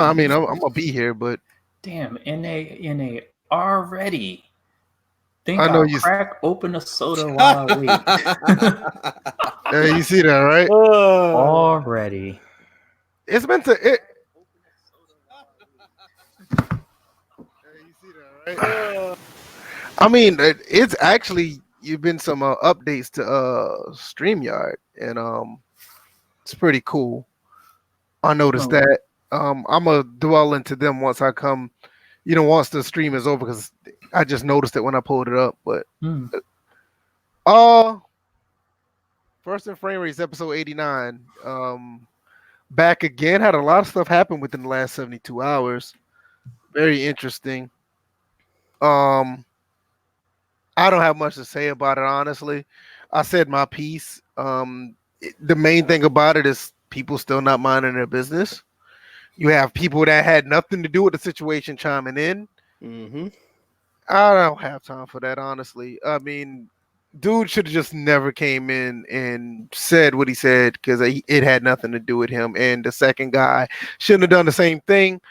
I mean, I'm gonna be here, but Damn, NA already. Think I know I'll you. crack open a soda while I wait. You see that, right? Already. It's been to it. You see that, right? I mean, it's actually you've been some updates to StreamYard, and it's pretty cool. I noticed Oh, that. I'm gonna dwell into them once I come. Once the stream is over, because I just noticed it when I pulled it up. But hmm. uh, first in Framerates episode 89. Back again. Had a lot of stuff happen within the last 72 hours. Very interesting. Um, I don't have much to say about it, honestly. I said my piece. The main thing about it is people still not minding their business. You have people that had nothing to do with the situation chiming in. Mm-hmm. I don't have time for that, honestly. I mean, dude should have just never came in and said what he said, because it had nothing to do with him. And the second guy shouldn't have done the same thing.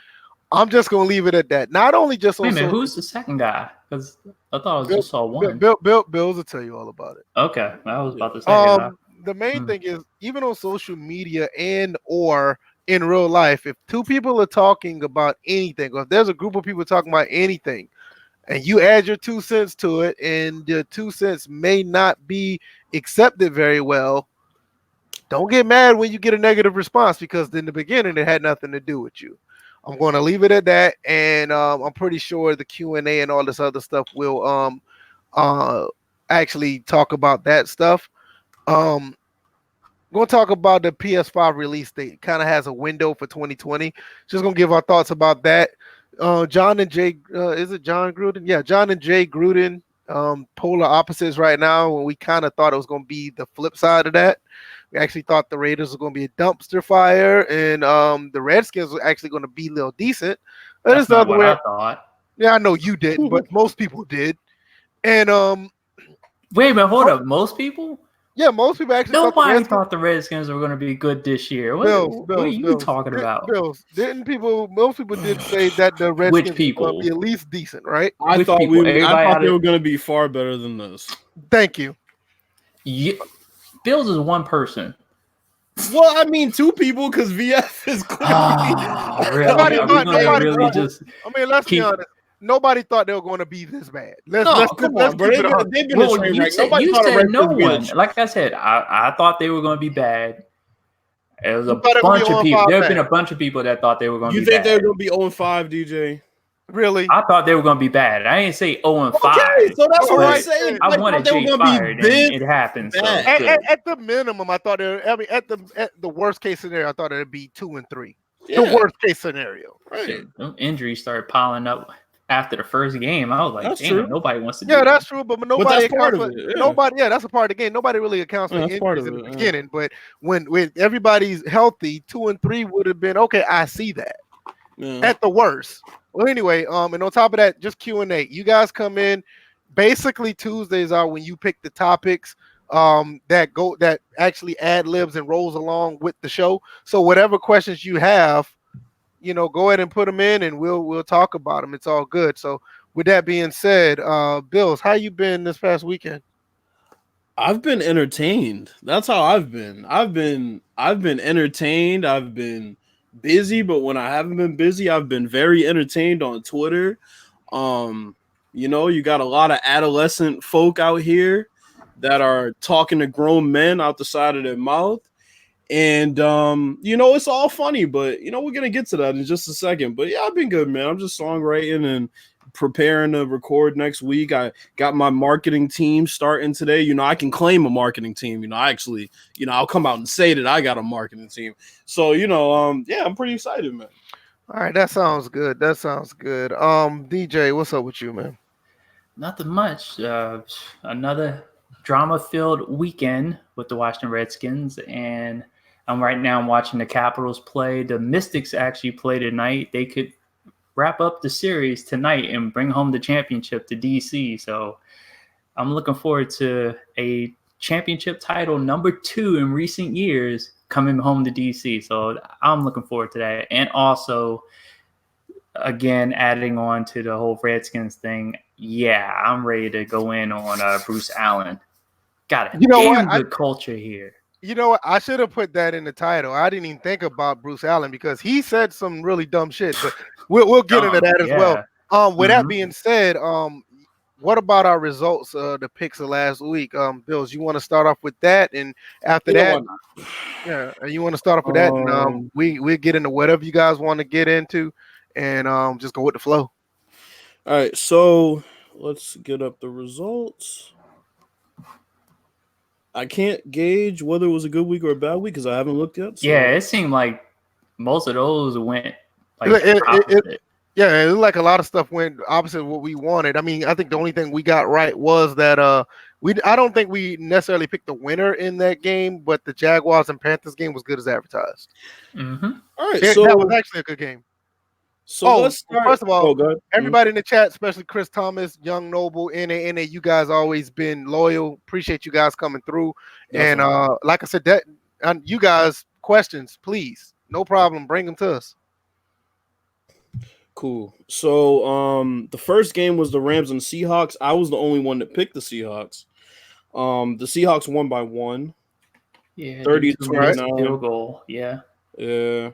I'm just gonna leave it at that. Not only just on Wait a minute, social. who's the second guy? Because I thought I Bill, just saw one. Bills will tell you all about it. Okay, I was about to say. 'Cause The main thing is, even on social media and or in real life, if two people are talking about anything, or if there's a group of people talking about anything, and you add your 2 cents to it, and your 2 cents may not be accepted very well, don't get mad when you get a negative response, because in the beginning it had nothing to do with you. I'm going to leave it at that, and I'm pretty sure the Q&A and all this other stuff will uh actually talk about that stuff. We're going to talk about the PS5 release date. Kind of has a window for 2020. Just going to give our thoughts about that. John and Jay, is it John Gruden? Yeah, John and Jay Gruden, polar opposites right now. When we kind of thought it was going to be the flip side of that. We actually thought the Raiders were going to be a dumpster fire, and the Redskins were actually going to be a little decent. But that's it's the not other what way. I thought. Yeah, I know you didn't, but most people did. And Wait a minute, hold up. Most people? yeah, most people actually Nobody thought the Redskins were going to be good this year. What are you talking about? Bills. Didn't people? Most people did say that the Redskins were going to be at least decent, right? I thought they were going to be far better than this. Thank you. Bills is one person. Well, I mean, two people, because VF is clearly. Let's be honest. Nobody thought they were going to be this bad. They've been a train wreck. You said no one. Like I said, I thought they were going to be bad. It was a bunch of people. There have been a bunch of people that thought they were going to be bad. You think they were going to be 0-5, DJ? Really? I thought they were going to be bad. I didn't say 0-5. Okay, so that's what I'm saying. I wanted Jay fired, and it happened. So at the minimum, I thought they were, at the worst case scenario, I thought it'd be 2-3. Yeah. The worst case scenario. Right. Injuries started piling up after the first game. I was like, that's damn, true. Nobody wants to do that. that's true, but nobody that's part of it. Yeah. That's a part of the game. Nobody really accounts for injuries in the beginning. But when everybody's healthy, 2-3 would have been okay. I see that. Yeah. At the worst. Well, anyway, and on top of that, just Q&A. You guys come in. Basically, Tuesdays are when you pick the topics that actually ad libs and rolls along with the show. So whatever questions you have, go ahead and put them in, and we'll talk about them. It's all good. So with that being said, Bills, how you been this past weekend? I've been entertained. That's how I've been. I've been entertained. I've been busy, but when I haven't been busy, I've been very entertained on Twitter. You got a lot of adolescent folk out here that are talking to grown men out the side of their mouth. And it's all funny, but we're gonna get to that in just a second. But yeah, I've been good, man. I'm just songwriting and preparing to record next week. I got my marketing team starting today. I can claim a marketing team. I'll come out and say that I got a marketing team. So, yeah, I'm pretty excited, man. All right, that sounds good. DJ, what's up with you, man? Nothing much. Another drama-filled weekend with the Washington Redskins, and I'm watching the Capitals play. The Mystics actually play tonight. They could wrap up the series tonight and bring home the championship to DC. So I'm looking forward to a championship title number 2 in recent years coming home to DC. So I'm looking forward to that. And also, again, adding on to the whole Redskins thing, yeah, I'm ready to go in on Bruce Allen. Got it. Good culture here. You know what? I should have put that in the title. I didn't even think about Bruce Allen because he said some really dumb shit. But we'll get into that as well. With that being said, what about our results? The picks of last week. Bills, you want to start off with that, and after that, you want to start off with that, and we'll get into whatever you guys want to get into, and just go with the flow. All right, so let's get up the results. I can't gauge whether it was a good week or a bad week because I haven't looked yet. So. Yeah, it seemed like most of those went like it looked like a lot of stuff went opposite of what we wanted. I mean, I think the only thing we got right was that I don't think we necessarily picked the winner in that game, but the Jaguars and Panthers game was good as advertised. Mm-hmm. All right, so that was actually a good game. So let's start. First of all, everybody in the chat, especially Chris Thomas, Young Noble, NA, you guys always been loyal. Appreciate you guys coming through. Definitely. And like I said, that you guys questions, please, no problem, bring them to us. Cool. So the first game was the Rams and Seahawks. I was the only one that picked the Seahawks. The Seahawks won by 1. Yeah, 30-29 field goal. Yeah. Yeah.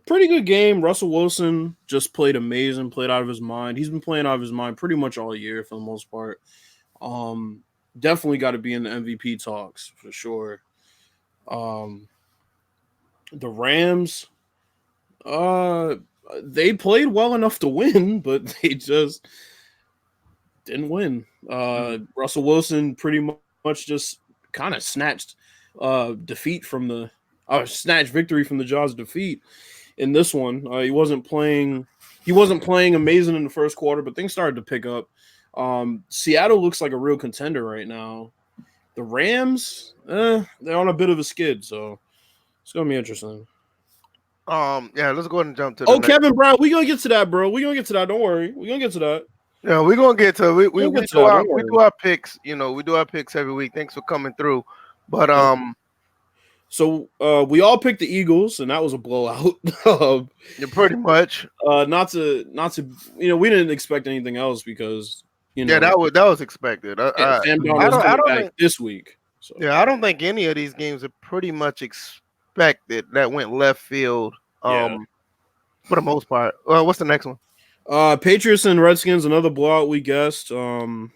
Pretty good game. Russell Wilson just played amazing, played out of his mind. He's been playing out of his mind pretty much all year for the most part. Definitely got to be in the MVP talks for sure. The Rams, they played well enough to win, but they just didn't win. Russell Wilson pretty much just kind of snatched victory from the jaws of defeat in this one. He wasn't playing amazing in the first quarter, but things started to pick up. Seattle looks like a real contender right now. The Rams, they're on a bit of a skid, so it's gonna be interesting. Let's go ahead and jump to the Kevin Brown, we're gonna get to that, bro. We're gonna get to that. Don't worry. We're gonna get to that. Yeah, we're gonna get to we do our picks, we do our picks every week. Thanks for coming through. But so we all picked the Eagles, and that was a blowout. Pretty much. Not to we didn't expect anything else because that was expected. I don't think this week. So. Yeah, I don't think any of these games are pretty much expected that went left field. For the most part. What's the next one? Patriots and Redskins, another blowout we guessed. I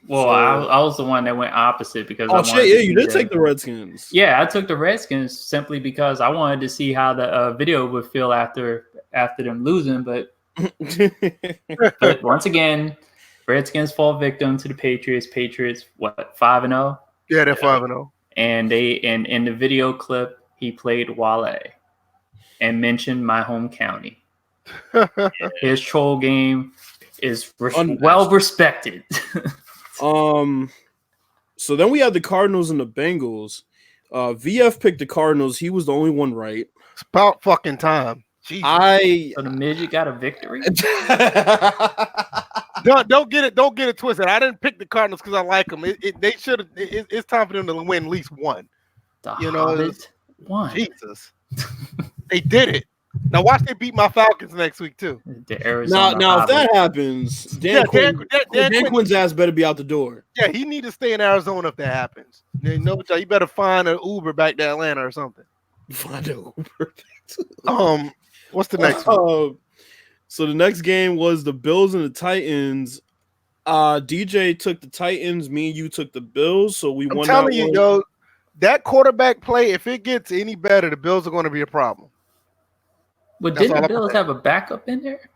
was the one that went opposite because you did take the Redskins. Yeah, I took the Redskins simply because I wanted to see how the video would feel after them losing. But once again, Redskins fall victim to the Patriots. Patriots, 5-0? Yeah, they're 5-0. And in the video clip, he played Wale and mentioned my home county. His troll game is well respected. So then we had the Cardinals and the Bengals. VF picked the Cardinals. He was the only one right. It's about fucking time. So the midget got a victory. Don't get it twisted. I didn't pick the Cardinals because I like them. They should have. It's time for them to win at least one. One. Jesus, they did it. Now watch they beat my Falcons next week too. Now if that happens, Dan Quinn's ass better be out the door. Yeah, he need to stay in Arizona if that happens. You better find an Uber back to Atlanta or something. Find an Uber. What's the next one? So the next game was the Bills and the Titans. DJ took the Titans. Me and you took the Bills. So we won. I'm telling you, yo, that quarterback play, if it gets any better, the Bills are going to be a problem. But didn't the Bills have a backup in there?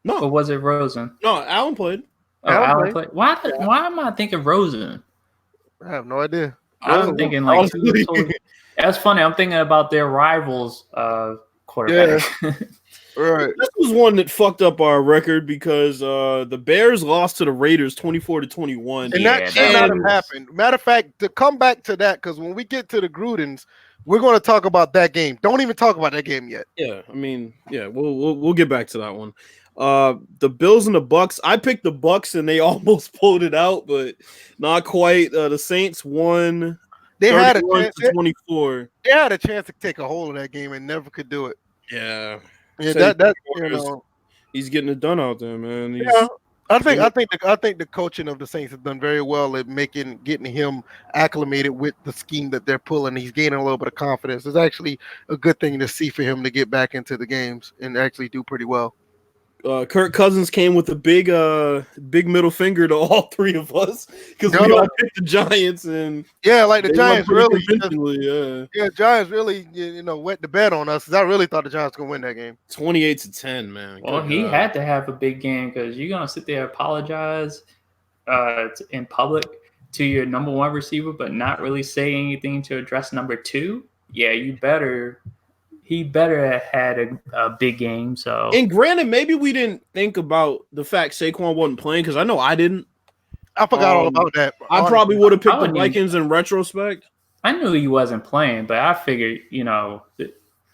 No. Or was it Rosen? No, Allen played. Allen played. Why am I thinking Rosen? I have no idea. I'm thinking like that's funny. I'm thinking about their rivals quarterback. Yeah. Right. This was one that fucked up our record because the Bears lost to the Raiders 24-21. And that should not have happened. Matter of fact, to come back to that, because when we get to the Grudens, we're going to talk about that game. Don't even talk about that game yet. Yeah, I mean, we'll get back to that one. The Bills and the Bucks. I picked the Bucks and they almost pulled it out, but not quite. The Saints won They had a chance to 24. They had a chance to take a hold of that game and never could do it. Yeah. That he's getting it done out there, man. I think the coaching of the Saints has done very well at getting him acclimated with the scheme that they're pulling. He's gaining a little bit of confidence. It's actually a good thing to see for him to get back into the games and actually do pretty well. Kirk Cousins came with a big middle finger to all three of us because we all picked the Giants and the Giants really Giants really wet the bed on us because I really thought the Giants were gonna win that game 28-10, man. Well, he had to have a big game because you're gonna sit there and apologize in public to your number one receiver, but not really say anything to address number two. Yeah, He better have had a big game. So, and granted, maybe we didn't think about the fact Saquon wasn't playing because I know I didn't. I forgot all about that. I probably would have picked the Vikings in retrospect. I knew he wasn't playing, but I figured,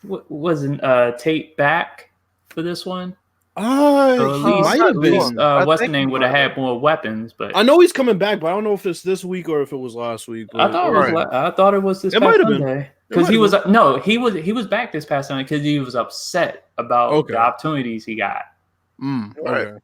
wasn't Tate back for this one? He might have been. What's the name would have had more weapons, but I know he's coming back, but I don't know if it's this week or if it was last week. I thought it was this. It might have been. Because he was back this past Sunday because he was upset about the opportunities he got,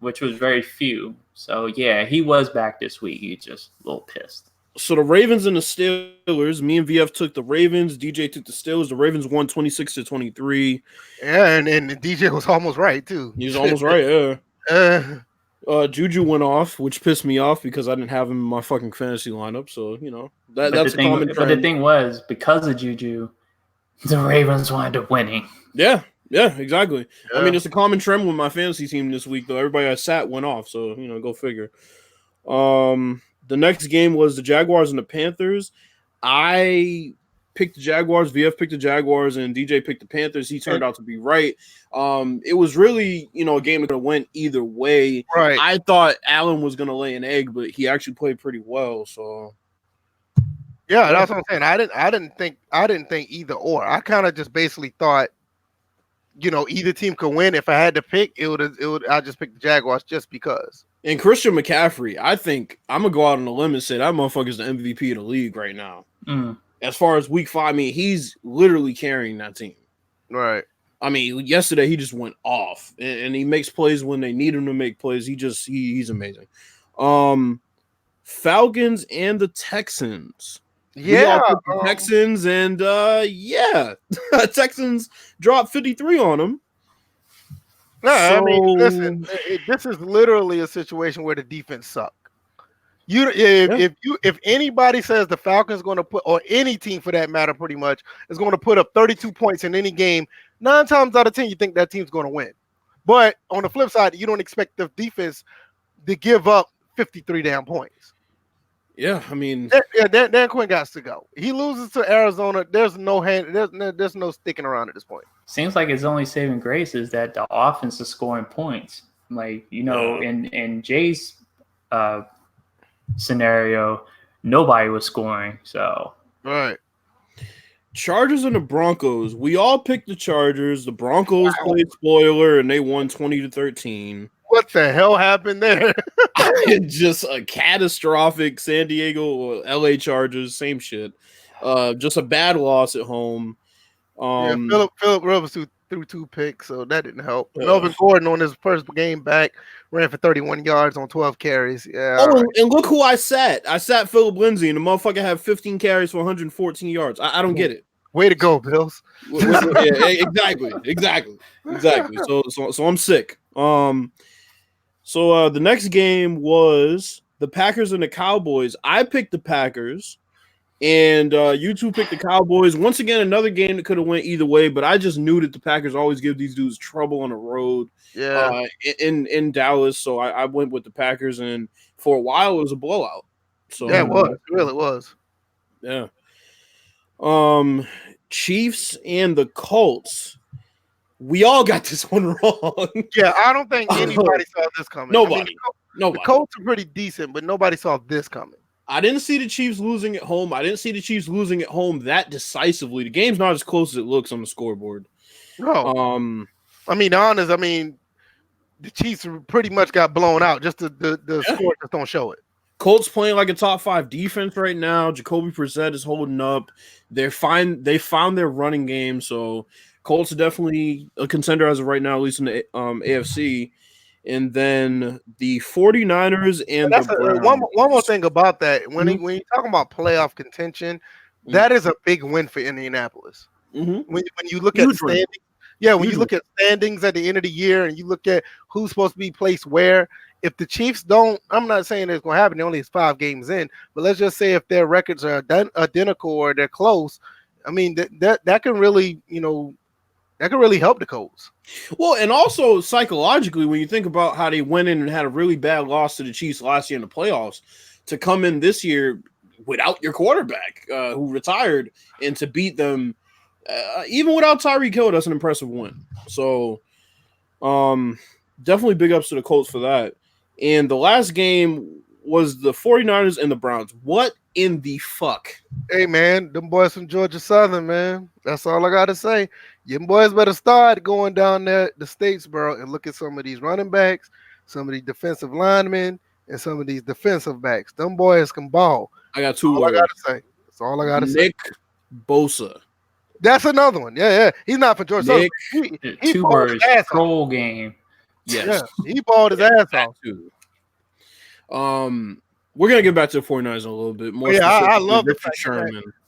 which was very few. So yeah, he was back this week. He's just a little pissed. So the Ravens and the Steelers. Me and VF took the Ravens. DJ took the Steelers. The Ravens won 26-23. Yeah, and DJ was almost right too. He was almost right. Yeah. Juju went off, which pissed me off because I didn't have him in my fucking fantasy lineup. So, that's a common trend. But the thing was, because of Juju, the Ravens wound up winning. Yeah, exactly. Yeah. I mean, it's a common trend with my fantasy team this week, though. Everybody I sat went off. So, go figure. The next game was the Jaguars and the Panthers. I picked the Jaguars, VF picked the Jaguars, and DJ picked the Panthers. He turned out to be right. It was really, a game that went either way. Right. I thought Allen was going to lay an egg, but he actually played pretty well. So, yeah, that's what I'm saying. I didn't think either or. I kind of just basically thought, either team could win. If I had to pick, I just pick the Jaguars just because. And Christian McCaffrey, I think I'm gonna go out on a limb and say that motherfucker's the MVP of the league right now. As far as week 5, I mean, he's literally carrying that team. Right. I mean, yesterday he just went off, and he makes plays when they need him to make plays. He's amazing. Falcons and the Texans. Yeah, the Texans, and Texans dropped 53 on them. No, I mean, listen, this is literally a situation where the defense sucked. If anybody says the Falcons going to put, or any team for that matter, pretty much is going to put up 32 points in any game, 9 times out of 10 you think that team's going to win. But on the flip side, you don't expect the defense to give up 53 damn points. Yeah, I mean, Dan Quinn got to go. He loses to Arizona. There's no sticking around at this point. Seems like his only saving grace is that the offense is scoring points. Like, in Jay's scenario, nobody was scoring. So right. Chargers and the Broncos. We all picked the Chargers. The Broncos played spoiler and they won 20-13. What the hell happened there? Just a catastrophic San Diego or LA Chargers, same shit. Just a bad loss at home. Phillip Rivers threw 2 picks, so that didn't help. Melvin Gordon on his first game back ran for 31 yards on 12 carries. Yeah. And look who I sat. I sat Phillip Lindsay, and the motherfucker had 15 carries for 114 yards. I don't get it. Way to go, Bills. Exactly. So I'm sick. So the next game was the Packers and the Cowboys. I picked the Packers, and you two picked the Cowboys. Once again, another game that could have went either way, but I just knew that the Packers always give these dudes trouble on the road. Yeah. In Dallas, so I went with the Packers, and for a while it was a blowout. So yeah, it was. It really was. Yeah. Chiefs and the Colts. We all got this one wrong. Yeah, I don't think anybody saw this coming. Nobody. The Colts are pretty decent, but nobody saw this coming. I didn't see the Chiefs losing at home. I didn't see the Chiefs losing at home that decisively. The game's not as close as it looks on the scoreboard. No. The Chiefs pretty much got blown out. Just the score just don't show it. Colts playing like a top 5 defense right now. Jacoby Brissett is holding up. They're fine. They found their running game, so Colts are definitely a contender as of right now, at least in the AFC. And then the 49ers and the Browns. One more thing about that. When you're talking about playoff contention, that is a big win for Indianapolis. When you look at standings, when you look at standings at the end of the year and you look at who's supposed to be placed where, if the Chiefs don't, I'm not saying it's going to happen. They're only 5 games in, but let's just say if their records are identical or they're close, I mean that can really, that can really help the Colts. Well, and also psychologically, when you think about how they went in and had a really bad loss to the Chiefs last year in the playoffs, to come in this year without your quarterback who retired and to beat them, even without Tyreek Hill, that's an impressive win. So definitely big ups to the Colts for that. And the last game was the 49ers and the Browns. What in the fuck? Hey, man, them boys from Georgia Southern, man. That's all I got to say. You boys better start going down there to Statesboro and look at some of these running backs, some of these defensive linemen, and some of these defensive backs. Them boys can ball. I got 2 words. I got to say. That's all I got to say. Nick Bosa. That's another one. Yeah. He's not for Georgia Southern. He 2 words. Troll game. Yes. Yeah, he balled his ass off. We're gonna get back to the 49ers in a little bit more. I love the fact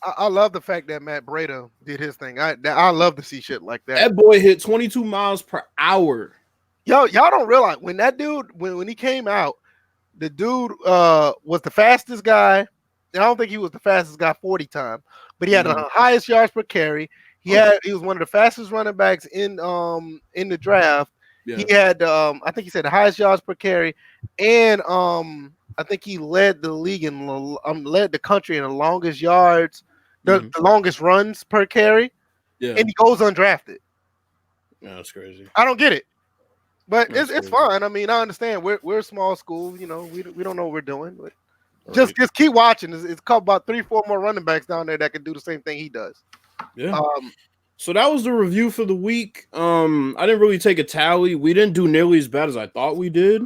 I love the fact that Matt Breida did his thing. I love to see shit like that. That boy hit 22 miles per hour. Y'all don't realize when that dude when he came out, the dude was the fastest guy. I don't think he was the fastest guy 40 time, but he had the highest yards per carry. He was one of the fastest running backs in the draft. Yeah. He had I think he said the highest yards per carry, and I think he led the league led the country in the longest yards, the longest runs per carry. Yeah, and he goes undrafted. Yeah, that's crazy. I don't get it, but it's fine. I mean, I understand. We're a small school. We don't know what we're doing, but just keep watching. It's called about 3-4 more running backs down there that can do the same thing he does. Yeah. So that was the review for the week. I didn't really take a tally. We didn't do nearly as bad as I thought we did.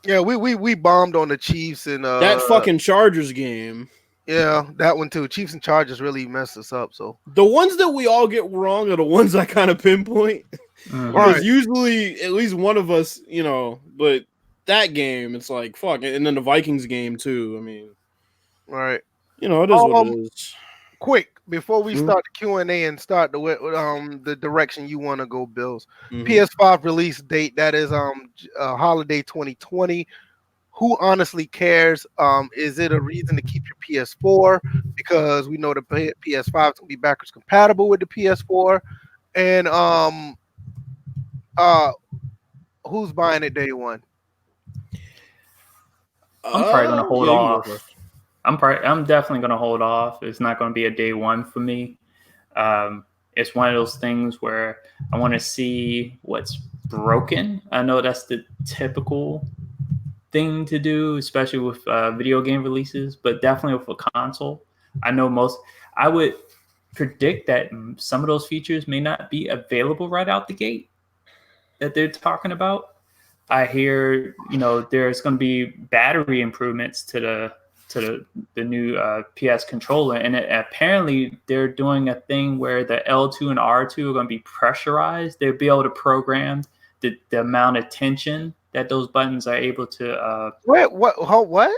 Yeah, we bombed on the Chiefs and that fucking Chargers game. Yeah, that one too. Chiefs and Chargers really messed us up. So the ones that we all get wrong are the ones I kind of pinpoint. Because usually at least one of us, but that game, it's like fuck. And then the Vikings game too. I mean, all right. It is what it is. Quick, before we start the Q&A and start the direction you want to go, Bills. PS5 release date, that is holiday 2020. Who honestly cares? Is it a reason to keep your PS4? Because we know the PS5 is going to be backwards compatible with the PS4. And who's buying it day one? I'm probably going to hold off. I'm definitely going to hold off. It's not going to be a day one for me. It's one of those things where I want to see what's broken. I know that's the typical thing to do, especially with video game releases, but definitely with a console. I would predict that some of those features may not be available right out the gate that they're talking about. I hear, there's going to be battery improvements to the new PS controller, and apparently they're doing a thing where the L2 and R2 are going to be pressurized. They'll be able to program the amount of tension that those buttons are able to. What?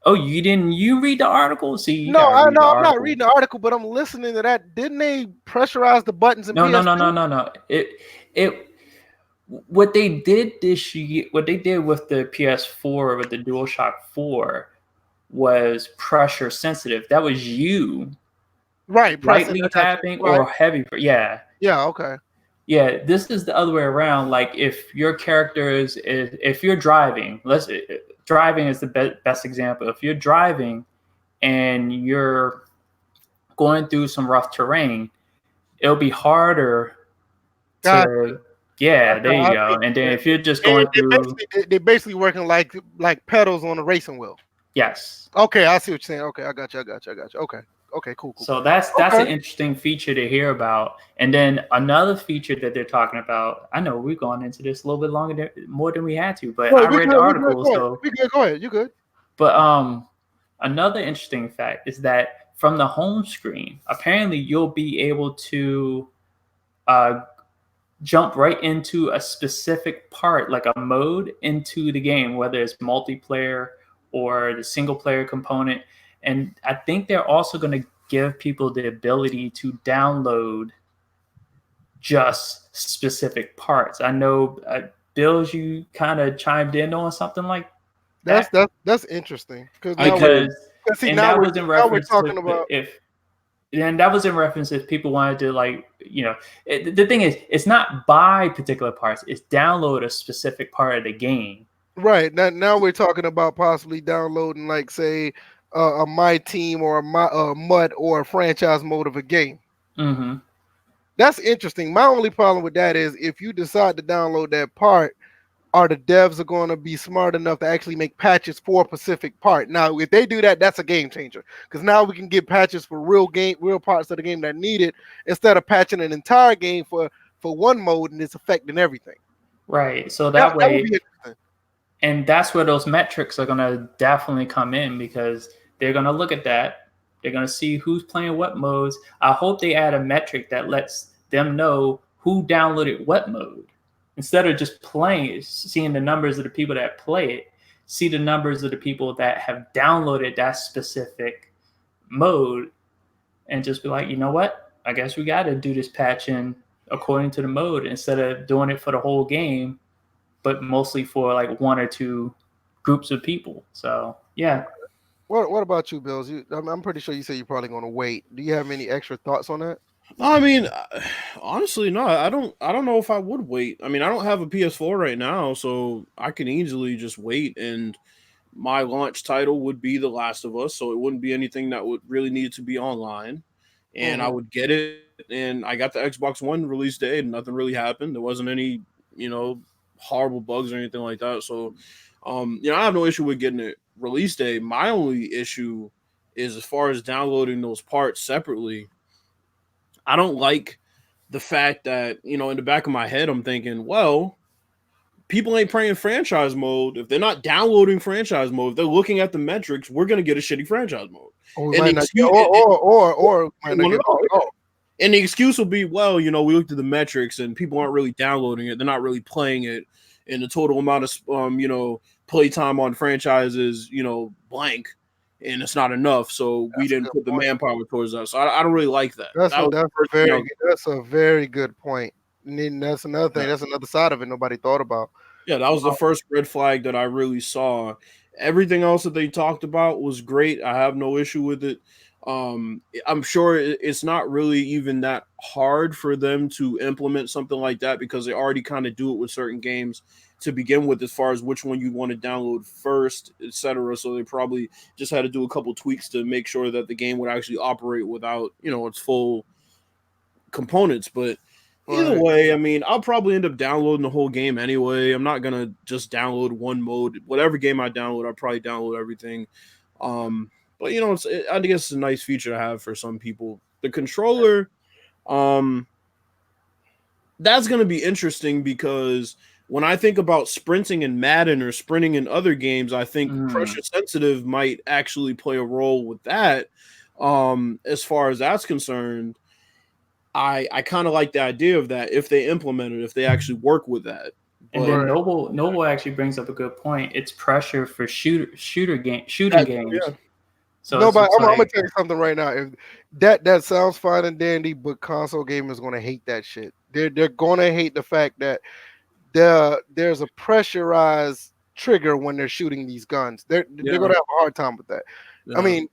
Oh, you read the article? See, I'm not reading the article, but I'm listening to that. Didn't they pressurize the buttons in PS2? No. What they did this year, what they did with the PS4 with the DualShock 4 was pressure sensitive. That was you, right? Lightly tapping or heavy. Yeah. Okay. Yeah, this is the other way around. Like if your character if you're driving, driving is the best example. If you're driving and you're going through some rough terrain, it'll be harder to. Yeah, there you go. And then if you're just going through, they're basically working like pedals on a racing wheel. Yes. Okay, I see what you're saying. Okay, I got you. Okay, cool. So that's an interesting feature to hear about. And then another feature that they're talking about. I know we've gone into this a little bit more than we had to, but I read the article. We good. Go ahead. You good? But another interesting fact is that from the home screen, apparently you'll be able to jump right into a specific part, like a mode into the game, whether it's multiplayer or the single player component. And I think they're also going to give people the ability to download just specific parts. I know, Bills, you kind of chimed in on something like that. That's interesting because now we're talking about and that was in reference if people wanted to, like, the thing is, it's not buy particular parts, it's download a specific part of the game. Right. Now we're talking about possibly downloading, like, say, a My Team or a MUD or a franchise mode of a game. Mm-hmm. That's interesting. My only problem with that is if you decide to download that part, are the devs are going to be smart enough to actually make patches for a specific part? Now, if they do that, that's a game changer, because now we can get patches for real parts of the game that need it, instead of patching an entire game for one mode and it's affecting everything. Right. So that way, would be interesting. And that's where those metrics are going to definitely come in, because they're going to look at that. They're going to see who's playing what modes. I hope they add a metric that lets them know who downloaded what mode. Instead of just playing, seeing the numbers of the people that play it, see the numbers of the people that have downloaded that specific mode, and just be like, you know what? I guess we got to do this patching according to the mode, instead of doing it for the whole game, but mostly for like one or two groups of people. So, yeah. What about you, Bills? I'm pretty sure you said you're probably going to wait. Do you have any extra thoughts on that? I mean, honestly, no. I don't know if I would wait. I mean, I don't have a PS4 right now, so I can easily just wait, and my launch title would be The Last of Us, so it wouldn't be anything that would really need to be online, and I would get it. And I got the Xbox One release day, and nothing really happened. There wasn't any, horrible bugs or anything like that. So, I have no issue with getting it release day. My only issue is as far as downloading those parts separately. I don't like the fact that, in the back of my head, I'm thinking, well, people ain't playing franchise mode. If they're not downloading franchise mode, if they're looking at the metrics, we're going to get a shitty franchise mode. And the excuse will be, well, we looked at the metrics and people aren't really downloading it. They're not really playing it. And the total amount of, playtime on franchises, blank. And it's not enough, so we didn't put the manpower towards that. So I don't really like that. That's a very good point. And then that's another thing. That's another side of it nobody thought about. Yeah, that was the first red flag that I really saw. Everything else that they talked about was great. I have no issue with it. I'm sure it's not really even that hard for them to implement something like that, because they already kind of do it with certain games to begin with, as far as which one you want to download first, etc. So they probably just had to do a couple tweaks to make sure that the game would actually operate without, its full components. But either way, I mean, I'll probably end up downloading the whole game anyway. I'm not gonna just download one mode. Whatever game I download, I'll probably download everything. But I guess it's a nice feature to have for some people. The controller, that's gonna be interesting, because when I think about sprinting in Madden or sprinting in other games, I think pressure sensitive might actually play a role with that. As far as that's concerned, I kind of like the idea of that if they implement it, if they actually work with that. And then Noble actually brings up a good point. It's pressure for shooting games. Yeah. So I'm gonna tell you something right now. If that sounds fine and dandy, but console gamers gonna hate that shit. They're gonna hate the fact that there's a pressurized trigger when they're shooting these guns. They're gonna have a hard time with that. Yeah. I mean,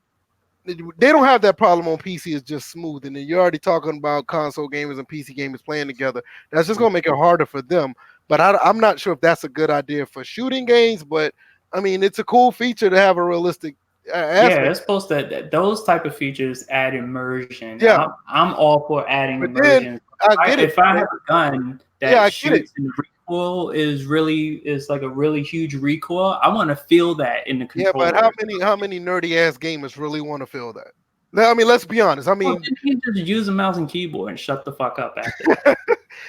they don't have that problem on PC. It's just smooth, and then you're already talking about console gamers and PC gamers playing together. That's just gonna make it harder for them. But I'm not sure if that's a good idea for shooting games. But I mean, it's a cool feature to have a realistic. It's supposed to. Those type of features add immersion. Yeah, I'm all for adding immersion. If I have a gun that shoots and the recoil is like a really huge recoil, I want to feel that in the controller. Yeah, but how many nerdy ass gamers really want to feel that? I mean, let's be honest. I mean, you just use a mouse and keyboard and shut the fuck up after that.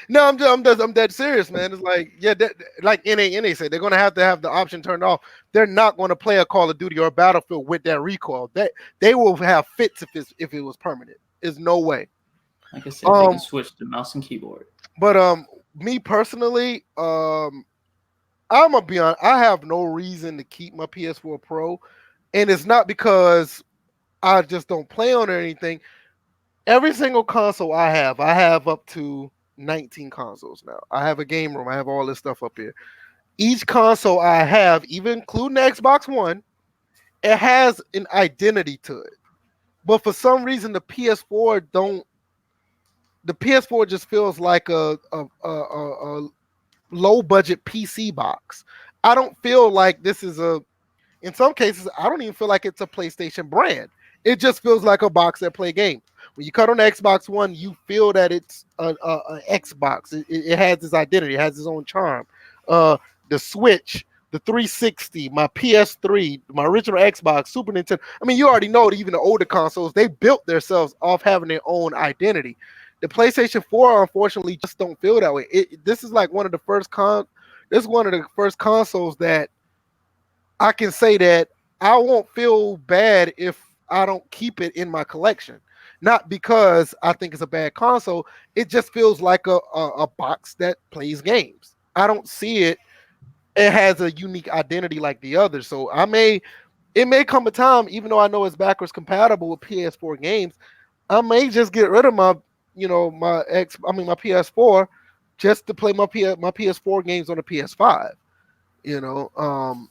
No, I'm dead serious, man. It's like, yeah, like NA said, they're gonna have to have the option turned off. They're not going to play a Call of Duty or a Battlefield with that recoil. They will have fits if it was permanent. There's no way. Like I said, they can switch to mouse and keyboard. But me personally, I'm gonna be honest. I have no reason to keep my PS4 Pro, and it's not because I just don't play on it or anything. Every single console I have up to 19 consoles now. I have a game room. I have all this stuff up here. Each console I have, even including the Xbox One, it has an identity to it. But for some reason, the PS4 don't. The PS4 just feels like a low budget PC box. I don't feel like this is in some cases, I don't even feel like it's a PlayStation brand. It just feels like a box that play games. When you cut on the Xbox One, you feel that it's an Xbox. It has its identity. It has its own charm. The Switch, the 360, my PS3, my original Xbox, Super Nintendo. I mean, you already know that even the older consoles, they built themselves off having their own identity. The PlayStation 4, unfortunately, just don't feel that way. This is like one of the first consoles that I can say that I won't feel bad if I don't keep it in my collection. Not because I think it's a bad console. It just feels like a box that plays games. I don't see it. It has a unique identity like the others. So it may come a time, even though I know it's backwards compatible with PS4 games, I may just get rid of my PS4 just to play my PS4 games on the PS5. The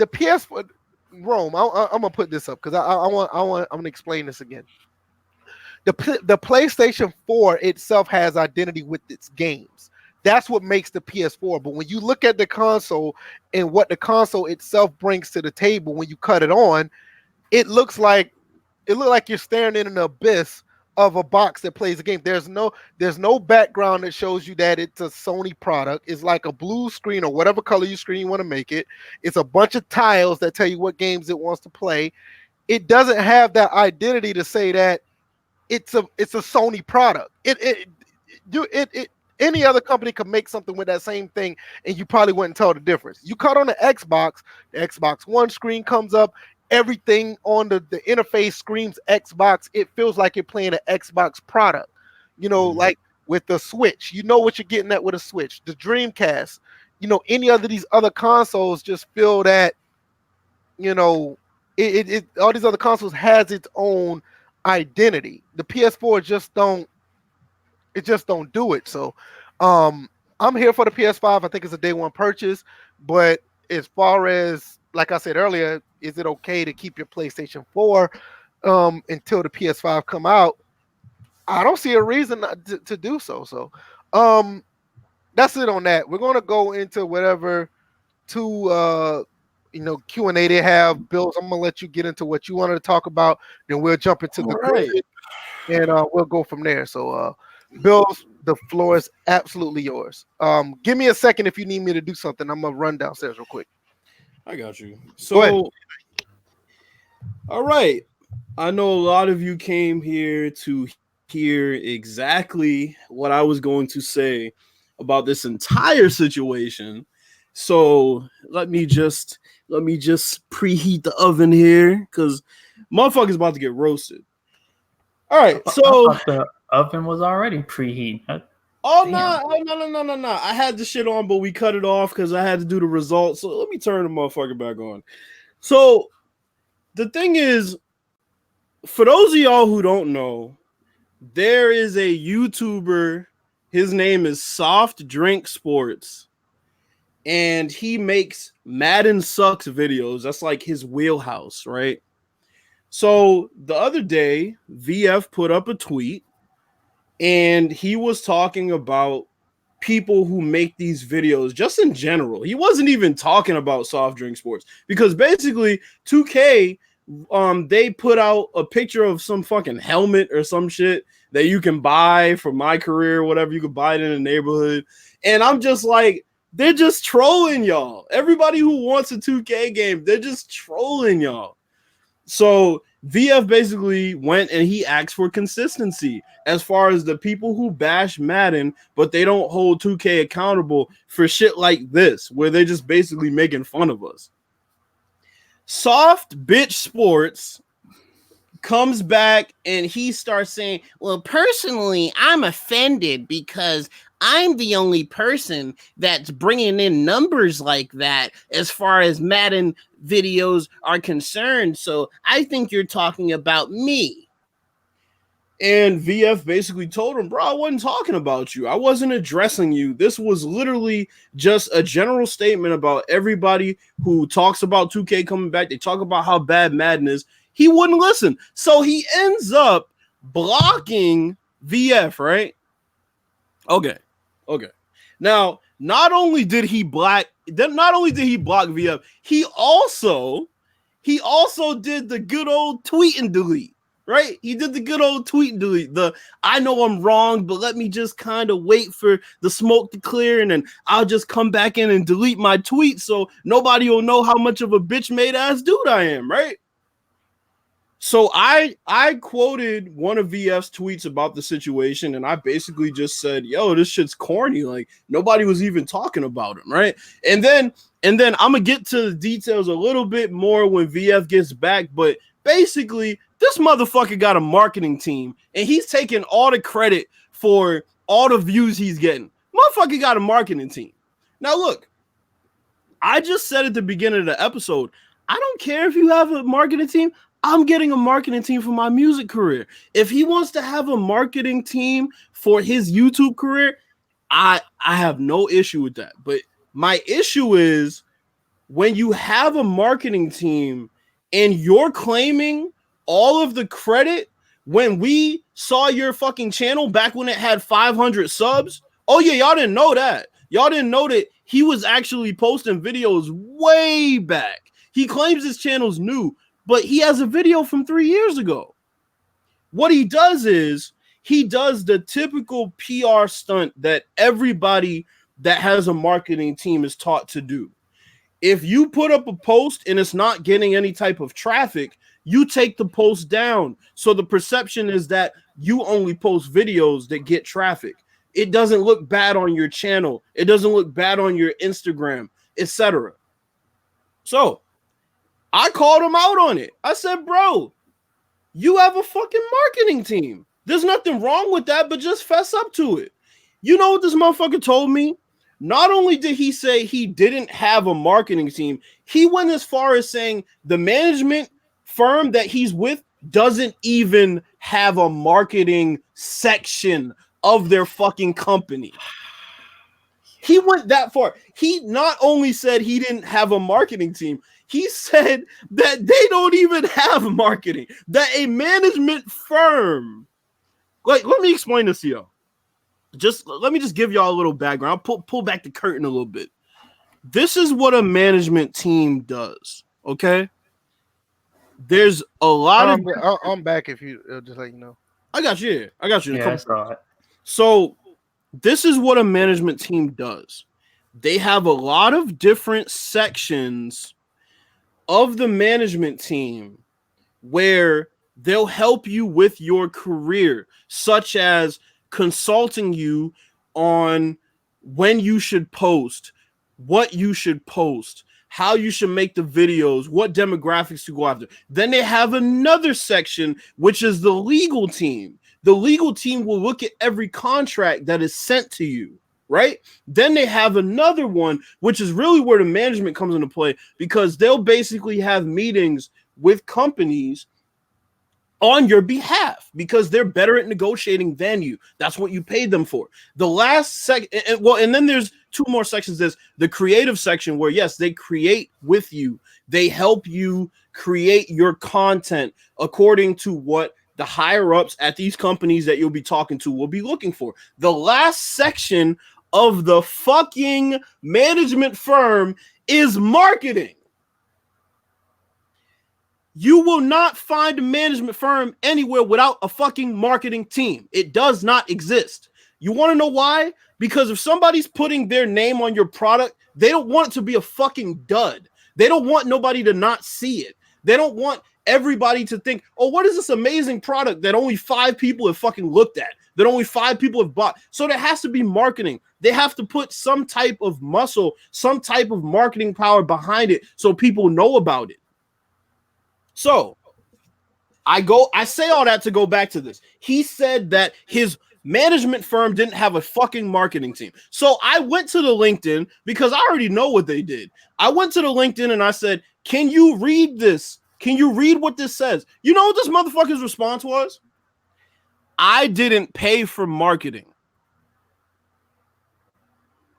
PS4. Rome, I'm gonna put this up because I'm gonna explain this again. The PlayStation 4 itself has identity with its games. That's what makes the PS4. But when you look at the console and what the console itself brings to the table, when you cut it on, it looks like you're staring in an abyss of a box that plays a game. There's no background that shows you that it's a Sony product. It's like a blue screen or whatever color you want to make it. It's a bunch of tiles that tell you what games it wants to play. It doesn't have that identity to say that it's a Sony product. Any other company could make something with that same thing, and you probably wouldn't tell the difference. You cut on the Xbox One screen comes up. Everything on the interface screams Xbox. It feels like you're playing an Xbox product. Like with the Switch, you know what you're getting at with a Switch. The Dreamcast, any of these other consoles just feel that, all these other consoles has its own identity. The PS4 just don't do it. So I'm here for the PS5. I think it's a day one purchase, but as far as, like I said earlier, is it okay to keep your PlayStation 4 until the PS5 come out? I don't see a reason to do so. So that's it on that. We're going to go into whatever Q&A they have. Bills, I'm going to let you get into what you wanted to talk about. Then we'll jump into the grid, and we'll go from there. So Bills, the floor is absolutely yours. Give me a second if you need me to do something. I'm going to run downstairs real quick. I got you. So, all right. I know a lot of you came here to hear exactly what I was going to say about this entire situation. So let me just preheat the oven here because motherfucker's about to get roasted. All right. So the oven was already preheat. Oh no! I had the shit on, but we cut it off because I had to do the results. So let me turn the motherfucker back on. So the thing is, for those of y'all who don't know, there is a YouTuber. His name is Soft Drink Sports, and he makes Madden Sucks videos. That's like his wheelhouse, right? So the other day, VF put up a tweet. And he was talking about people who make these videos just in general. He wasn't even talking about Soft Drink Sports because basically 2K, they put out a picture of some fucking helmet or some shit that you can buy for My Career, whatever. You could buy it in the neighborhood. And I'm just like, they're just trolling y'all. Everybody who wants a 2K game, they're just trolling y'all. So VF basically went and he asked for consistency as far as the people who bash Madden, but they don't hold 2K accountable for shit like this, where they're just basically making fun of us. Soft Bitch Sports comes back and he starts saying, well, personally, I'm offended because I'm the only person that's bringing in numbers like that as far as Madden videos are concerned. So I think you're talking about me. And VF basically told him, bro, I wasn't talking about you. I wasn't addressing you. This was literally just a general statement about everybody who talks about 2K coming back. They talk about how bad Madden is. He wouldn't listen. So he ends up blocking VF, right? Okay. Now, not only did he block VF, he also did the good old tweet and delete, right? He did the good old tweet and delete. I know I'm wrong, but let me just kind of wait for the smoke to clear, and then I'll just come back in and delete my tweet so nobody will know how much of a bitch made ass dude I am, right? So I quoted one of VF's tweets about the situation, and I basically just said, yo, this shit's corny. Like, nobody was even talking about him, right? And then I'm gonna get to the details a little bit more when VF gets back, but basically, this motherfucker got a marketing team, and he's taking all the credit for all the views he's getting. Motherfucker got a marketing team. Now, look, I just said at the beginning of the episode, I don't care if you have a marketing team. I'm getting a marketing team for my music career. If he wants to have a marketing team for his YouTube career, I have no issue with that. But my issue is when you have a marketing team and you're claiming all of the credit when we saw your fucking channel back when it had 500 subs. Oh yeah, y'all didn't know that. Y'all didn't know that he was actually posting videos way back. He claims his channel's new, but he has a video from 3 years ago. What he does is he does the typical PR stunt that everybody that has a marketing team is taught to do. If you put up a post and it's not getting any type of traffic, you take the post down. So the perception is that you only post videos that get traffic. It doesn't look bad on your channel. It doesn't look bad on your Instagram, etc. So I called him out on it. I said, bro, you have a fucking marketing team. There's nothing wrong with that, but just fess up to it. You know what this motherfucker told me? Not only did he say he didn't have a marketing team, he went as far as saying the management firm that he's with doesn't even have a marketing section of their fucking company. He went that far. He not only said he didn't have a marketing team, he said that they don't even have marketing, that a management firm, like, let me explain this to you. Let me give y'all a little background. Pull back the curtain a little bit. This is what a management team does, okay? There's a lot of... I'm back if you just let you know. I got you. Yeah, I saw it. So this is what a management team does. They have a lot of different sections of the management team where they'll help you with your career, such as consulting you on when you should post, what you should post, how you should make the videos, what demographics to go after. Then they have another section, which is the legal team. The legal team will look at every contract that is sent to you, right? Then they have another one, which is really where the management comes into play, because they'll basically have meetings with companies on your behalf because they're better at negotiating than you. That's what you paid them for. The last and then there's two more sections. There's the creative section where, yes, they create with you. They help you create your content according to what the higher ups at these companies that you'll be talking to will be looking for. The last section of the fucking management firm is marketing. You will not find a management firm anywhere without a fucking marketing team. It does not exist. You want to know why? Because if somebody's putting their name on your product, they don't want it to be a fucking dud. They don't want nobody to not see it. They don't want everybody to think, oh, what is this amazing product that only 5 people have fucking looked at, that only 5 people have bought? So there has to be marketing. They have to put some type of muscle, some type of marketing power behind it so people know about it. So I say all that to go back to this. He said that his management firm didn't have a fucking marketing team. So I went to the LinkedIn because I already know what they did. I went to the LinkedIn and I said, can you read this? Can you read what this says? You know what this motherfucker's response was? I didn't pay for marketing.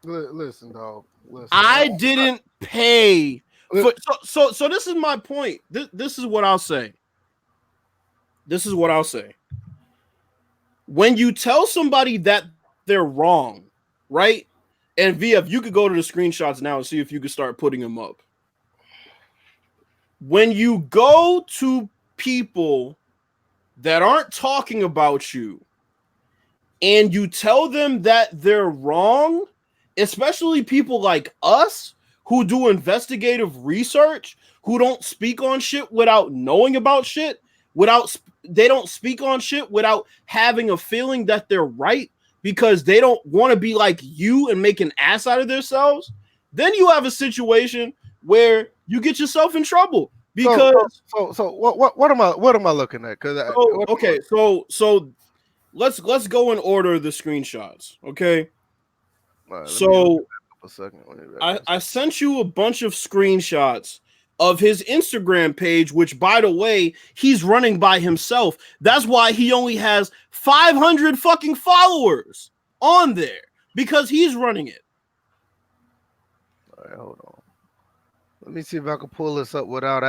Listen, dog. Listen. I didn't pay. So this is my point. This is what I'll say. This is what I'll say. When you tell somebody that they're wrong, right? And VF, you could go to the screenshots now and see if you could start putting them up. When you go to people that aren't talking about you and you tell them that they're wrong, especially people like us who do investigative research, who don't speak on shit without knowing about shit, they don't speak on shit without having a feeling that they're right because they don't want to be like you and make an ass out of themselves, then you have a situation where you get yourself in trouble. Because so what am I looking at? So let's go in order of the screenshots, okay? Right, so I sent you a bunch of screenshots of his Instagram page, which, by the way, he's running by himself. That's why he only has 500 fucking followers on there, because he's running it. All right, hold on. Let me see if I can pull this up without.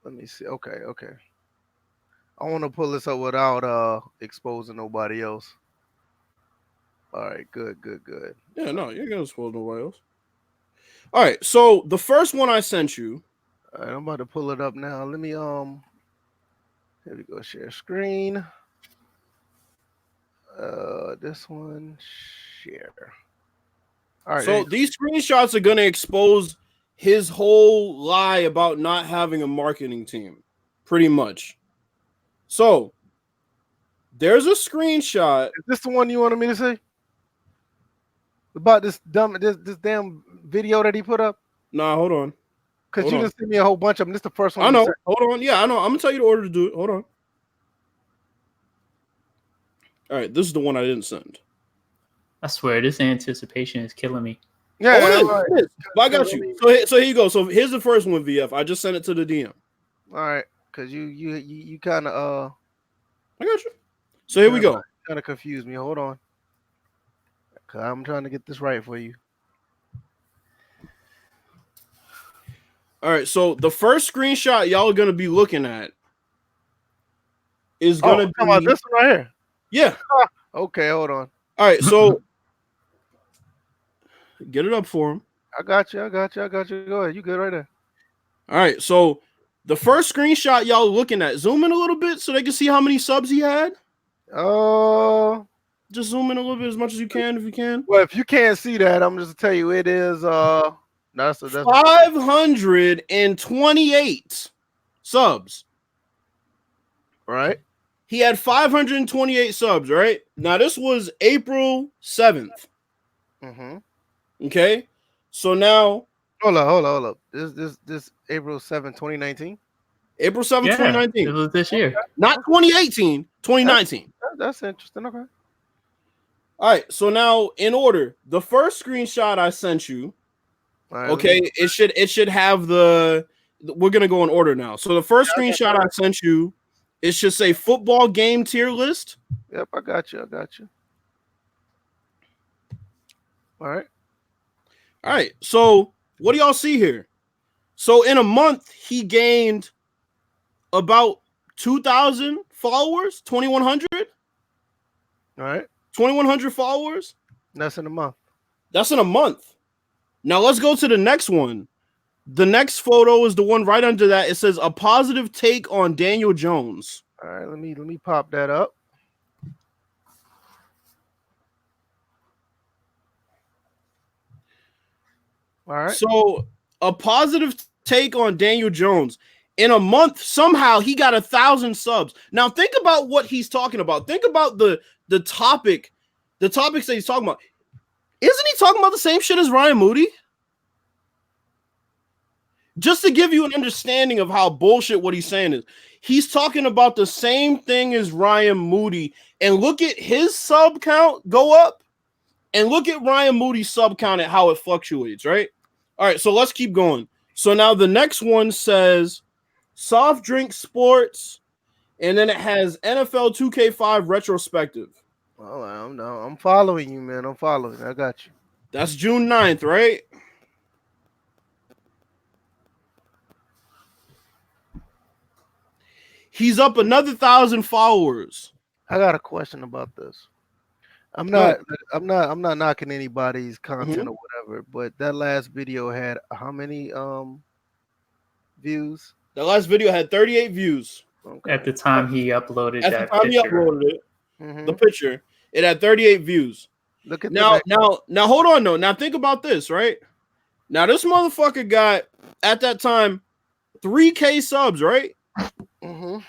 Let me see. Okay. I want to pull this up without exposing nobody else. All right, good. Yeah, no, you're gonna expose nobody else. All right, so the first one I sent you. All right, I'm about to pull it up now. Let me here we go. Share screen. This one, share. All right. So these screenshots are gonna expose his whole lie about not having a marketing team, pretty much. So there's a screenshot. Is this the one you wanted me to say? About this damn video that he put up? Nah, hold on. Because you just sent me a whole bunch of them. This is the first one. I know. Hold on. Yeah, I know. I'm gonna tell you the order to do it. Hold on. All right, this is the one I didn't send. I swear, this anticipation is killing me. Yeah, it is. I got you. So here you go. So here's the first one, VF. I just sent it to the DM. All right, because you kind of I got you. So here we go. Kind of confused me. Hold on. I'm trying to get this right for you. All right, so the first screenshot y'all are gonna be looking at is gonna be this one right here. Yeah. Okay, hold on. All right, so get it up for him. I got you. Go ahead. You good right there. All right, so the first screenshot y'all are looking at, zoom in a little bit so they can see how many subs he had. Just zoom in a little bit as much as you can, if you can. Well, if you can't see that, I'm just tell you it is that's 528 subs. Right. He had 528 subs, right? Now this was April 7th. Mm-hmm. Okay. So now hold up. This April 7th, 2019. April 7th, 2019. It was this year. Not 2018, 2019. That's interesting. Okay. All right, so now in order, the first screenshot I sent you, right, okay, it should have we're gonna go in order now. So the first screenshot I sent you, it should say football game tier list. Yep, I got you. All right. So what do y'all see here? So in a month, he gained about 2,000 followers, 2,100. All right. 2,100 followers. That's in a month. Now let's go to the next one. The next photo is the one right under that. It says a positive take on Daniel Jones. All right, let me pop that up. All right. So a positive take on Daniel Jones. In a month, somehow he got 1,000 subs. Now think about what he's talking about. Think about the topics that he's talking about. Isn't he talking about the same shit as Ryan Moody? Just to give you an understanding of how bullshit what he's saying is, he's talking about the same thing as Ryan Moody. And look at his sub count go up, and look at Ryan Moody's sub count and how it fluctuates, right? All right, so let's keep going. So now the next one says soft drink sports, and then it has NFL 2K5 retrospective. Oh, I'm following you, man. I'm following. I got you. That's June 9th, right? He's up another 1,000 followers. I got a question about this. I'm not knocking anybody's content or whatever, but that last video had how many views? The last video had 38 views. Okay. At the time he uploaded the picture, it had 38 views. Look at now hold on though. Now think about this, right? Now this motherfucker got at that time 3K subs, right? Mm-hmm.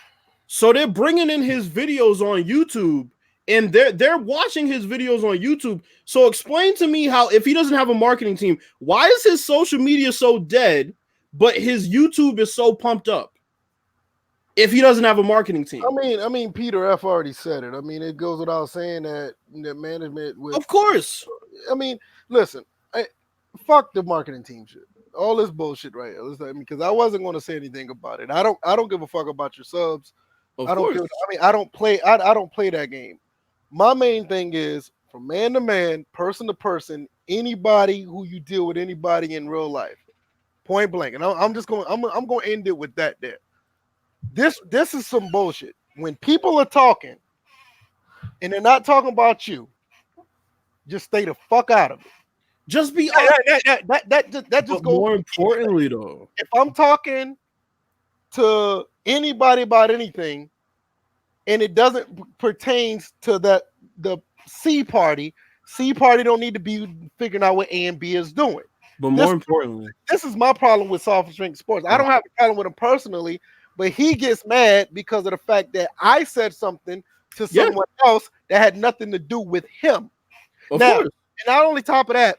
So they're bringing in his videos on YouTube, and they're watching his videos on YouTube. So explain to me how, if he doesn't have a marketing team, why is his social media so dead, but his YouTube is so pumped up? If he doesn't have a marketing team, I mean, Peter F already said it. I mean, it goes without saying that management would. Of course. I mean, listen, fuck the marketing team shit. All this bullshit right here. Because I wasn't going to say anything about it. I don't give a fuck about your subs. I don't play that game. My main thing is, from man to man, person to person, anybody who you deal with, anybody in real life, point blank. And I'm going to end it with that there. This is some bullshit. When people are talking and they're not talking about you, just stay the fuck out of it. Just be that just goes. More importantly, though, if I'm talking to anybody about anything, and it doesn't pertains to the C party don't need to be figuring out what A and B is doing. But more importantly, this is my problem with soft drink sports. I don't have a problem with him personally, but he gets mad because of the fact that I said something to someone else that had nothing to do with him. Of course. And not only top of that,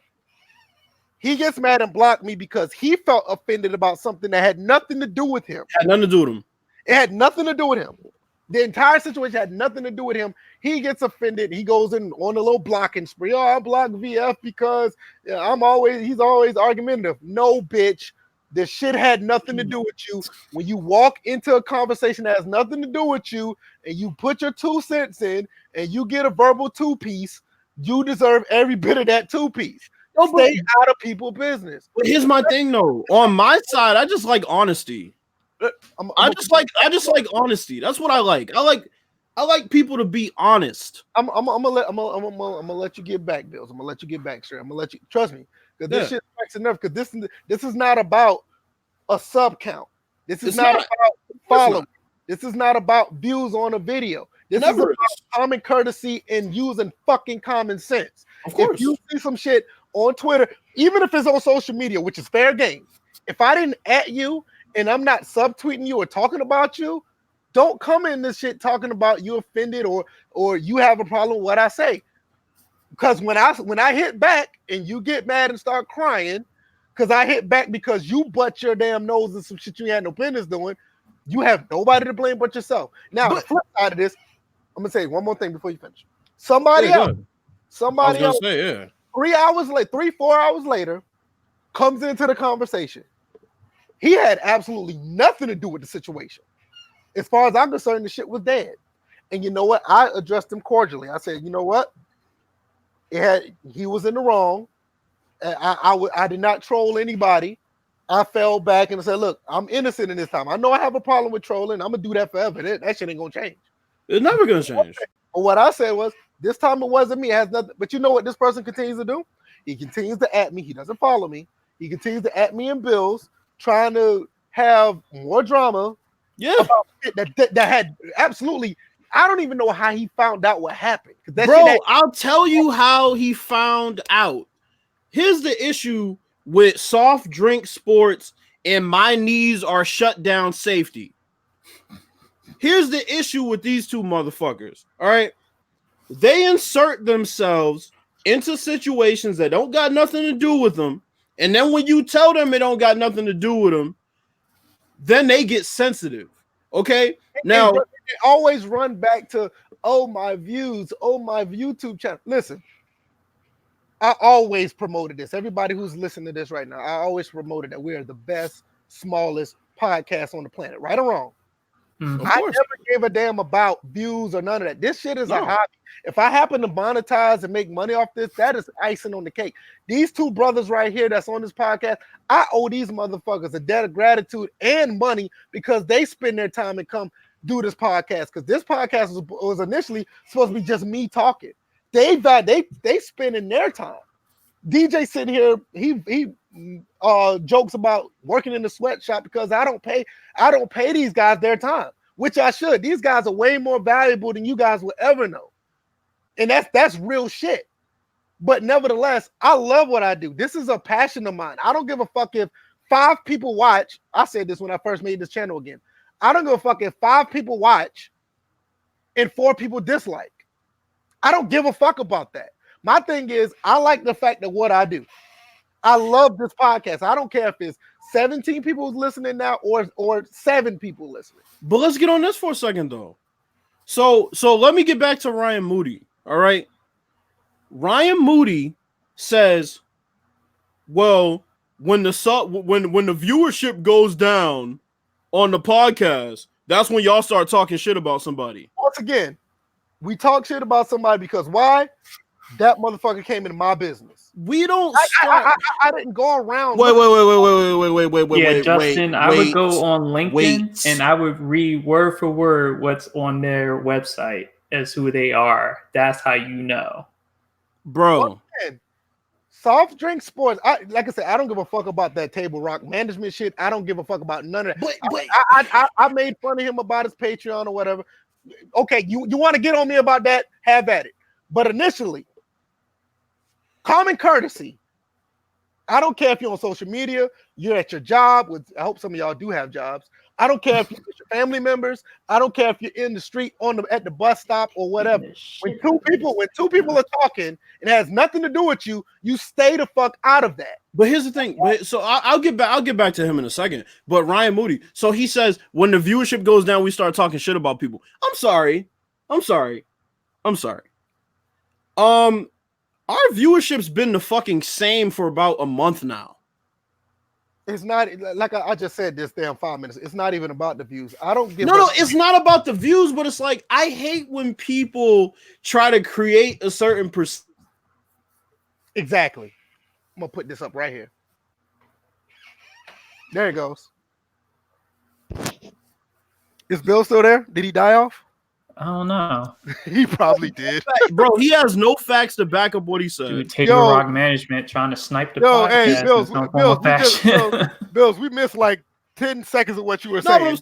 he gets mad and blocked me because he felt offended about something that had nothing to do with him. Had nothing to do with him. It had nothing to do with him. The entire situation had nothing to do with him. He gets offended. He goes in on a little blocking spree. Oh, I block VF because he's always argumentative. No, bitch. This shit had nothing to do with you. When you walk into a conversation that has nothing to do with you and you put your 2 cents in and you get a verbal 2-piece, you deserve every bit of that 2-piece. Stay out of people's business. But here's my thing, though. On my side, I just like honesty. I just like honesty. That's what I like. I like people to be honest. I'm gonna let you get back, Bills. I'm gonna let you get back, sir. I'm gonna let you trust me, because this shit makes enough. Because this is not about a sub count. This is not about following. This is not about views on a video. This is about common courtesy and using fucking common sense. Of course. If you see some shit on Twitter, even if it's on social media, which is fair game, if I didn't at you and I'm not subtweeting you or talking about you, don't come in this shit talking about you offended or you have a problem with what I say. Because when I hit back and you get mad and start crying, because I hit back because you butt your damn nose and some shit you had no business doing, you have nobody to blame but yourself. Now, the flip side of this, I'm gonna say one more thing before you finish. Somebody else, 3-4 hours later, comes into the conversation. He had absolutely nothing to do with the situation. As far as I'm concerned, the shit was dead. And you know what? I addressed him cordially. I said, you know what? He was in the wrong. I did not troll anybody. I fell back and I said, look, I'm innocent in this time. I know I have a problem with trolling. I'm gonna do that forever. That shit ain't gonna change. It's never gonna change. But what I said was, this time it wasn't me. It has nothing. But you know what this person continues to do? He continues to at me. He doesn't follow me. He continues to at me in bills, trying to have more drama. Yeah, about shit that had absolutely. I don't even know how he found out what happened. I'll tell you how he found out. Here's the issue with soft drink sports and my knees are shut down safety. Here's the issue with these two motherfuckers. All right. They insert themselves into situations that don't got nothing to do with them. And then when you tell them it don't got nothing to do with them, then they get sensitive. Okay. Now, they always run back to, oh, my views, oh, my YouTube channel. Listen, I always promoted this. Everybody who's listening to this right now, I always promoted that we are the best, smallest podcast on the planet, right or wrong. I never gave a damn about views or none of that. This shit is a hobby. If I happen to monetize and make money off this, that is icing on the cake. These two brothers right here that's on this podcast, I owe these motherfuckers a debt of gratitude and money because they spend their time and come do this podcast. Because this podcast was initially supposed to be just me talking. They spending their time. DJ sitting here, he jokes about working in the sweatshop because I don't pay these guys their time, which I should. These guys are way more valuable than you guys will ever know. And that's real shit. But nevertheless, I love what I do. This is a passion of mine. I don't give a fuck if 5 people watch. I said this when I first made this channel again. I don't give a fuck if 5 people watch and 4 people dislike. I don't give a fuck about that. My thing is, I like the fact that what I do. I love this podcast. I don't care if it's 17 people listening now or 7 people listening. But let's get on this for a second, though. So let me get back to Ryan Moody. All right. Ryan Moody says, well, when the viewership goes down on the podcast, that's when y'all start talking shit about somebody. Once again, we talk shit about somebody because why? That motherfucker came into my business. We don't. I didn't go around. Wait. Yeah, Justin, I would go on LinkedIn and I would read word for word what's on their website as who they are. That's how you know, bro. Soft drink sports. Like I said, I don't give a fuck about that Table Rock management shit. I don't give a fuck about none of that. I made fun of him about his Patreon or whatever. Okay, you want to get on me about that? Have at it. But initially, common courtesy. I don't care if you're on social media, you're at your job. I hope some of y'all do have jobs. I don't care if you're with your family members. I don't care if you're in the street at the bus stop or whatever. When two people are talking and it has nothing to do with you, you stay the fuck out of that. But here's the thing. So I'll get back to him in a second. But Ryan Moody, so he says when the viewership goes down, we start talking shit about people. I'm sorry. Our viewership's been the fucking same for about a month now. It's not like I just said this damn 5 minutes. It's not even about the views. I don't give. No, it's not about the views, but it's like I hate when people try to create a certain Exactly. I'm gonna put this up right here. There it goes. Is Bill still there? Did he die off? I don't know. He probably did. Bro, he has no facts to back up what he said. Dude, Table Rock Management trying to snipe the podcast. Hey, Bills, we missed like 10 seconds of what you were saying.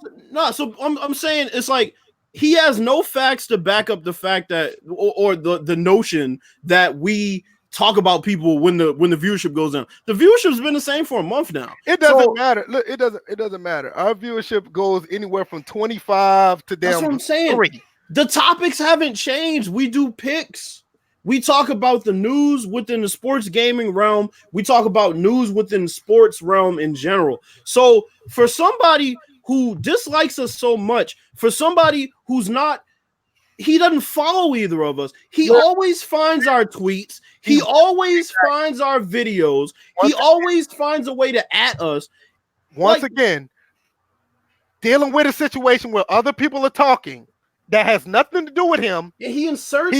So I'm saying it's like he has no facts to back up the fact that or the notion that we talk about people when the viewership goes down. The viewership's been the same for a month now. It doesn't matter. Look, it doesn't matter. Our viewership goes anywhere from 25 to damn. That's what I'm saying. 3. The topics haven't changed. We do picks. We talk about the news within the sports gaming realm. We talk about news within the sports realm in general. So for somebody who dislikes us so much, for somebody who's not, he doesn't follow either of us. He always finds our tweets. He always finds our videos. He always finds a way to at us. Once again, dealing with a situation where other people are talking that has nothing to do with him. He inserts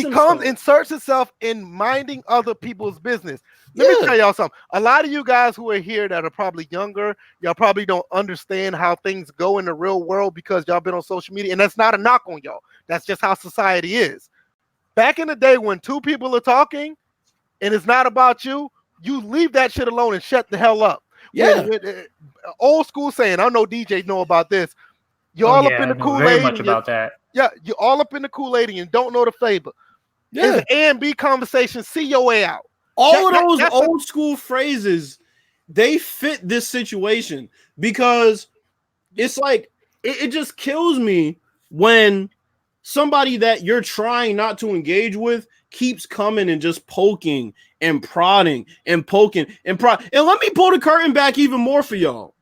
himself in minding other people's business. Let me tell y'all something. A lot of you guys who are here that are probably younger, y'all probably don't understand how things go in the real world because y'all been on social media. And that's not a knock on y'all. That's just how society is. Back in the day when 2 people are talking and it's not about you, you leave that shit alone and shut the hell up. Yeah. Old school saying, I know DJ know about this. You're all up in the Kool-Aid. Very much about that. Yeah, you're all up in the Kool-Aid and you don't know the flavor. Yeah. It's an A and B conversation. See your way out. All of those old school phrases they fit this situation because it's like it just kills me when somebody that you're trying not to engage with keeps coming and just poking and prodding and poking and prod. And let me pull the curtain back even more for y'all.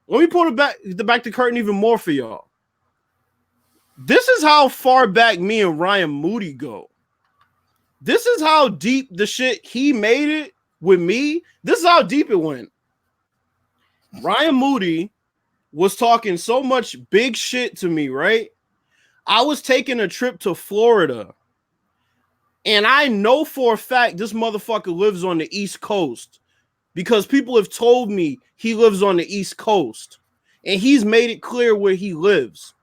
Let me pull the curtain even more for y'all. This is how far back me and Ryan Moody go. This is how deep the shit he made it with me. This is how deep it went. Ryan Moody was talking so much big shit to me, right? I was taking a trip to Florida, and I know for a fact this motherfucker lives on the East Coast because people have told me he lives on the East Coast, and he's made it clear where he lives.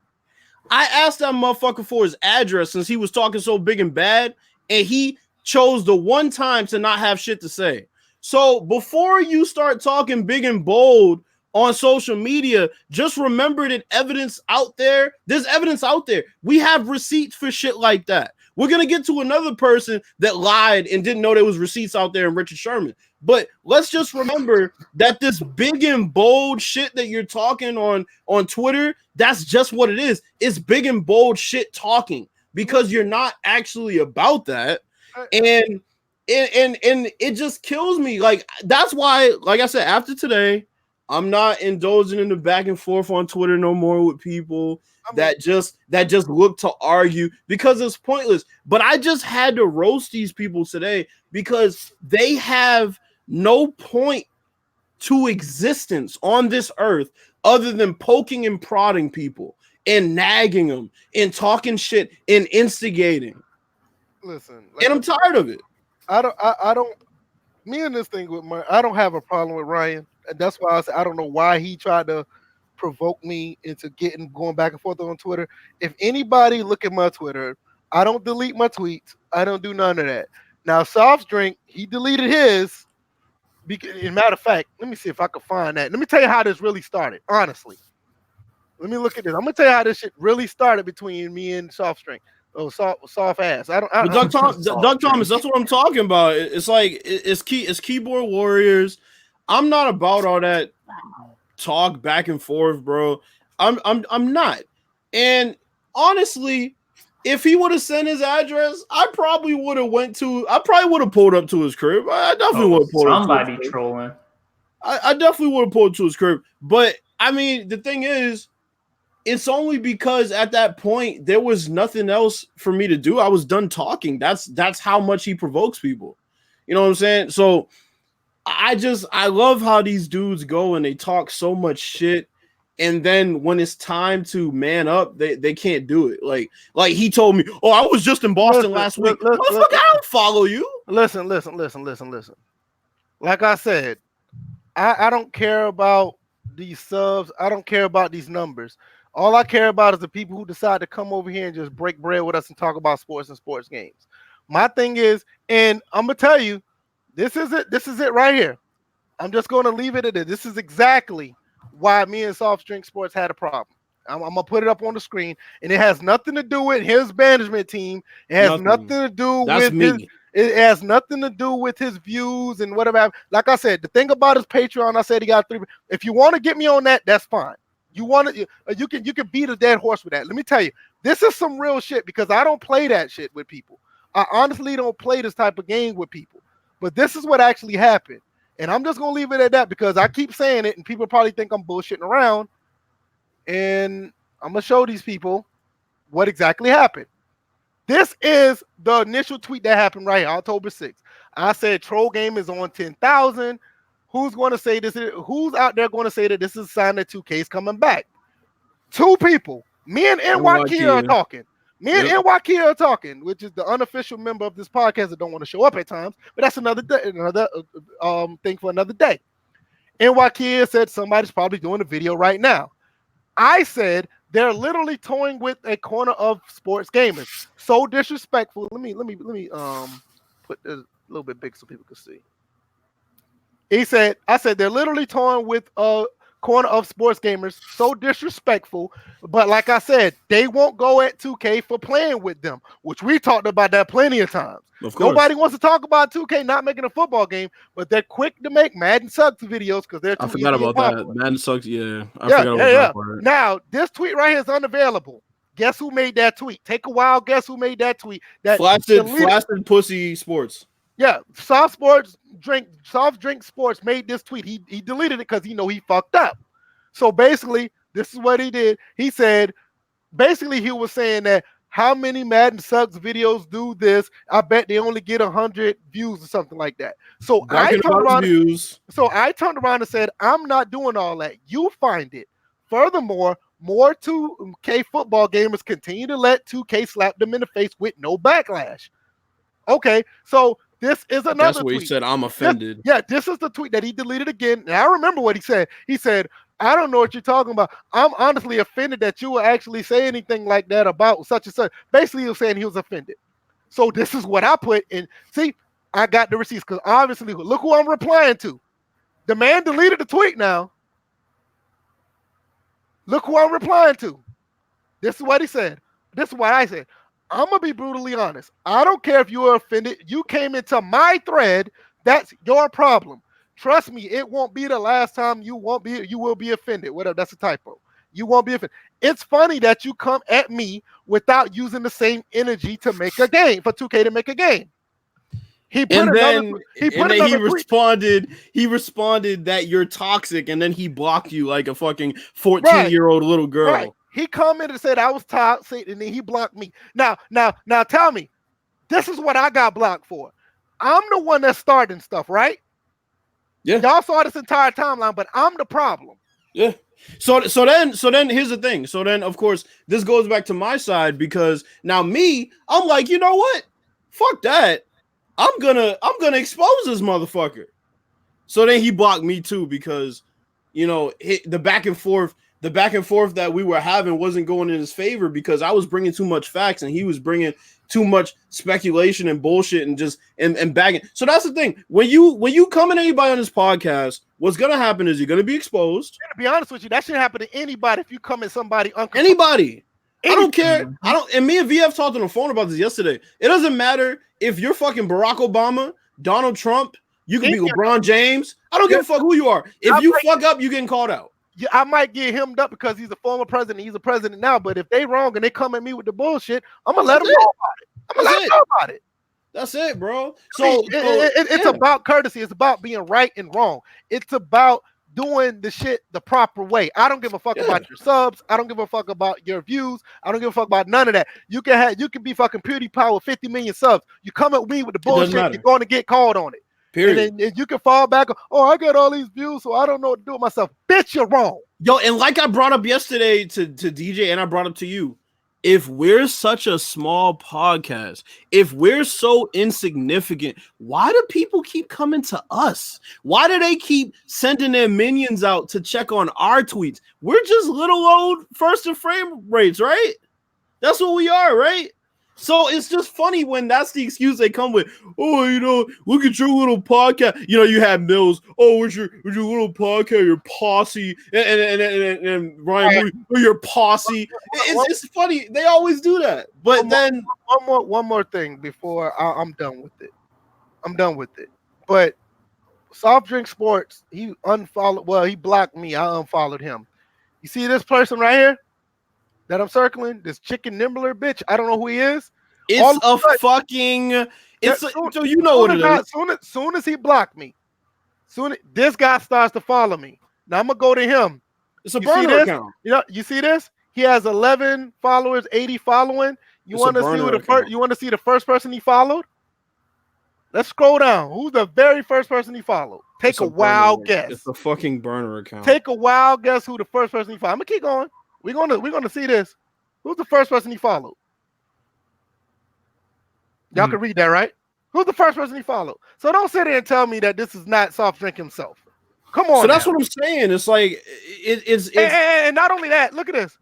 I asked that motherfucker for his address since he was talking so big and bad, and he chose the one time to not have shit to say. So before you start talking big and bold on social media, just remember that evidence out there. There's evidence out there. We have receipts for shit like that. We're going to get to another person that lied and didn't know there was receipts out there in Richard Sherman. But let's just remember that this big and bold shit that you're talking on Twitter, that's just what it is. It's big and bold shit talking because you're not actually about that. And it just kills me. Like, that's why, like I said, after today, I'm not indulging in the back and forth on Twitter no more with people that just look to argue because it's pointless. But I just had to roast these people today because they have no point to existence on this earth other than poking and prodding people and nagging them and talking shit and instigating. Listen, and I'm tired of it. I don't. Me and this thing with I don't have a problem with Ryan. And that's why I said I don't know why he tried to provoke me into going back and forth on Twitter. If anybody look at my Twitter, I don't delete my tweets. I don't do none of that. Now, Soft Drink, he deleted his. In matter of fact, let me see if I can find that. Let me tell you how this really started, honestly. Let me look at this. I'm going to tell you how this shit really started between me and Soft Drink. Oh, soft ass. Doug Thomas, that's what I'm talking about. It's like it's keyboard warriors. I'm not about all that talk back and forth, bro. I'm not. And honestly, if he would have sent his address, I probably would have pulled up to his crib. I definitely would have pulled up. Somebody trolling. I definitely would have pulled to his crib. But I mean, the thing is, it's only because at that point there was nothing else for me to do. I was done talking. That's how much he provokes people. You know what I'm saying? So I love how these dudes go and they talk so much shit, and then when it's time to man up, they can't do it. Like he told me, "Oh, I was just in Boston last week." Motherfucker, I don't follow you. Listen. Like I said, I don't care about these subs. I don't care about these numbers. All I care about is the people who decide to come over here and just break bread with us and talk about sports and sports games. My thing is, and I'm gonna tell you, this is it right here. I'm just gonna leave it at it. This is exactly why me and Soft Drink Sports had a problem. I'm gonna put it up on the screen, and it has nothing to do with his management team. It has nothing to do with me. It has nothing to do with his views and whatever. Like I said, the thing about his Patreon, I said he got 3. If you want to get me on that, that's fine. You can beat a dead horse with that. Let me tell you, this is some real shit because I don't play that shit with people. I honestly don't play this type of game with people. But this is what actually happened. And I'm just going to leave it at that because I keep saying it and people probably think I'm bullshitting around. And I'm going to show these people what exactly happened. This is the initial tweet that happened right here, October 6th. I said Troll Game is on 10,000. Who's going to say this? Who's out there going to say that this is a sign that 2K is coming back? 2 people. Me and NYK are talking. Me and NYK are talking, which is the unofficial member of this podcast that don't want to show up at times. But that's another thing for another day. NYK said somebody's probably doing a video right now. I said they're literally toying with a corner of sports gamers. So disrespectful. Let me put this a little bit big so people can see. I said they're literally toying with a corner of sports gamers, so disrespectful. But like I said, they won't go at 2K for playing with them, which we talked about that plenty of times. Nobody wants to talk about 2K not making a football game, but they're quick to make Madden Sucks videos because they're too I forgot about that. Madden Sucks, yeah. I forgot about that part. Now, this tweet right here is unavailable. Guess who made that tweet? Take a wild guess who made that tweet. That Flaccid Pussy Sports. Yeah, Soft Drink Sports made this tweet. He deleted it because he fucked up. So basically, this is what he did. He said, basically, he was saying that how many Madden Sucks videos do this? I bet they only get 100 views or something like that. So I turned around and said, I'm not doing all that. You find it. Furthermore, more 2K football gamers continue to let 2K slap them in the face with no backlash. Okay, so this is another That's what tweet. He said, I'm offended. This is the tweet that he deleted again. And I remember what he said. He said, I don't know what you're talking about. I'm honestly offended that you would actually say anything like that about such and such. Basically, he was saying he was offended. So this is what I put in. See, I got the receipts because obviously, look who I'm replying to. The man deleted the tweet now. Look who I'm replying to. This is what he said. This is what I said. I'm going to be brutally honest. I don't care if you are offended. You came into my thread. That's your problem. Trust me, it won't be the last time you will be offended. Whatever, that's a typo. You won't be offended. It's funny that you come at me without using the same energy to make a game, for 2K to make a game. He responded that you're toxic, and then he blocked you like a fucking 14-year-old little girl. Right. He commented and said I was toxic, and then he blocked me. Now tell me, this is what I got blocked for. I'm the one that's starting stuff, right? Yeah. Y'all saw this entire timeline, but I'm the problem. Yeah. So then here's the thing. So then, of course, this goes back to my side because now I'm like, you know what? Fuck that. I'm gonna expose this motherfucker. So then he blocked me too because, the back and forth that we were having wasn't going in his favor because I was bringing too much facts and he was bringing too much speculation and bullshit and just and bagging. So that's the thing. When you come at anybody on this podcast, what's gonna happen is you're gonna be exposed. To be honest with you, that shouldn't happen to anybody. If you come at somebody, anybody. I don't care. And me and VF talked on the phone about this yesterday. It doesn't matter if you're fucking Barack Obama, Donald Trump. You can be LeBron James. I don't give a fuck who you are. If you fuck up, you getting called out. Yeah, I might get hemmed up because he's a former president. He's a president now. But if they wrong and they come at me with the bullshit, I'm gonna let them know about it. I'm gonna let them know about it. That's it, bro. So it's about courtesy. It's about being right and wrong. It's about doing the shit the proper way. I don't give a fuck about your subs. I don't give a fuck about your views. I don't give a fuck about none of that. You can be fucking PewDiePie with 50 million subs. You come at me with the bullshit, you're going to get called on it. Period. And then you can fall back. Oh, I got all these views, so I don't know what to do with myself. Bitch, you're wrong. Yo, and like I brought up yesterday to DJ, and I brought up to you, if we're such a small podcast, if we're so insignificant, why do people keep coming to us? Why do they keep sending their minions out to check on our tweets? We're just little old first and frame rates, right? That's what we are, right? So it's just funny when that's the excuse they come with. Oh, look at your little podcast. You have Mills. Oh, with your little podcast, your posse, and Ryan, your posse. It's funny. They always do that. But one more thing before I'm done with it. But Soft Drink Sports, he unfollowed. Well, he blocked me. I unfollowed him. You see this person right here that I'm circling? This chicken nibbler bitch. I don't know who he is. It's a fucking. So you know what it is. Soon as he blocked me, this guy starts to follow me. Now I'm gonna go to him. It's a burner account. You see this? He has 11 followers, 80 following. You want to see who the first? You want to see the first person he followed? Let's scroll down. Who's the very first person he followed? Take a wild guess. It's a fucking burner account. Take a wild guess who the first person he followed. I'm gonna keep going. We're gonna see this. Who's the first person he followed? Y'all can read that, right? Who's the first person he followed? So don't sit there and tell me that this is not Soft Drink himself. Come on. So that's what I'm saying. It's like it's and not only that. Look at this.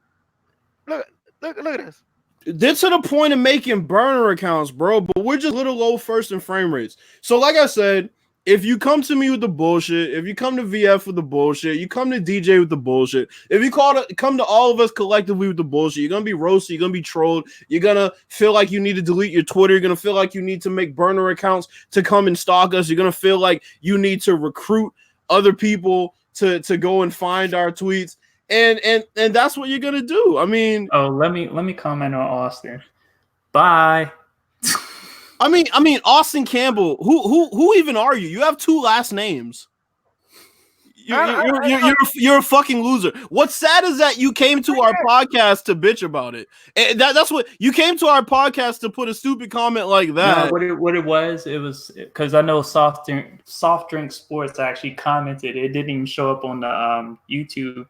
Look at this. They're to the point of making burner accounts, bro. But we're just little low first and frame rates. So like I said, if you come to me with the bullshit, if you come to VF with the bullshit, you come to DJ with the bullshit, if you come to all of us collectively with the bullshit, you're going to be roasted, you're going to be trolled, you're going to feel like you need to delete your Twitter, you're going to feel like you need to make burner accounts to come and stalk us, you're going to feel like you need to recruit other people to go and find our tweets, and that's what you're going to do. I mean... Oh, let me comment on Austin. Bye. I mean, Austin Campbell. Who even are you? You have 2 last names. You're a fucking loser. What's sad is that you came to our podcast to bitch about it. And that's what you came to our podcast to put a stupid comment like that. No, what it was because I know soft drink sports actually commented. It didn't even show up on the YouTube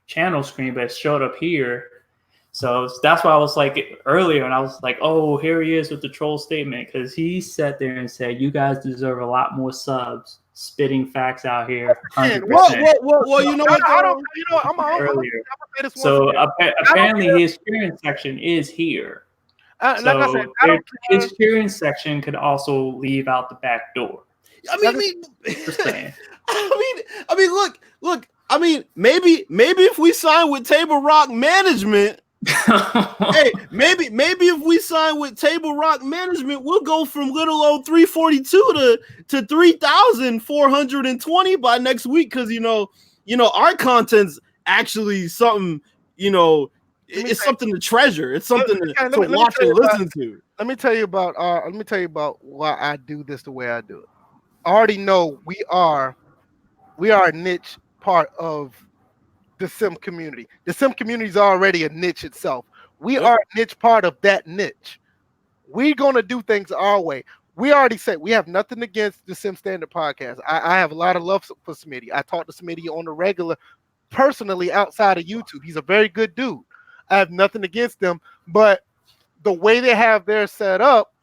channel screen, but it showed up here. So that's why I was like earlier, and I was like, oh, here he is with the troll statement, because he sat there and said, you guys deserve a lot more subs, spitting facts out here. 100%. Well, you know what? So apparently his cheering section is here. Like I said, his cheering section could also leave out the back door. I mean, look. I mean, maybe if we sign with Table Rock Management. Hey, maybe if we sign with Table Rock Management, we'll go from little old 342 to 3,420 by next week, because you know our content's actually something, it's something to treasure. It's something to watch and listen to. Let me tell you about why I do this the way I do it. I already know we are a niche part of the sim community. The sim community is already a niche itself. We are a niche part of that niche. We're gonna do things our way. We already said we have nothing against the Sim Standard podcast. I have a lot of love for Smitty. I talk to Smitty on the regular, personally, outside of YouTube. He's a very good dude. I have nothing against them, but the way they have theirs set up,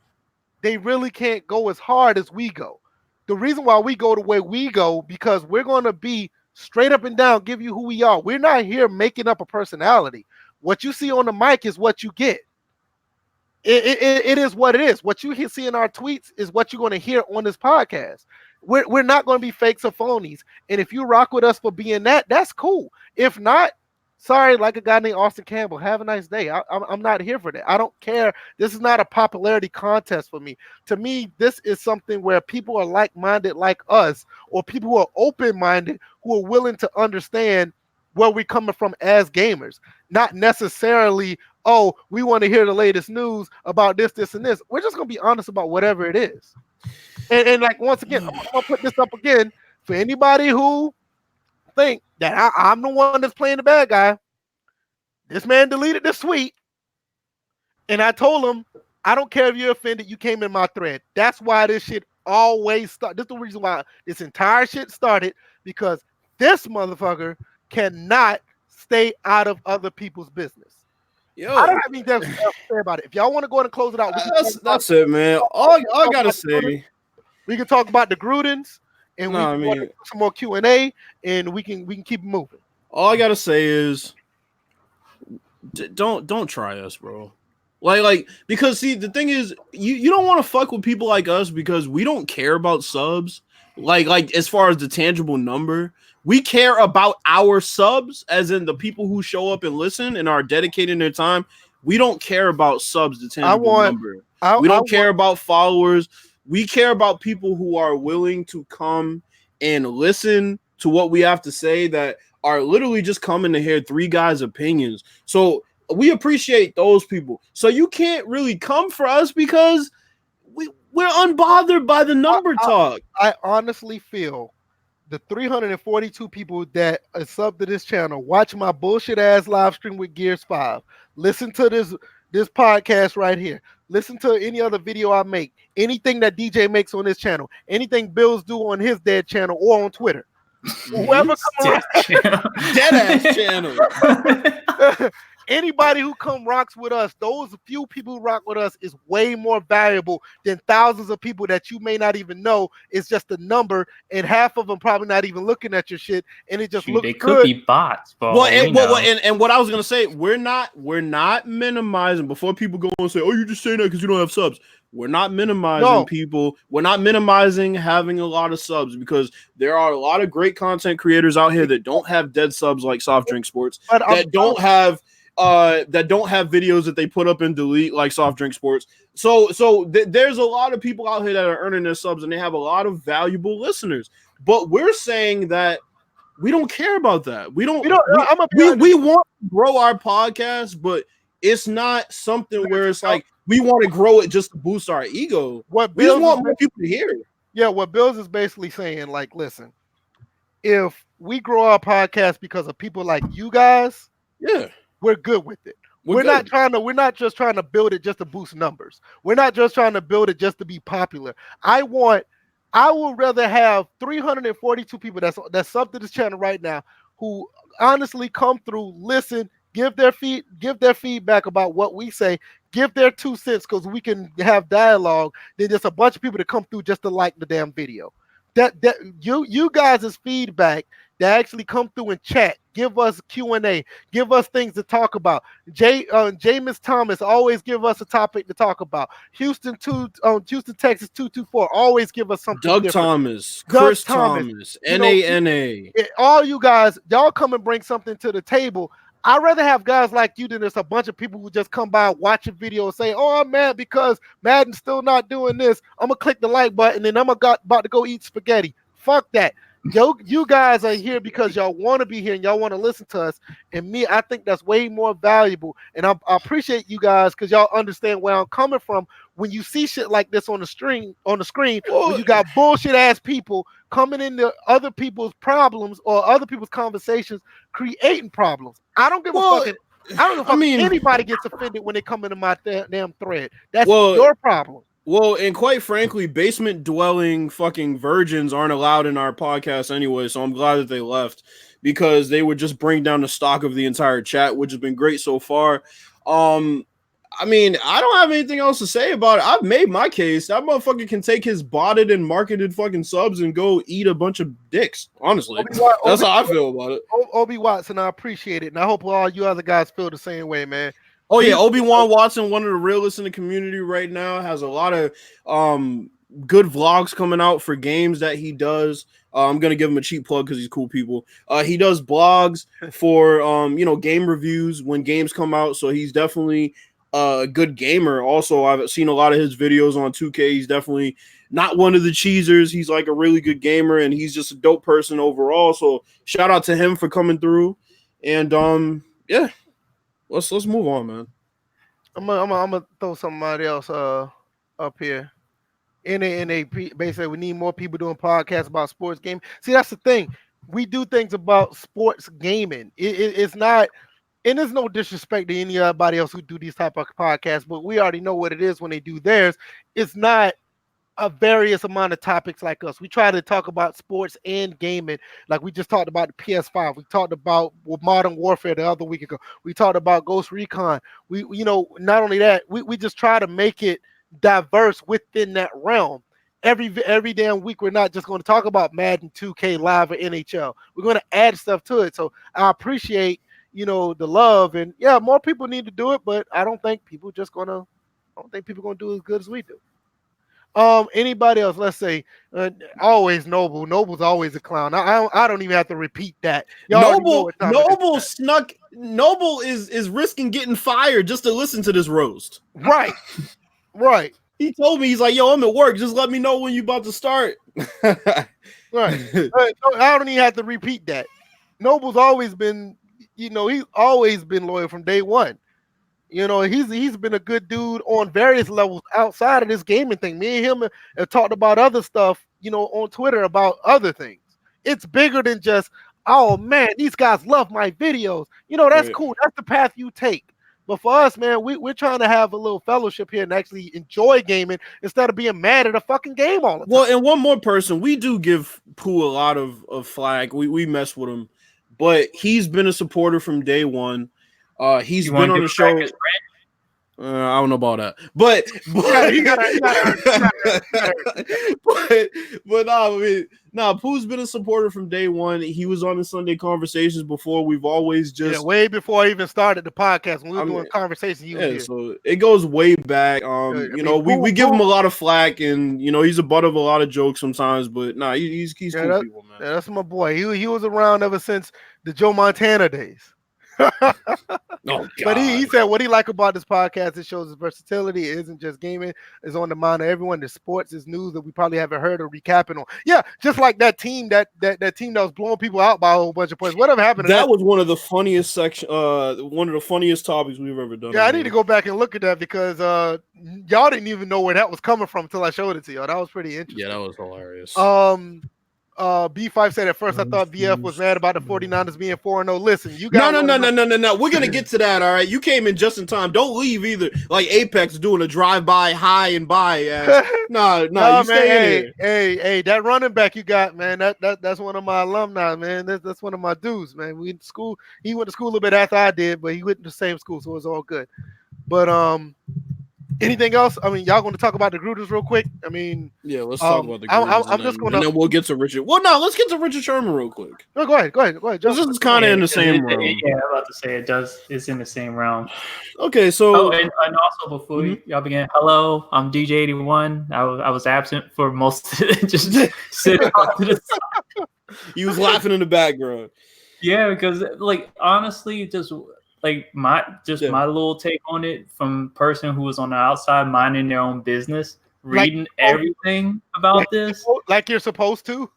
they really can't go as hard as we go. The reason why we go the way we go, because we're gonna be straight up and down, give you who we are. We're not here making up a personality. What you see on the mic is what you get. It is what it is. What you see in our tweets is what you're going to hear on this podcast. We're not going to be fakes or phonies. And if you rock with us for being that, that's cool. If not, sorry, like a guy named Austin Campbell, have a nice day. I'm not here for that. I don't care. This is not a popularity contest for me. To me, this is something where people are like-minded like us, or people who are open-minded, who are willing to understand where we're coming from as gamers. Not necessarily, oh, we want to hear the latest news about this, and this. We're just going to be honest about whatever it is. And like, once again, I'm going to put this up again for anybody who think that I'm the one that's playing the bad guy. This man deleted this tweet, and I told him, I don't care if you're offended, you came in my thread. That's why this shit always started. This is the reason why this entire shit started, because this motherfucker cannot stay out of other people's business. Yo, I don't have anything else to say about it. If y'all want to go ahead and close it out, that's it, man. All I gotta say, we can talk about the Grudens, and we can do some more Q&A, and we can keep moving. All I gotta say is, don't try us, bro. Like because see, the thing is, you don't want to fuck with people like us, because we don't care about subs. Like as far as the tangible number, we care about our subs, as in the people who show up and listen and are dedicating their time. We don't care about subs, the tangible number. We don't care about followers. We care about people who are willing to come and listen to what we have to say, that are literally just coming to hear 3 guys' opinions. So we appreciate those people. So you can't really come for us, because we're unbothered by the number talk. I honestly feel the 342 people that are subbed to this channel, watch my bullshit ass live stream with Gears 5, listen to this podcast right here, listen to any other video I make, anything that DJ makes on this channel, anything Bills do on his dead channel or on Twitter. Whoever dead ass channel. Anybody who rocks with us, those few people who rock with us is way more valuable than thousands of people that you may not even know. It's just a number, and half of them probably not even looking at your shit, and it just looks they good. Could be bots. And what I was gonna say, we're not minimizing. Before people go and say, "Oh, you're just saying that because you don't have subs." We're not minimizing people. We're not minimizing having a lot of subs, because there are a lot of great content creators out here that don't have dead subs like Soft Drink Sports, that don't have videos that they put up and delete like Soft Drink Sports. So there's a lot of people out here that are earning their subs, and they have a lot of valuable listeners. But we're saying that we don't care about that. We want to grow our podcast, but it's not something where it's like we want to grow it just to boost our ego. We just want more people to hear it. Yeah, what Bills is basically saying, like, listen, if we grow our podcast because of people like you guys, we're good with it. We're not just trying to build it just to boost numbers. We're not just trying to build it just to be popular. I would rather have 342 people that's sub to this channel right now who honestly come through, listen, give their feedback about what we say, give their 2 cents, because we can have dialogue, than just a bunch of people that come through just to like the damn video. That you guys' feedback that actually come through and chat, give us Q&A, give us things to talk about. Jameis Thomas always give us a topic to talk about. Houston, Texas 224 always give us something. Doug Thomas, Chris Thomas, NANA. All you guys, y'all come and bring something to the table. I'd rather have guys like you than there's a bunch of people who just come by, watch a video, and say, "Oh, I'm mad because Madden's still not doing this. I'm gonna click the like button and I'm about to go eat spaghetti." Fuck that. You guys are here because y'all want to be here and y'all want to listen to us. And me, I think that's way more valuable. And I appreciate you guys because y'all understand where I'm coming from. When you see shit like this on the screen, when you got bullshit ass people coming into other people's problems or other people's conversations, creating problems. I don't give a fuck. I don't know if anybody gets offended when they come into my damn thread. That's your problem. Well, and quite frankly, basement dwelling fucking virgins aren't allowed in our podcast anyway, so I'm glad that they left, because they would just bring down the stock of the entire chat, which has been great so far. I don't have anything else to say about it. I've made my case. That motherfucker can take his botted and marketed fucking subs and go eat a bunch of dicks. Honestly, that's how I feel about it. Obi Watson, I appreciate it, and I hope all you other guys feel the same way, man. Oh yeah, Obi-Wan Watson, one of the realest in the community right now, has a lot of good vlogs coming out for games that he does. I'm gonna give him a cheap plug because he's cool people. He does blogs for game reviews when games come out, so he's definitely a good gamer. Also, I've seen a lot of his videos on 2K. He's definitely not one of the cheesers. He's like a really good gamer, and he's just a dope person overall. So shout out to him for coming through. And yeah. Let's move on, man. I'm gonna throw somebody else up here. NA basically, we need more people doing podcasts about sports gaming. See, that's the thing. We do things about sports gaming. It's not, and there's no disrespect to anybody else who do these type of podcasts, but we already know what it is when they do theirs. It's not a various amount of topics like us. We try to talk about sports and gaming. Like we just talked about the PS5. We talked about Modern Warfare the other week ago. We talked about Ghost Recon. We not only that, we just try to make it diverse within that realm. Every damn week, we're not just going to talk about Madden, 2K, Live, or NHL. We're going to add stuff to it. So I appreciate, the love, and yeah, more people need to do it, but I don't think people are going to do as good as we do. Anybody else? Let's say always Noble. Noble's always a clown. I don't even have to repeat that. Noble is risking getting fired just to listen to this roast. Right. He told me, he's like, "Yo, I'm at work. Just let me know when you about to start." Right. I don't even have to repeat that. Noble's always been, he's always been loyal from day one. He's been a good dude on various levels outside of this gaming thing. Me and him have talked about other stuff, on Twitter about other things. It's bigger than just, oh man, these guys love my videos. That's cool. That's the path you take. But for us, man, we're trying to have a little fellowship here and actually enjoy gaming instead of being mad at a fucking game all the time. Well, and one more person, we do give Pooh a lot of flag. We mess with him, but he's been a supporter from day one. He's been on the show. I don't know about that, but Pooh's been a supporter from day one. He was on the Sunday Conversations before. We've always just way before I even started the podcast when we were doing conversations. So it goes way back. We give him a lot of flack, and he's a butt of a lot of jokes sometimes. But he's cool people, man. Yeah, that's my boy. He was around ever since the Joe Montana days. But he said what he like about this podcast, it shows his versatility. It isn't just gaming, it's on the mind of everyone. The sports is news that we probably haven't heard or recapping on. Yeah, just like that team that team that was blowing people out by a whole bunch of points. Whatever happened to that was one of the funniest one of the funniest topics we've ever done. Yeah, I need to go back and look at that because y'all didn't even know where that was coming from until I showed it to y'all. That was pretty interesting. Yeah, that was hilarious. B5 said at first I thought VF was mad about the 49ers being 4-0. Listen, you got no. We're gonna get to that. All right, you came in just in time. Don't leave either. Like Apex doing a drive-by, high and by. No, you stay in here. Hey, that running back you got, man. That's one of my alumni, man. That's one of my dudes, man. We went to school. He went to school a little bit after I did, but he went to the same school, so it was all good. But anything else? I mean, y'all going to talk about the Grudens real quick? I mean, yeah, let's talk about the Grudens. And then we'll get to Richard. Well, no, let's get to Richard Sherman real quick. No, go ahead. This is kind of in the same realm. Yeah, I'm about to say it's in the same realm. Okay, so and also before y'all begin, hello, I'm DJ81. I was absent for most of it, just sitting off to the side. He was laughing in the background. Yeah, because honestly, just. My little take on it from a person who was on the outside minding their own business, reading everything about this. Like you're supposed to.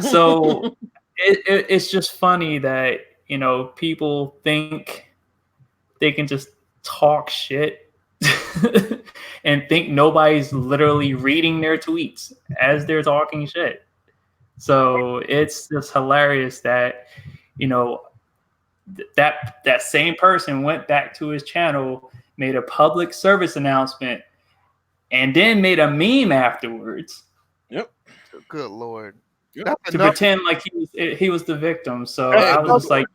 So it's just funny that, people think they can just talk shit and think nobody's literally reading their tweets as they're talking shit. So it's just hilarious that, that same person went back to his channel, made a public service announcement, and then made a meme afterwards. Yep. Good Lord. Yep. To pretend like he was the victim. So I was just like,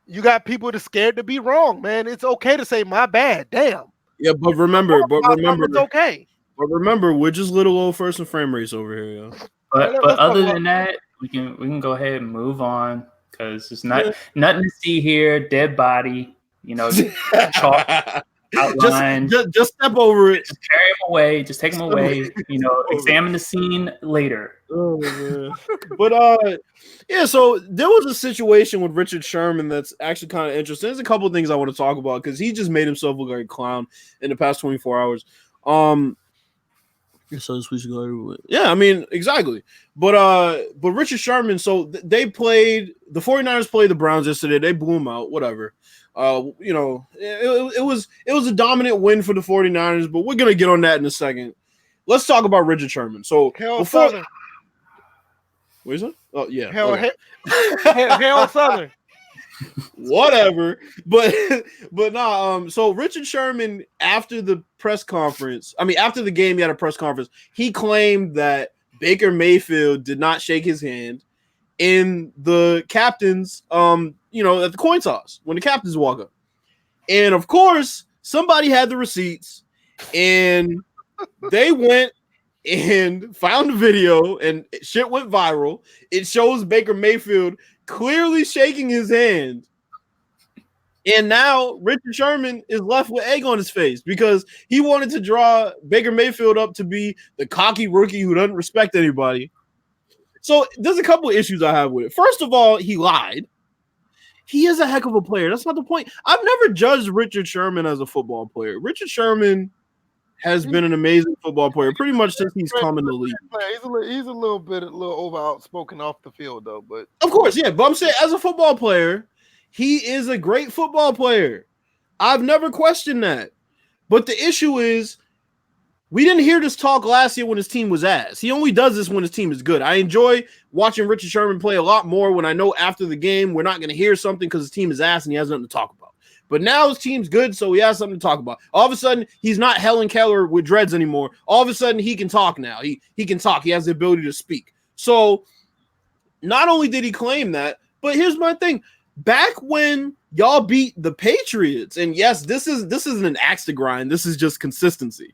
you got people that scared to be wrong, man. It's okay to say my bad. Damn. Yeah, but remember, it's okay. But remember, we're just little old first and Framerates over here, yo. But other than that, we can go ahead and move on. Because there's nothing to see here. Dead body, chalk outline. Just step over it. Just carry him away. Just take him away. Examine the scene later. Oh man. But so there was a situation with Richard Sherman that's actually kind of interesting. There's a couple of things I want to talk about because he just made himself look like a clown in the past 24 hours. So we should go everywhere. Yeah, I mean, exactly. But Richard Sherman, so they played the 49ers played the Browns yesterday. They blew them out, whatever. It was a dominant win for the 49ers, but we're gonna get on that in a second. Let's talk about Richard Sherman. So Southern. What is it? Oh yeah. Hell Southern. Whatever, but so Richard Sherman after the game, he had a press conference. He claimed that Baker Mayfield did not shake his hand in the captain's, at the coin toss when the captains walk up, and of course somebody had the receipts, and they went and found a video, and shit went viral. It shows Baker Mayfield clearly shaking his hand, and now Richard Sherman is left with egg on his face because he wanted to draw Baker Mayfield up to be the cocky rookie who doesn't respect anybody. So there's a couple of issues I have with it. First of all, he lied. He is a heck of a player. That's not the point. I've never judged Richard Sherman as a football player. Richard Sherman has been an amazing football player pretty much since he's come in the league. He's a little over outspoken off the field, though. But of course, yeah. But I'm saying as a football player, he is a great football player. I've never questioned that. But the issue is, we didn't hear this talk last year when his team was ass. He only does this when his team is good. I enjoy watching Richard Sherman play a lot more when I know after the game we're not going to hear something because his team is ass and he has nothing to talk about. But now his team's good, so he has something to talk about. All of a sudden, he's not Helen Keller with dreads anymore. All of a sudden, he can talk now. He can talk. He has the ability to speak. So not only did he claim that, but here's my thing. Back when y'all beat the Patriots. And yes, this isn't an axe to grind. This is just consistency.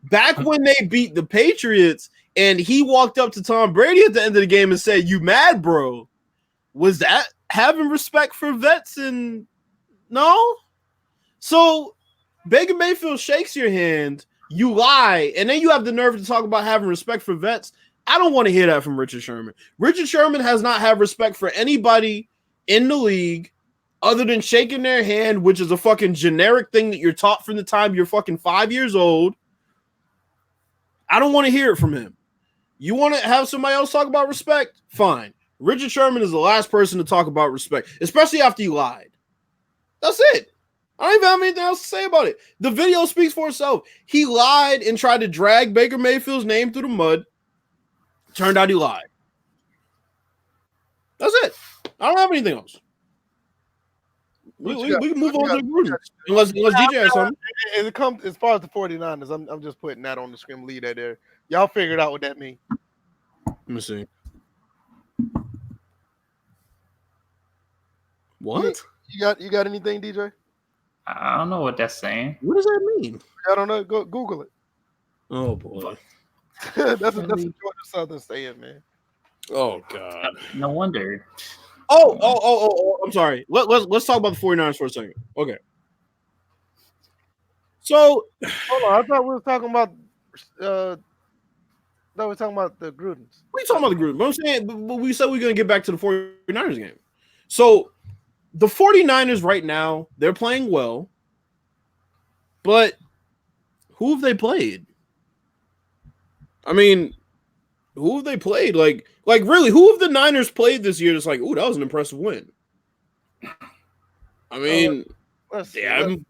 Back when they beat the Patriots and he walked up to Tom Brady at the end of the game and said, "You mad, bro?" Was that having respect for vets? And no? So Baker Mayfield shakes your hand, you lie, and then you have the nerve to talk about having respect for vets. I don't want to hear that from Richard Sherman. Richard Sherman has not had respect for anybody in the league other than shaking their hand, which is a fucking generic thing that you're taught from the time you're fucking 5 years old. I don't want to hear it from him. You want to have somebody else talk about respect? Fine. Richard Sherman is the last person to talk about respect, especially after you lied. That's it. I don't even have anything else to say about it. The video speaks for itself. He lied and tried to drag Baker Mayfield's name through the mud. Turned out he lied. That's it. I don't have anything else. We can move on to the Grudens. Unless DJ has something. It comes as far as the 49ers, I'm just putting that on the screen, lead that there. Y'all figured out what that means. Let me see. What? You got anything, DJ? I don't know what that's saying. What does that mean? I don't know. Go Google it. Oh boy. that's a Georgia Southern saying, man. Oh God. No wonder. Oh, I'm sorry. Let's talk about the 49ers for a second. Okay. So hold on. I thought we were talking about the Grudens. We talking about the Grudens. But I'm saying, but we said we're gonna get back to the 49ers game. So the 49ers right now, they're playing well, but who have they played? I mean, who have they played? Like really, who have the Niners played this year that's like, ooh, that was an impressive win? I mean, they haven't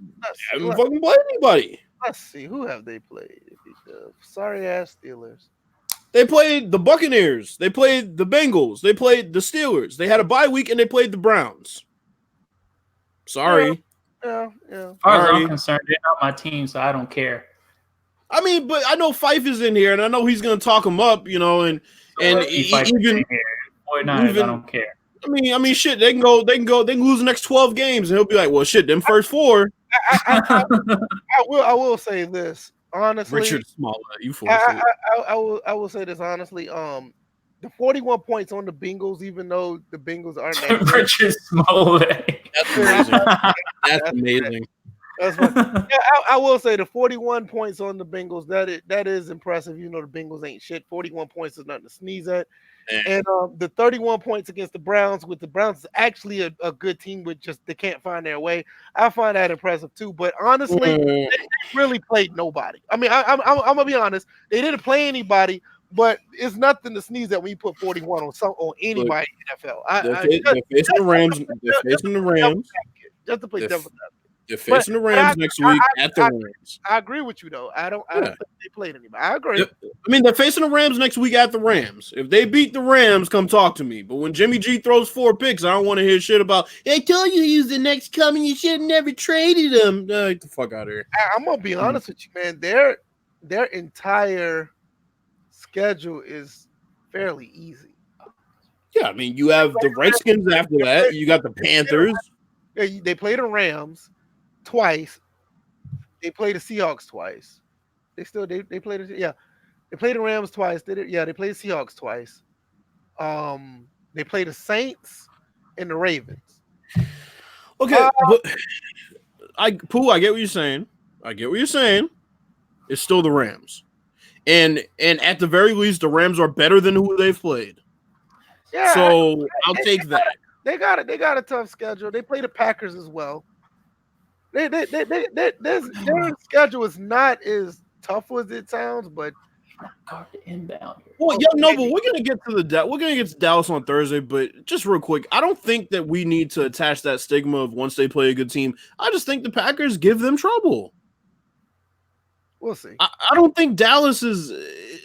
fucking played anybody. Let's see. Who have they played? Sorry ass Steelers. They played the Buccaneers. They played the Bengals. They played the Steelers. They had a bye week and they played the Browns. Sorry. Yeah. As far as I'm concerned, they're not my team, so I don't care. I mean, but I know Fife is in here, and I know he's going to talk him up, you know, and even 49ers, I don't care. I mean, shit, they can lose the next 12 games, and he'll be like, well, shit, them first four. I will say this honestly. Richard Smollett, you fool. I will say this honestly. The 41 points on the Bengals, even though the Bengals aren't that good. Richard Smollett. That's amazing. I will say the 41 points on the Bengals, that is impressive. You know, the Bengals ain't shit. 41 points is nothing to sneeze at. And the 31 points against the Browns, with the Browns is actually a good team, with just they can't find their way. I find that impressive too. But honestly, they really played nobody. I mean, I'm gonna be honest. They didn't play anybody, but it's nothing to sneeze at when you put 41 on anybody in the NFL. They're facing the Rams. They're facing the Rams. Just to play devil's advocate. They're facing the Rams next week at the Rams. I agree with you though. I don't think they played anybody. I agree. I mean, they're facing the Rams next week at the Rams. If they beat the Rams, come talk to me. But when Jimmy G throws 4 picks, I don't want to hear shit about, I told you he was the next coming. You should have never traded him. Get the fuck out of here. I'm gonna be honest with you, man. Their entire schedule is fairly easy. Yeah, I mean, you have the Redskins after that. You got the Panthers. They play the Rams twice. They play the Seahawks twice. They play the Rams twice. They play the Seahawks twice. They play the Saints and the Ravens. Okay, but I get what you're saying. It's still the Rams. And at the very least, the Rams are better than who they've played. Yeah. So I'll take that. They got a tough schedule. They play the Packers as well. Their schedule is not as tough as it sounds, but inbound. Well, but we're gonna get to Dallas on Thursday. But just real quick, I don't think that we need to attach that stigma of once they play a good team. I just think the Packers give them trouble. We'll see. I don't think Dallas is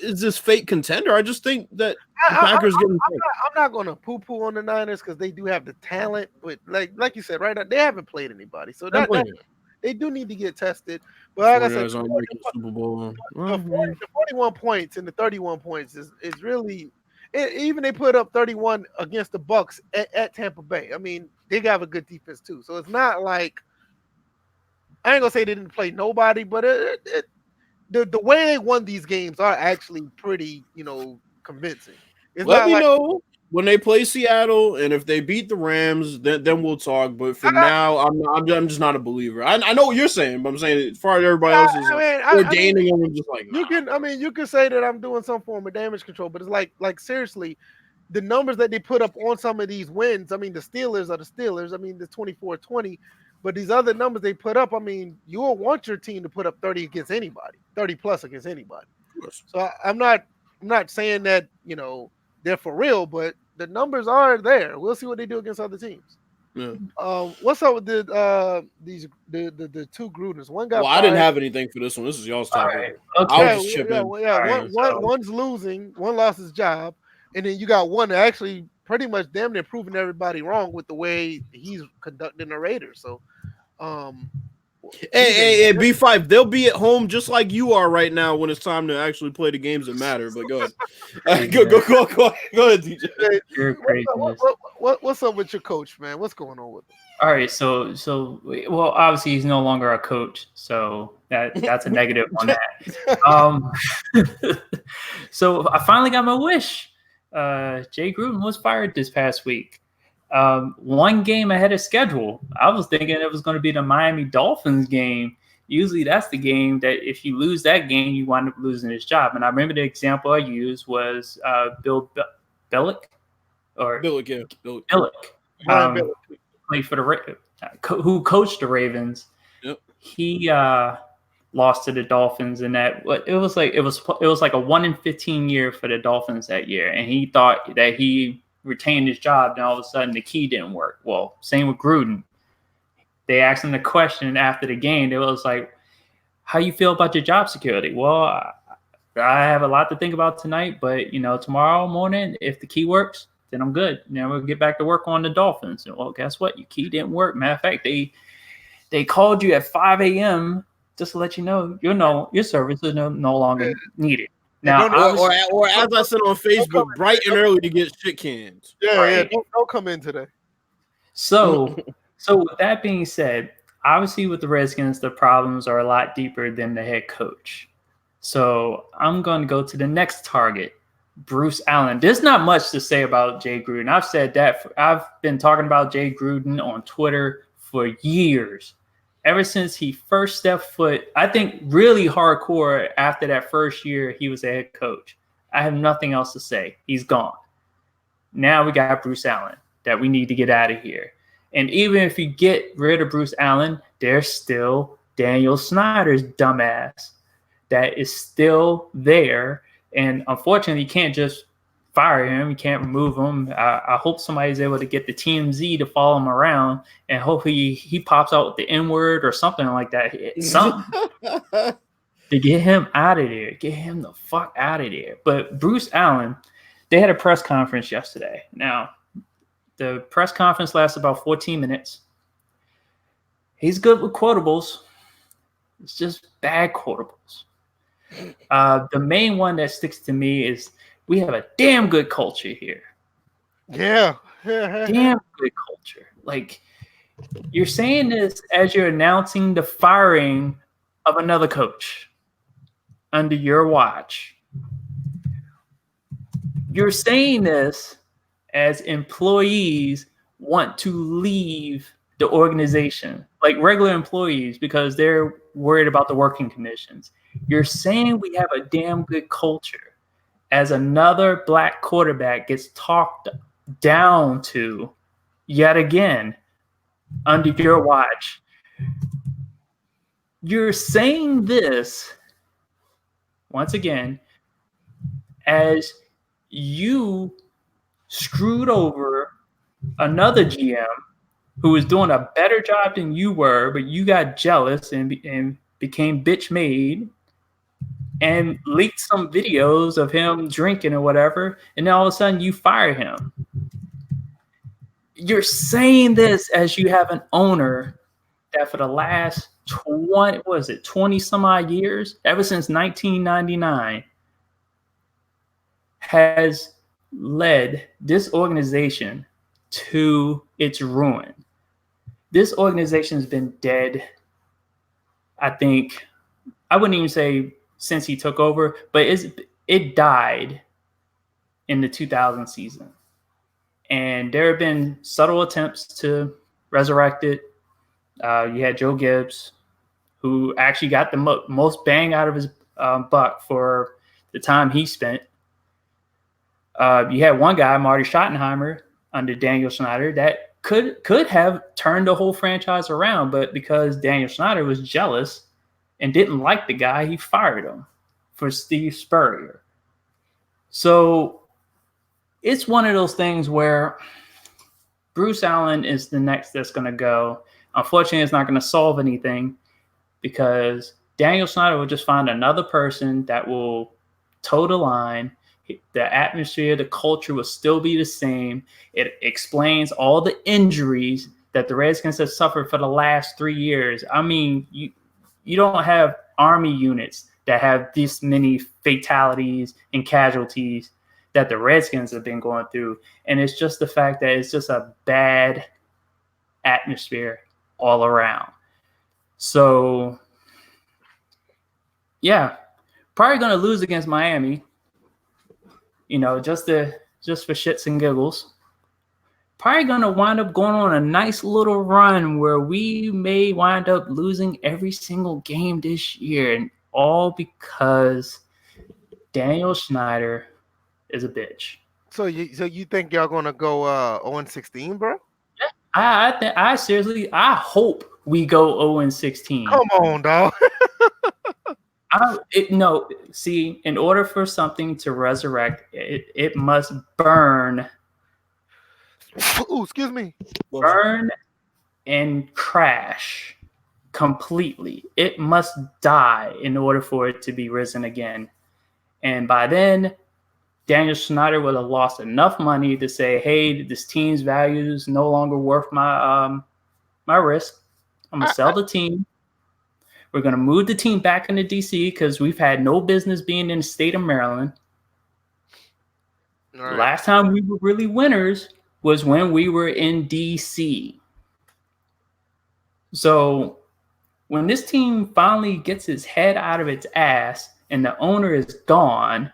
this fake contender. I just think that the Packers get them. I'm not going to poo-poo on the Niners because they do have the talent, but like you said, right now, they haven't played anybody, so they do need to get tested. But like I said, Super Bowl. The 41 points and the 31 points is really even they put up 31 against the Bucks at Tampa Bay. I mean, they have a good defense too. So it's not like I ain't gonna say they didn't play nobody, but the way they won these games are actually pretty, convincing. It's Let me know when they play Seattle, and if they beat the Rams, then we'll talk. But for now, I'm just not a believer. I know what you're saying, but I'm saying as far as everybody else is ordaining them, I'm just like you can say that I'm doing some form of damage control, but it's like seriously, the numbers that they put up on some of these wins. I mean, the Steelers are the Steelers. I mean, the 24-20. But these other numbers they put up, I mean, you will want your team to put up 30 against anybody, 30 plus against anybody. So I'm not saying that, they're for real, but the numbers are there. We'll see what they do against other teams. Yeah. What's up with the two Grudens? One got I didn't have anything for this one. This is y'all's topic. Right. Okay. I was just chipping. One's losing, one lost his job, and then you got one that actually pretty much damn near proving everybody wrong with the way he's conducting the Raiders. So, hey, B5, they'll be at home just like you are right now when it's time to actually play the games that matter. But go ahead. Go ahead, DJ. You're crazy. What's up with your coach, man? What's going on with him? All right, so well, obviously he's no longer a coach, so that's a negative on that. So I finally got my wish. Jay Gruden was fired this past week. One game ahead of schedule. I was thinking it was going to be the Miami Dolphins game. Usually that's the game that if you lose that game, you wind up losing his job. And I remember the example I used was Bill Belichick. Played for who coached the Ravens. Yep. He lost to the Dolphins, and that it was like a 1-in-15 year for the Dolphins that year, and he thought that he retained his job. Then all of a sudden, the key didn't work. Well, same with Gruden. They asked him the question after the game. It was like, "How you feel about your job security?" Well, I have a lot to think about tonight, but tomorrow morning, if the key works, then I'm good. We'll get back to work on the Dolphins. And well, guess what? Your key didn't work. Matter of fact, they called you at 5 a.m. just to let you know your service is no longer needed. Now, or as I said on Facebook, bright and early to get shit canned. Yeah. Don't come in today. So with that being said, obviously with the Redskins, the problems are a lot deeper than the head coach. So I'm going to go to the next target. Bruce Allen. There's not much to say about Jay Gruden. I've said that. I've been talking about Jay Gruden on Twitter for years. Ever since he first stepped foot, I think really hardcore after that first year he was a head coach. I have nothing else to say. He's gone. Now we got Bruce Allen that we need to get out of here. And even if you get rid of Bruce Allen, there's still Daniel Snyder's dumbass that is still there. And unfortunately, you can't just fire him. You can't remove him. I hope somebody's able to get the TMZ to follow him around, and hopefully he pops out with the N-word or something like that. Something to get him out of there. Get him the fuck out of there. But Bruce Allen, they had a press conference yesterday. Now, the press conference lasted about 14 minutes. He's good with quotables. It's just bad quotables. The main one that sticks to me is we have a damn good culture here. Yeah. Damn good culture. Like, you're saying this as you're announcing the firing of another coach under your watch. You're saying this as employees want to leave the organization, like regular employees, because they're worried about the working conditions. You're saying we have a damn good culture as another black quarterback gets talked down to yet again under your watch. You're saying this once again as you screwed over another GM who was doing a better job than you were, but you got jealous and became bitch made and leaked some videos of him drinking or whatever, and then all of a sudden you fire him. You're saying this as you have an owner that for the last 20 some odd years, ever since 1999, has led this organization to its ruin. this organization has been dead. I think I wouldn't even say since he took over, but it died in the 2000 season. And there have been subtle attempts to resurrect it. You had Joe Gibbs, who actually got the most bang out of his buck for the time he spent. You had one guy, Marty Schottenheimer, under Daniel Snyder, that could have turned the whole franchise around, but because Daniel Snyder was jealous and didn't like the guy, he fired him for Steve Spurrier. So it's one of those things where Bruce Allen is the next that's going to go. Unfortunately, it's not going to solve anything because Daniel Snyder will just find another person that will toe the line. The atmosphere, the culture will still be the same. It explains all the injuries that the Redskins have suffered for the last 3 years. I mean, you don't have Army units that have this many fatalities and casualties that the Redskins have been going through. And it's just the fact that it's just a bad atmosphere all around. So, yeah, probably going to lose against Miami. Just for shits and giggles. Probably going to wind up going on a nice little run where we may wind up losing every single game this year, and all because Daniel Snyder is a bitch. So you think y'all going to go 0-16, bro? Yeah, I seriously, I hope we go 0-16. Come on, dog. In order for something to resurrect, it must burn. Ooh, excuse me. Burn and crash completely. It must die in order for it to be risen again. And by then, Daniel Snyder would have lost enough money to say, hey, this team's value is no longer worth my risk. I'm going to sell the team. We're going to move the team back into D.C. because we've had no business being in the state of Maryland. Right. Last time we were really winners was when we were in D.C. So when this team finally gets its head out of its ass and the owner is gone,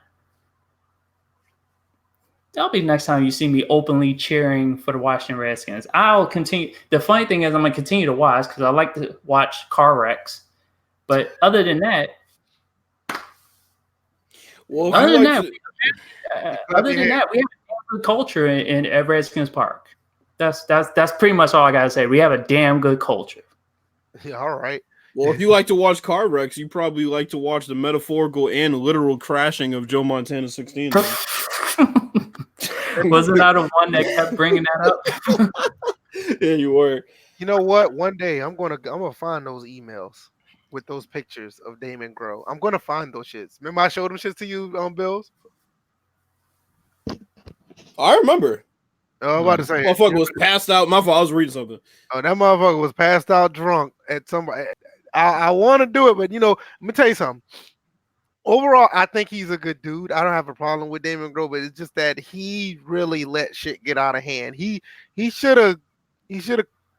that'll be the next time you see me openly cheering for the Washington Redskins. I'll continue. The funny thing is I'm going to continue to watch because I like to watch car wrecks. But other than that, we have a good culture at Redskins Park. That's pretty much all I gotta say. We have a damn good culture. Yeah, all right. Well, if you like to watch car wrecks, you probably like to watch the metaphorical and literal crashing of Joe Montana 16. Wasn't I the one that kept bringing that up? Yeah, you were. You know what? One day I'm gonna find those emails with those pictures of Damon Groh. I'm gonna find those shits. Remember I showed them shits to you on Bills? I remember. Oh, I'm about to say motherfucker was passed out. My fault, I was reading something. Oh, that motherfucker was passed out drunk at somebody. I want to do it, but let me tell you something. Overall, I think he's a good dude. I don't have a problem with Damon Groh, but it's just that he really let shit get out of hand. He should have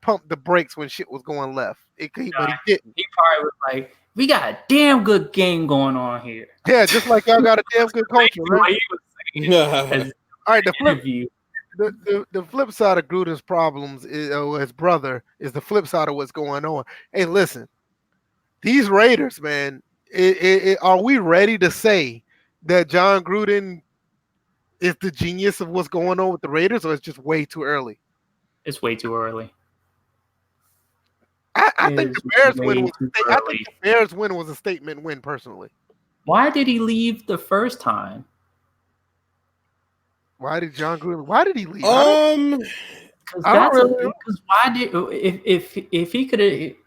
pumped the brakes when shit was going left. But he didn't. He probably was like, "We got a damn good game going on here." Yeah, just like y'all got a damn good culture, right? All right, the flip side of Gruden's problems is his brother is the flip side of what's going on. Hey, listen, these Raiders, man. Are we ready to say that John Gruden is the genius of what's going on with the Raiders, or it's just way too early? It's way too early. I think the Bears win was. I think the Bears win was a statement win, personally. Why did he leave the first time? Why did John Gruden? Why did he leave? Because why did if he could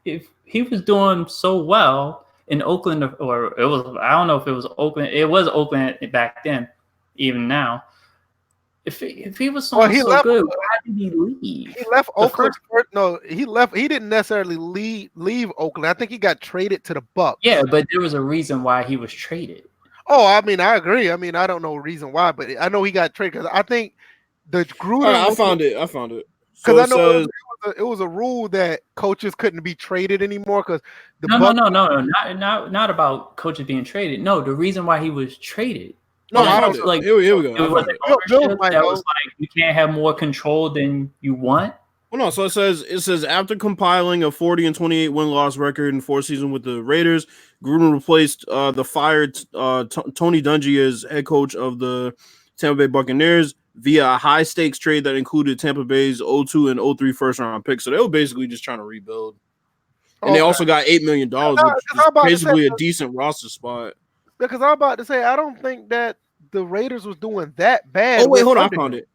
if he was doing so well in Oakland, or it was, I don't know if it was Oakland. It was Oakland back then, even now. If he was so good, why did he leave? He left Oakland. He left. He didn't necessarily leave Oakland. I think he got traded to the Bucs. Yeah, but there was a reason why he was traded. Oh, I mean, I agree. I mean, I don't know the reason why, but I know he got traded because I think the Gruden. I found it. Because I know it was a rule that coaches couldn't be traded anymore. Because not about coaches being traded. No, the reason why he was traded. No, I found it. Like here we go. It was ownership that was like you can't have more control than you want. Well, no. So it says after compiling a 40 and 28 win-loss record in 4 seasons with the Raiders, Gruden replaced the fired Tony Dungy as head coach of the Tampa Bay Buccaneers via a high-stakes trade that included Tampa Bay's 0-2 and 0-3 first-round picks. So they were basically just trying to rebuild. And they also got $8 million, which is basically a decent roster spot. Because I'm about to say, I don't think that the Raiders was doing that bad. Oh, wait, hold on. I found it.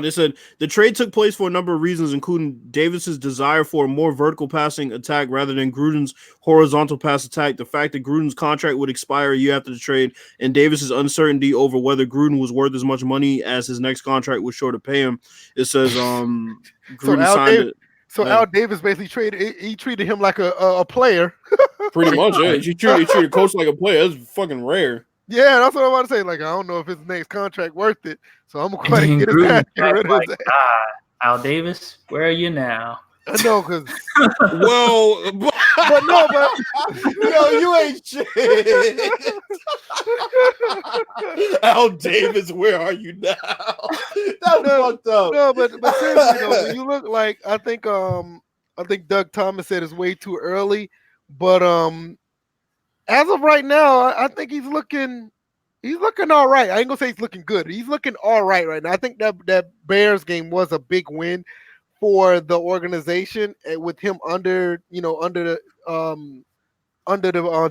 It said the trade took place for a number of reasons, including Davis's desire for a more vertical passing attack rather than Gruden's horizontal pass attack, the fact that Gruden's contract would expire a year after the trade, and Davis's uncertainty over whether Gruden was worth as much money as his next contract was sure to pay him. It says Gruden signed it. So Al Davis basically treated him like a player. Pretty much, yeah. He treated coach like a player. That's fucking rare. Yeah, that's what I'm about to say. Like, I don't know if his next contract worth it, so I'm gonna go ahead and get his ass. Al Davis, where are you now? I know, because but you ain't shit. Al Davis, where are you now? That's fucked up. No, but seriously, though, when you look like I think Doug Thomas said it's way too early, but as of right now, I think he's looking all right. I ain't gonna say he's looking good. He's looking all right now. I think that Bears game was a big win for the organization with him under the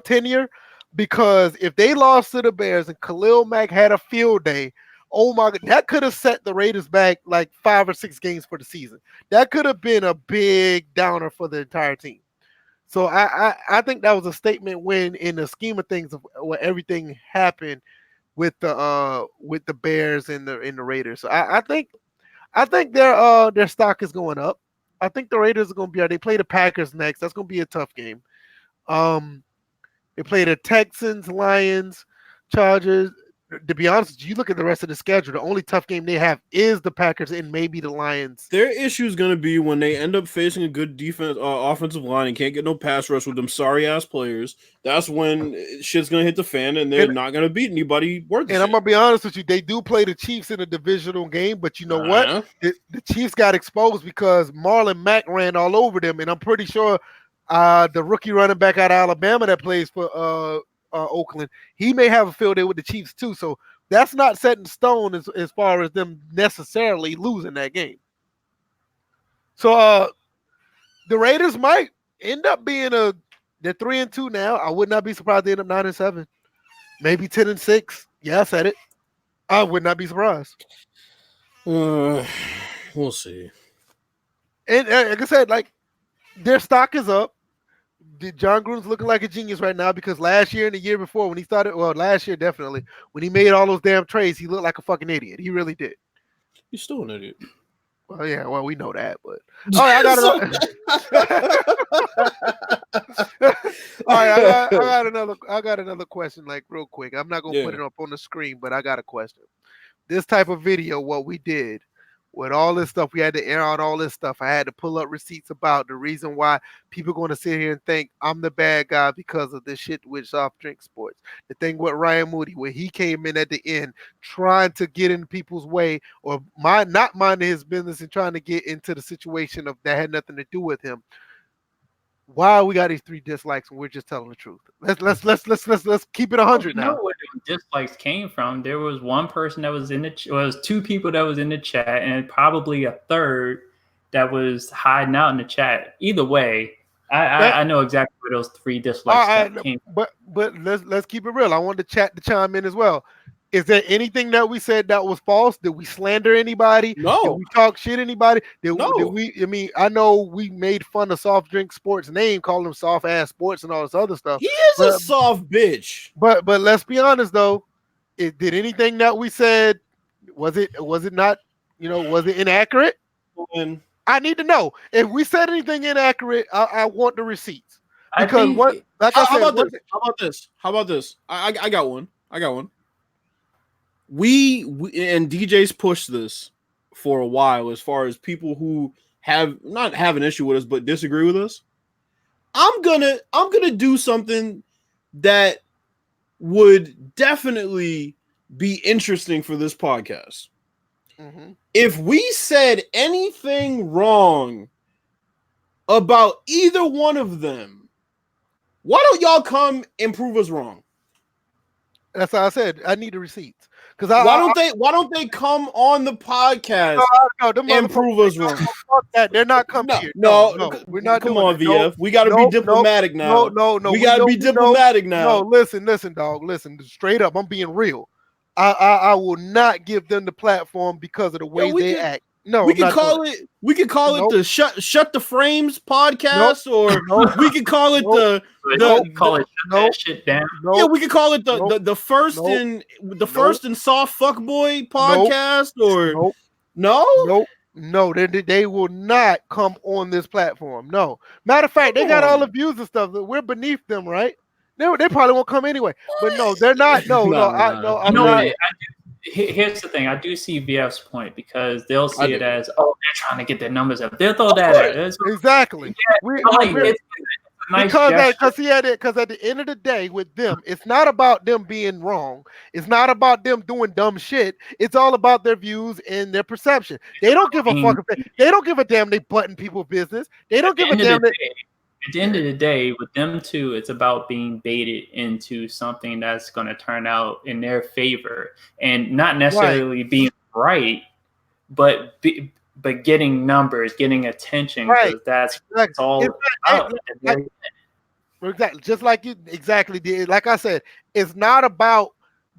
tenure, because if they lost to the Bears and Khalil Mack had a field day, oh my God, that could have set the Raiders back like 5 or 6 games for the season. That could have been a big downer for the entire team. So I think that was a statement win in the scheme of things of what everything happened with the Bears and the Raiders. So I think their stock is going up. I think the Raiders are going to be. They play the Packers next. That's going to be a tough game. They play the Texans, Lions, Chargers. To be honest, you look at the rest of the schedule, the only tough game they have is the Packers and maybe the Lions. Their issue is going to be when they end up facing a good offensive line and can't get no pass rush with them sorry-ass players. That's when shit's going to hit the fan, and they're not going to beat anybody worth it. And I'm going to be honest with you, they do play the Chiefs in a divisional game, but you know what? The Chiefs got exposed because Marlon Mack ran all over them, and I'm pretty sure the rookie running back out of Alabama that plays for Oakland, he may have a field day with the Chiefs too, so that's not set in stone as far as them necessarily losing that game. So the Raiders might end up being they're 3-2 now. I would not be surprised they end up 9-7, maybe 10-6. Yeah, I said it. I would not be surprised. We'll see. And like I said, like their stock is up. John Gruden's looking like a genius right now because last year and the year before when he started, well, last year definitely, when he made all those damn trades, he looked like a fucking idiot. He really did. He's still an idiot. Well, yeah, well, we know that, but all right, I got another question, like real quick. I'm not gonna put it up on the screen, but I got a question. This type of video, what we did with all this stuff, we had to air out all this stuff. I had to pull up receipts about the reason why people are going to sit here and think I'm the bad guy because of this shit with soft drink sports. The thing with Ryan Moody, where he came in at the end trying to get in people's way or not minding his business and trying to get into the situation of that had nothing to do with him. Why we got these 3 dislikes and we're just telling the truth? Let's keep it 100 now. You know where the dislikes came from? There was one person that was in the was 2 people that was in the chat, and probably a third that was hiding out in the chat. Either way, I know exactly where those 3 dislikes came from. But let's keep it real. I want the chat to chime in as well. Is there anything that we said that was false? Did we slander anybody? No. Did we talk shit anybody? No. Did we? I mean, I know we made fun of soft drink sports name, calling them soft ass sports and all this other stuff. He is a soft bitch. But let's be honest though, did anything that we said was it not? Was it inaccurate? I need to know if we said anything inaccurate. I want the receipts because How about this? I got one. We and DJ's pushed this for a while as far as people who not have an issue with us, but disagree with us, I'm gonna do something that would definitely be interesting for this podcast. Mm-hmm. If we said anything wrong about either one of them, why don't y'all come and prove us wrong? That's how I said I need the receipts. Because why don't they come on the podcast and prove us wrong? They're not coming here. No, we're not. Come on, VF. We got to be diplomatic now. No. We got to be diplomatic now. No, listen, dog. Listen, straight up. I'm being real. I will not give them the platform because of the way they act. No, we can call it. We could call it the Shut the Frames podcast, or we could call it shit down. Yeah, we could call it the first and soft fuckboy podcast, or no, they will not come on this platform. No, matter of fact, they got all the views and stuff. We're beneath them, right? They probably won't come anyway. But no, they're not. I'm not. Here's the thing. I do see VF's point, because they'll see it as, they're trying to get their numbers up. They'll throw that at us. Exactly. It's a nice because at the end of the day, with them, it's not about them being wrong. It's not about them doing dumb shit. It's all about their views and their perception. They don't give a fuck. They don't give a damn. They button people's business. They don't give a damn. At the end of the day, with them two, it's about being baited into something that's going to turn out in their favor, and not necessarily being right, but getting numbers, getting attention, because that's all about. Exactly. Just like you exactly did. Like I said, it's not about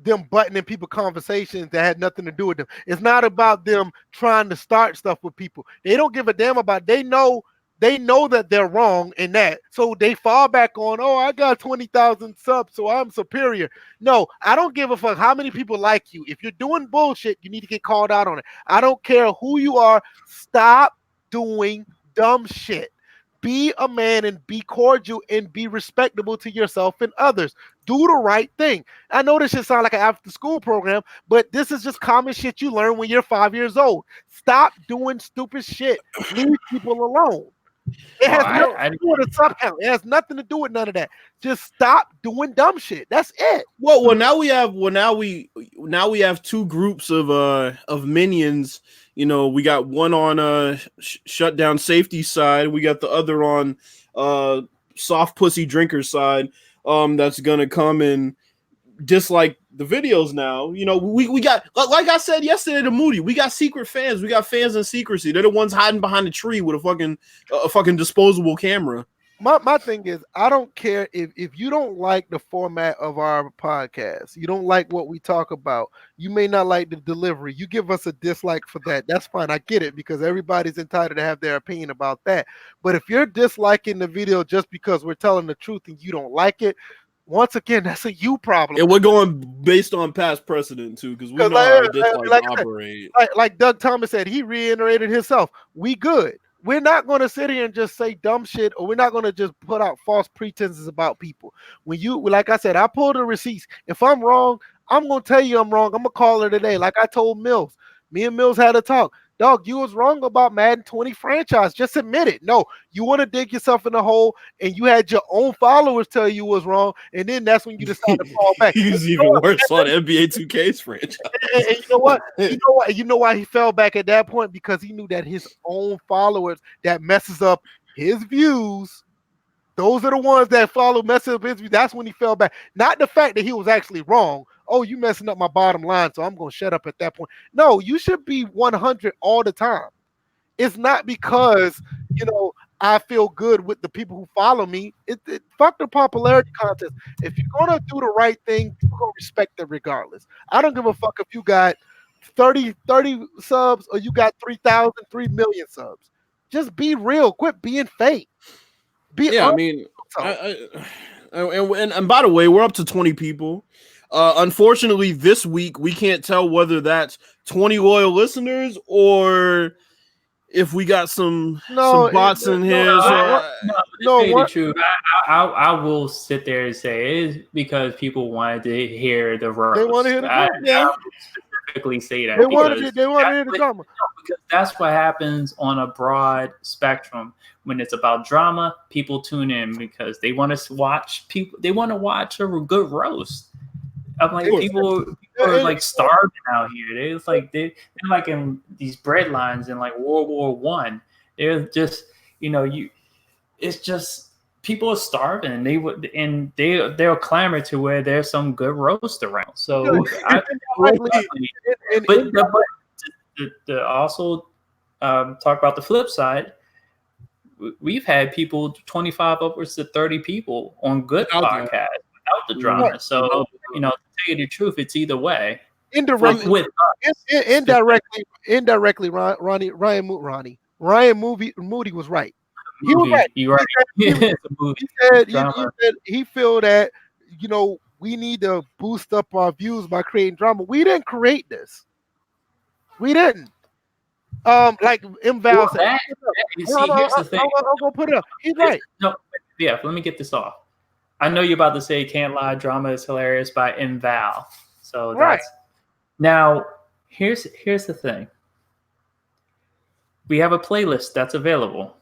them buttoning people conversations that had nothing to do with them. It's not about them trying to start stuff with people. They don't give a damn about. They know that they're wrong in that. So they fall back on, I got 20,000 subs, so I'm superior. No, I don't give a fuck how many people like you. If you're doing bullshit, you need to get called out on it. I don't care who you are. Stop doing dumb shit. Be a man and be cordial and be respectable to yourself and others. Do the right thing. I know this should sound like an after-school program, but this is just common shit you learn when you're 5 years old. Stop doing stupid shit. Leave people alone. It has nothing to do with a sub count. It has nothing to do with none of that. Just stop doing dumb shit. That's it. Well, now we have two groups of minions. You know, we got one on shutdown safety side. We got the other on soft pussy drinker side. That's gonna come and dislike the videos now. You know, we got, like I said yesterday to Moody, we got secret fans. We got fans in secrecy. They're the ones hiding behind a tree with a fucking disposable camera. My thing is, I don't care if you don't like the format of our podcast, you don't like what we talk about, you may not like the delivery, you give us a dislike for that. That's fine. I get it, because everybody's entitled to have their opinion about that. But if you're disliking the video just because we're telling the truth and you don't like it, once again, that's a you problem. And we're going based on past precedent too, because we know how dislikes operate. Like Doug Thomas said, he reiterated himself. We good. We're not going to sit here and just say dumb shit, or we're not going to just put out false pretenses about people. When you, like I said, I pull the receipts. If I'm wrong, I'm going to tell you I'm wrong. I'm going to call her today. Like I told Mills. Me and Mills had a talk. Dog, you was wrong about Madden 20 franchise. Just admit it. No, you want to dig yourself in the hole, and you had your own followers tell you was wrong, and then that's when you decide to fall back. He's even worse on NBA 2K's franchise. And you know what? You know why he fell back at that point? Because he knew that his own followers that messes up his views. Those are the ones that follow messes up his views. That's when he fell back. Not the fact that he was actually wrong. Oh, you messing up my bottom line, so I'm going to shut up at that point. No, you should be 100 all the time. It's not because, I feel good with the people who follow me. Fuck the popularity contest. If you're going to do the right thing, people going to respect it regardless. I don't give a fuck if you got 30 subs or you got 3,000, 3 million subs. Just be real. Quit being fake. And by the way, we're up to 20 people. Unfortunately, this week we can't tell whether that's 20 loyal listeners or if we got some bots in here. True. I will sit there and say it's because people wanted to hear the roast. They want to hear the I would specifically say that. They wanted to hear the drama. because that's what happens on a broad spectrum. When it's about drama, people tune in because they want to watch They want to watch a good roast. I'm like, people are like starving out here. They're like in these bread lines in like World War One. They're just, it's just people are starving. They'll clamor to where there's some good roast around. So to also talk about the flip side, we've had people 25 upwards to 30 people on good podcasts without the drama. Right. So to tell you the truth, it's either way. Indirectly, Ryan Moody was right. He was right. You're right. He feel that we need to boost up our views by creating drama. We didn't create this. We didn't. Like Val said. Here's the thing. I'm gonna put it up. He's right. No, yeah. Let me get this off. I know you're about to say "Can't Lie, Drama is Hilarious" by Val. So that's now. Here's the thing. We have a playlist that's available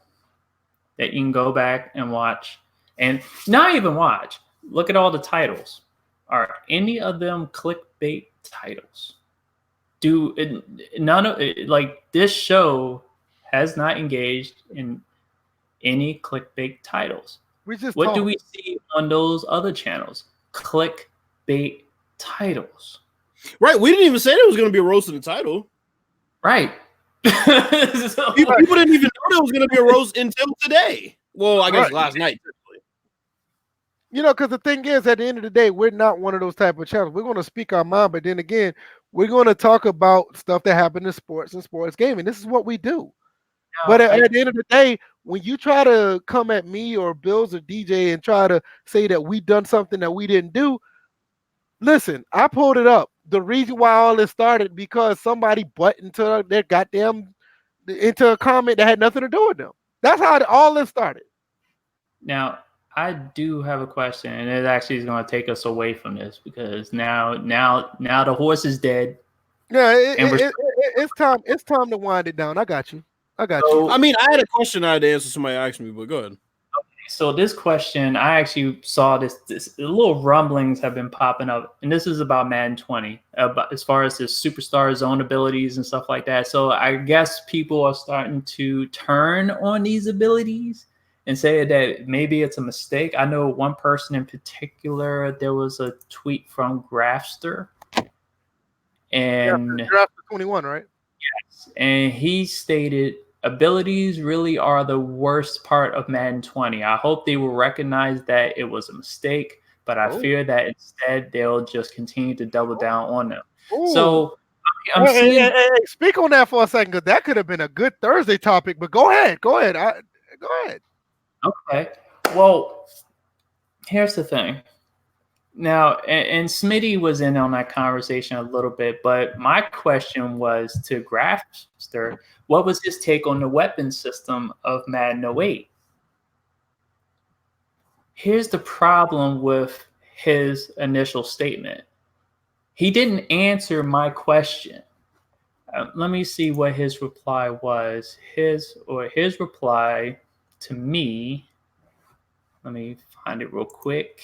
that you can go back and watch, and not even watch. Look at all the titles. Are any of them clickbait titles? None of like this show has not engaged in any clickbait titles. What do we see on those other channels? Clickbait titles. Right. We didn't even say there was going to be a roast in the title. Right. So, people didn't even know there was going to be a roast until today. Well, I guess last night. Because the thing is, at the end of the day, we're not one of those type of channels. We're going to speak our mind, but then again, we're going to talk about stuff that happened in sports and sports gaming. This is what we do. But at the end of the day, when you try to come at me or Bills or DJ and try to say that we done something that we didn't do, listen, I pulled it up. The reason why all this started because somebody butt into their into a comment that had nothing to do with them. That's how all this started. Now, I do have a question, and it actually is going to take us away from this because now the horse is dead. Yeah, it's time. It's time to wind it down. I got you. I mean, I had a question I had to answer. Somebody asked me, but go ahead. Okay, so this question, I actually saw this little rumblings have been popping up, and this is about Madden 20, as far as the superstar zone abilities and stuff like that. So I guess people are starting to turn on these abilities and say that maybe it's a mistake. I know one person in particular, there was a tweet from Grafster. And Grafster 21, right? Yes. And he stated, abilities really are the worst part of Madden 20. I hope they will recognize that it was a mistake, but I fear that instead they'll just continue to double down on them. Ooh. So I'm seeing... Hey, speak on that for a second, because that could have been a good Thursday topic, but go ahead. Go ahead. Okay. Well, here's the thing. Now, and Smitty was in on that conversation a little bit, but my question was to Grafster, what was his take on the weapon system of Madden 08? Here's the problem with his initial statement. He didn't answer my question. Let me see what his reply was. His reply to me, let me find it real quick.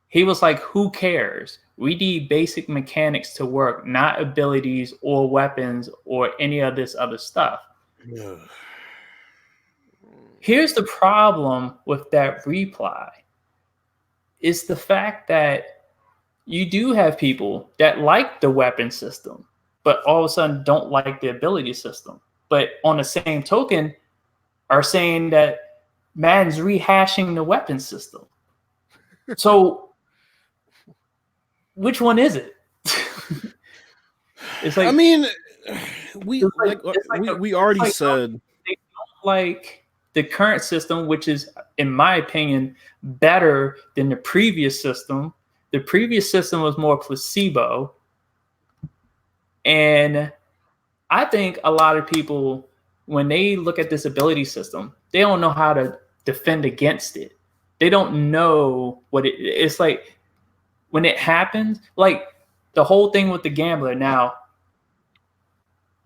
He was like, who cares? We need basic mechanics to work, not abilities or weapons or any of this other stuff. Yeah. Here's the problem with that reply. It's the fact that you do have people that like the weapon system, but all of a sudden don't like the ability system. But on the same token, are saying that Madden's rehashing the weapon system. So which one is it? It's like, I mean, we already said they don't like the current system, which is, in my opinion, better than the previous system. The previous system was more placebo. And I think a lot of people, when they look at this ability system, they don't know how to defend against it. They don't know what it's like when it happens. Like the whole thing with the gambler. Now,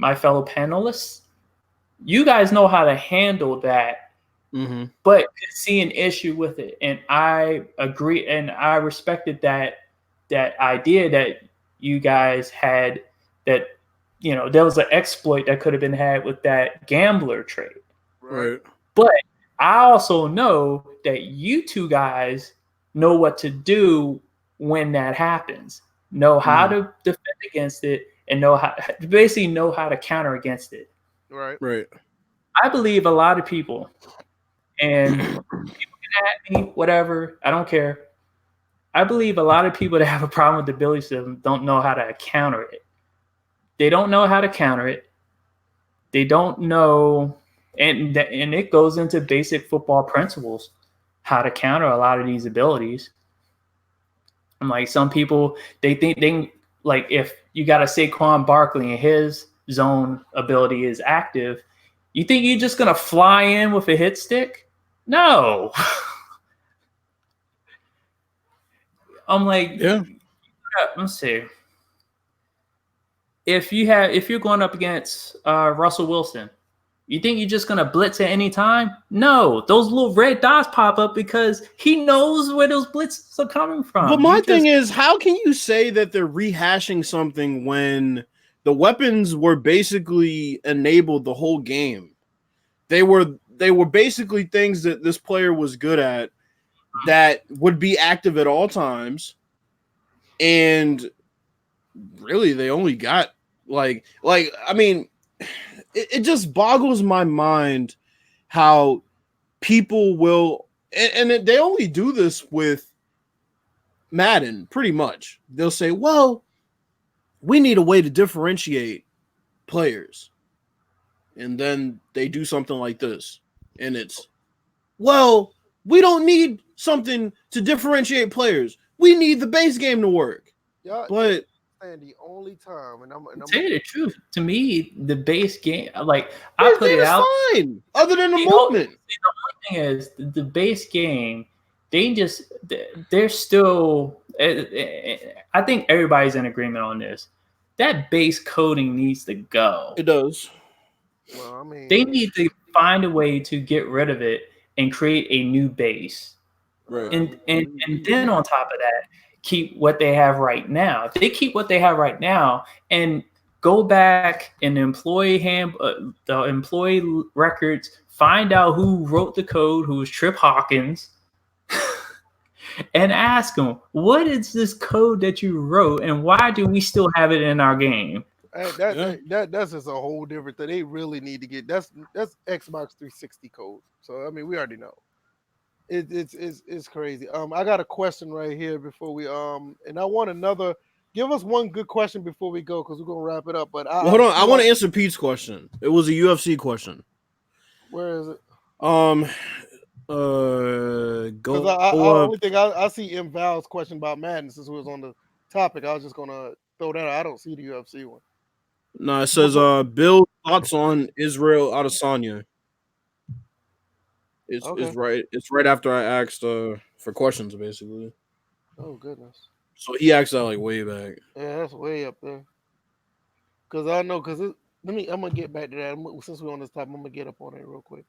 my fellow panelists, you guys know how to handle that. Mm-hmm. But see an issue with it, and I agree, and I respected that idea that you guys had, that there was an exploit that could have been had with that gambler trade. Right. But I also know that you two guys know what to do when that happens. Know how to defend against it, and know how to counter against it. Right. Right. I believe a lot of people. And people can at me, whatever. I don't care. I believe a lot of people that have a problem with the Billy system don't know how to counter it. They don't know how to counter it. They don't know, and it goes into basic football principles, how to counter a lot of these abilities. And like some people, they think like if you got a Saquon Barkley and his zone ability is active, you think you're just gonna fly in with a hit stick? No. I'm like, yeah. Let's see. If you're going up against Russell Wilson, you think you're just gonna blitz at any time? No, those little red dots pop up because he knows where those blitzes are coming from. But my thing is, how can you say that they're rehashing something when the weapons were basically enabled the whole game? They were basically things that this player was good at that would be active at all times. And really, they only got like I mean, it just boggles my mind how people will, and they only do this with Madden pretty much. They'll say, well, we need a way to differentiate players. And then they do something like this. And it's, well, we don't need something to differentiate players. We need the base game to work. Yeah, but the only time, and I'm tell you the truth, to me, the base game, like I put it out, fine, other than the movement. The only thing is the base game. They're still. I think everybody's in agreement on this. That base coding needs to go. It does. Well, I mean, they need to find a way to get rid of it and create a new base. Right. And then on top of that, keep what they have right now. If they keep what they have right now and go back in the employee records, find out who wrote the code, who was Trip Hawkins, and ask them, what is this code that you wrote and why do we still have it in our game? That's just a whole different thing. They really need to get that's Xbox 360 code. So I mean, we already know. It's crazy. I got a question right here before we and I want another. Give us one good question before we go because we're gonna wrap it up. But hold on, I want to answer Pete's question. It was a UFC question. Where is it? Go. Only thing I see M Val's question about Madden since we was on the topic. I was just gonna throw that out. I don't see the UFC one. No, it says Bill thoughts on Israel Adesanya. It's right. It's right after I asked for questions, basically. Oh goodness. So he asked that like way back. Yeah, that's way up there. Cause I know. I'm gonna get back to that since we're on this topic. I'm gonna get up on it real quick.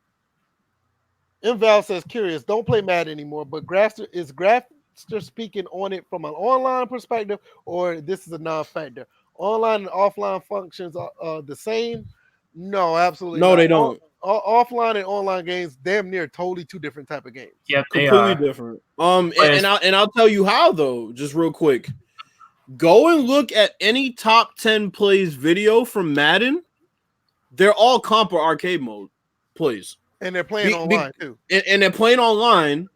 Inval says, curious, don't play Madden anymore, but is Grafster speaking on it from an online perspective, or this is a non-factor? Online and offline functions are the same? No, absolutely no, not. They don't. Offline and online games, damn near totally two different type of games. Yep, completely different. And I'll tell you how though, just real quick. Go and look at any top 10 plays video from Madden. They're all comp or arcade mode plays. And they're playing online too. And they're playing online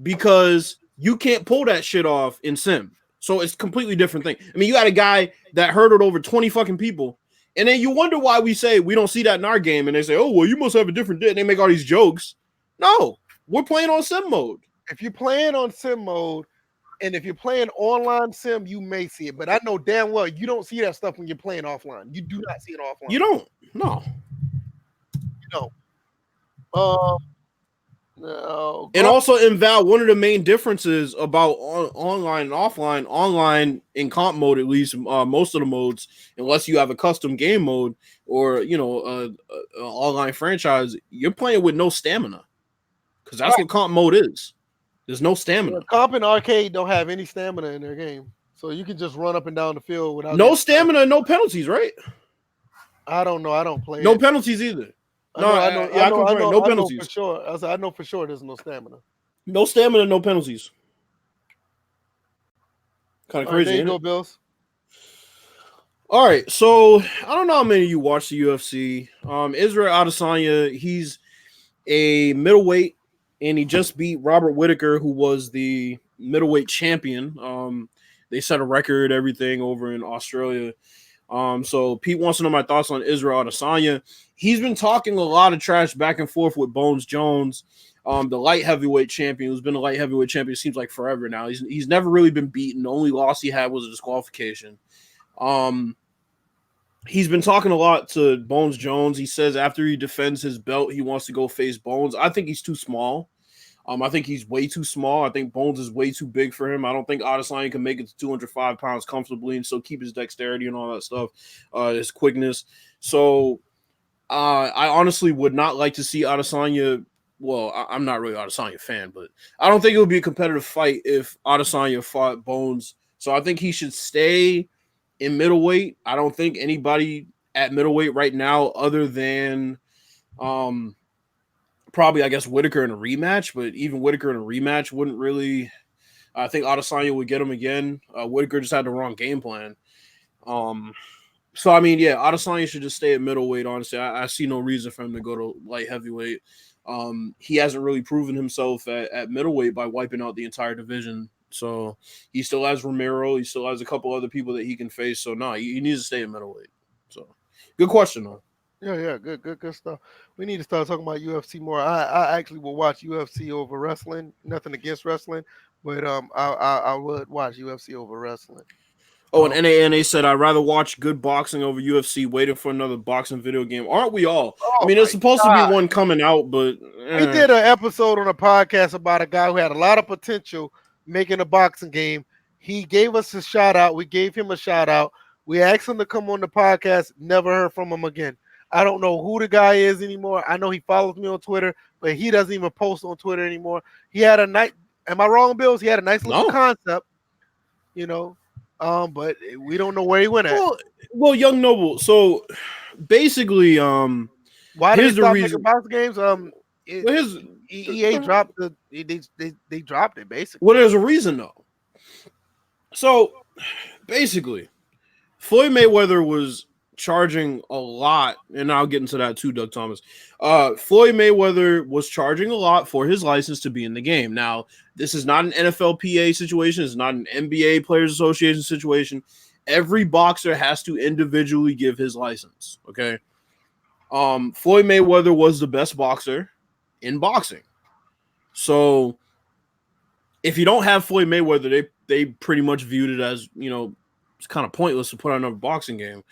because you can't pull that shit off in Sim. So it's a completely different thing. I mean, you got a guy that hurdled over 20 fucking people. And then you wonder why we say we don't see that in our game. And they say, oh, well, you must have a different day. And they make all these jokes. No, we're playing on Sim mode. If you're playing on Sim mode, and if you're playing online Sim, you may see it. But I know damn well you don't see that stuff when you're playing offline. You do not see it offline. You don't. No. You don't. No. And also in Val, one of the main differences about online and offline, online in comp mode, at least most of the modes, unless you have a custom game mode or a online franchise, you're playing with no stamina because that's what comp mode is. There's no stamina. Comp and arcade don't have any stamina in their game, so you can just run up and down the field without no stamina and no penalties, right? I don't know. I don't play. No penalties either. I know. No penalties. For sure. I know for sure there's no stamina. No stamina, no penalties. Kind of crazy. There you go, Bills. All right, so I don't know how many of you watch the UFC. Israel Adesanya, he's a middleweight, and he just beat Robert Whittaker, who was the middleweight champion. They set a record, everything over in Australia. So Pete wants to know my thoughts on Israel Adesanya. He's been talking a lot of trash back and forth with Bones Jones, the light heavyweight champion, who's been a light heavyweight champion, seems like forever now. He's never really been beaten. The only loss he had was a disqualification. He's been talking a lot to Bones Jones. He says after he defends his belt, he wants to go face Bones. I think he's too small. I think he's way too small. I think Bones is way too big for him. I don't think Adesanya can make it to 205 pounds comfortably and still keep his dexterity and all that stuff, his quickness. So I honestly would not like to see Adesanya. Well, I'm not really an Adesanya fan, but I don't think it would be a competitive fight if Adesanya fought Bones. So I think he should stay in middleweight. I don't think anybody at middleweight right now other than probably, I guess, Whittaker in a rematch, but even Whittaker in a rematch wouldn't really – I think Adesanya would get him again. Whittaker just had the wrong game plan. So, I mean, yeah, Adesanya should just stay at middleweight, honestly. I see no reason for him to go to light heavyweight. He hasn't really proven himself at middleweight by wiping out the entire division. So he still has Romero. He still has a couple other people that he can face. So, no, he needs to stay at middleweight. So, good question, though. Yeah, good stuff. We need to start talking about UFC more. I actually will watch UFC over wrestling. Nothing against wrestling, but I would watch UFC over wrestling. Oh, and NANA said, I'd rather watch good boxing over UFC, waiting for another boxing video game. Aren't we all? I mean, there's supposed to be one coming out, but... We did an episode on a podcast about a guy who had a lot of potential making a boxing game. He gave us a shout-out. We gave him a shout-out. We asked him to come on the podcast. Never heard from him again. I don't know who the guy is anymore. I know he follows me on Twitter, but he doesn't even post on Twitter anymore. He had a nice... Am I wrong, Bills? He had a nice little concept, but we don't know where he went at. Well, Young Noble. So basically, why did they stop making box games? EA dropped they dropped it basically. Well, there's a reason though. So basically, Floyd Mayweather was charging a lot, and I'll get into that too, Doug Thomas. Floyd Mayweather was charging a lot for his license to be in the game. Now, this is not an NFLPA situation. It's not an NBA Players Association situation. Every boxer has to individually give his license, okay? Floyd Mayweather was the best boxer in boxing. So, if you don't have Floyd Mayweather, they pretty much viewed it as, it's kind of pointless to put on another boxing game.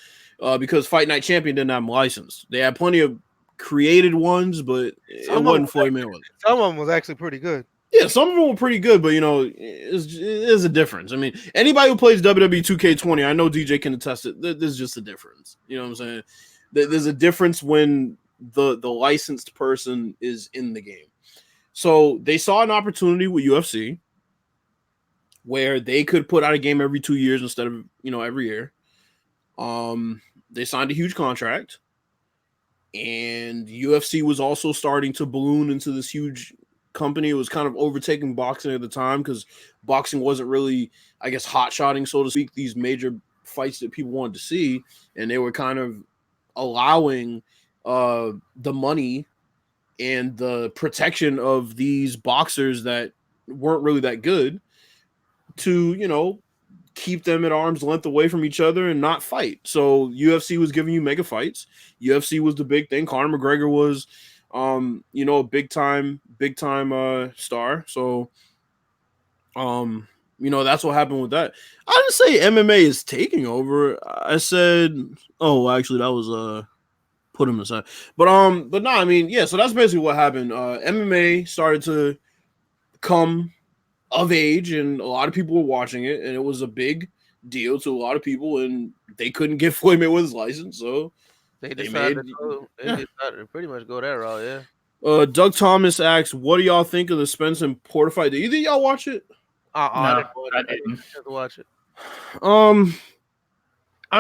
Because Fight Night Champion didn't have them licensed. They had plenty of created ones, but it wasn't Floyd Mayweather. Some of them was actually pretty good. Yeah, some of them were pretty good, but, there's a difference. I mean, anybody who plays WWE 2K20, I know DJ can attest it, there's just a difference. You know what I'm saying? There's a difference when the licensed person is in the game. So they saw an opportunity with UFC where they could put out a game every 2 years instead of, every year. They signed a huge contract, and UFC was also starting to balloon into this huge company. It was kind of overtaking boxing at the time because boxing wasn't really, I guess, hot-shotting, so to speak, these major fights that people wanted to see, and they were kind of allowing the money and the protection of these boxers that weren't really that good to, keep them at arm's length away from each other and not fight. So UFC was giving you mega fights. UFC was the big thing. Conor McGregor was, a big time star. So, that's what happened with that. I didn't say MMA is taking over. I said, actually, that was put him aside. But no, I mean, yeah. So that's basically what happened. MMA started to come of age, and a lot of people were watching it, and it was a big deal to a lot of people, and they couldn't get Floyd Mayweather's license, so they decided to pretty much go that route. Yeah. Doug Thomas asks, "What do y'all think of the Spence and Porter fight? Did either of y'all watch it?" No, I didn't watch it. I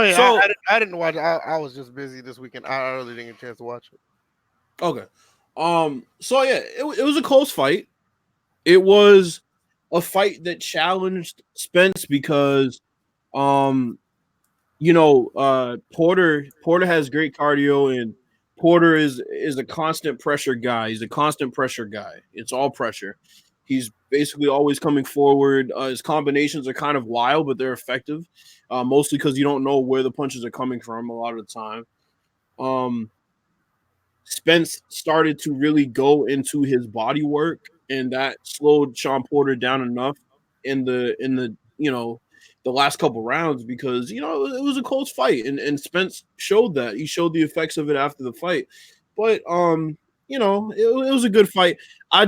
mean, so I didn't watch it. I was just busy this weekend. I really didn't get a chance to watch it. Okay. So yeah, it was a close fight. It was a fight that challenged Spence because, Porter has great cardio, and Porter is a constant pressure guy. He's a constant pressure guy. It's all pressure. He's basically always coming forward. His combinations are kind of wild, but they're effective, mostly because you don't know where the punches are coming from a lot of the time. Spence started to really go into his body work, and that slowed Sean Porter down enough in the last couple rounds because it was a close fight, and Spence showed that. He showed the effects of it after the fight. But it was a good fight. I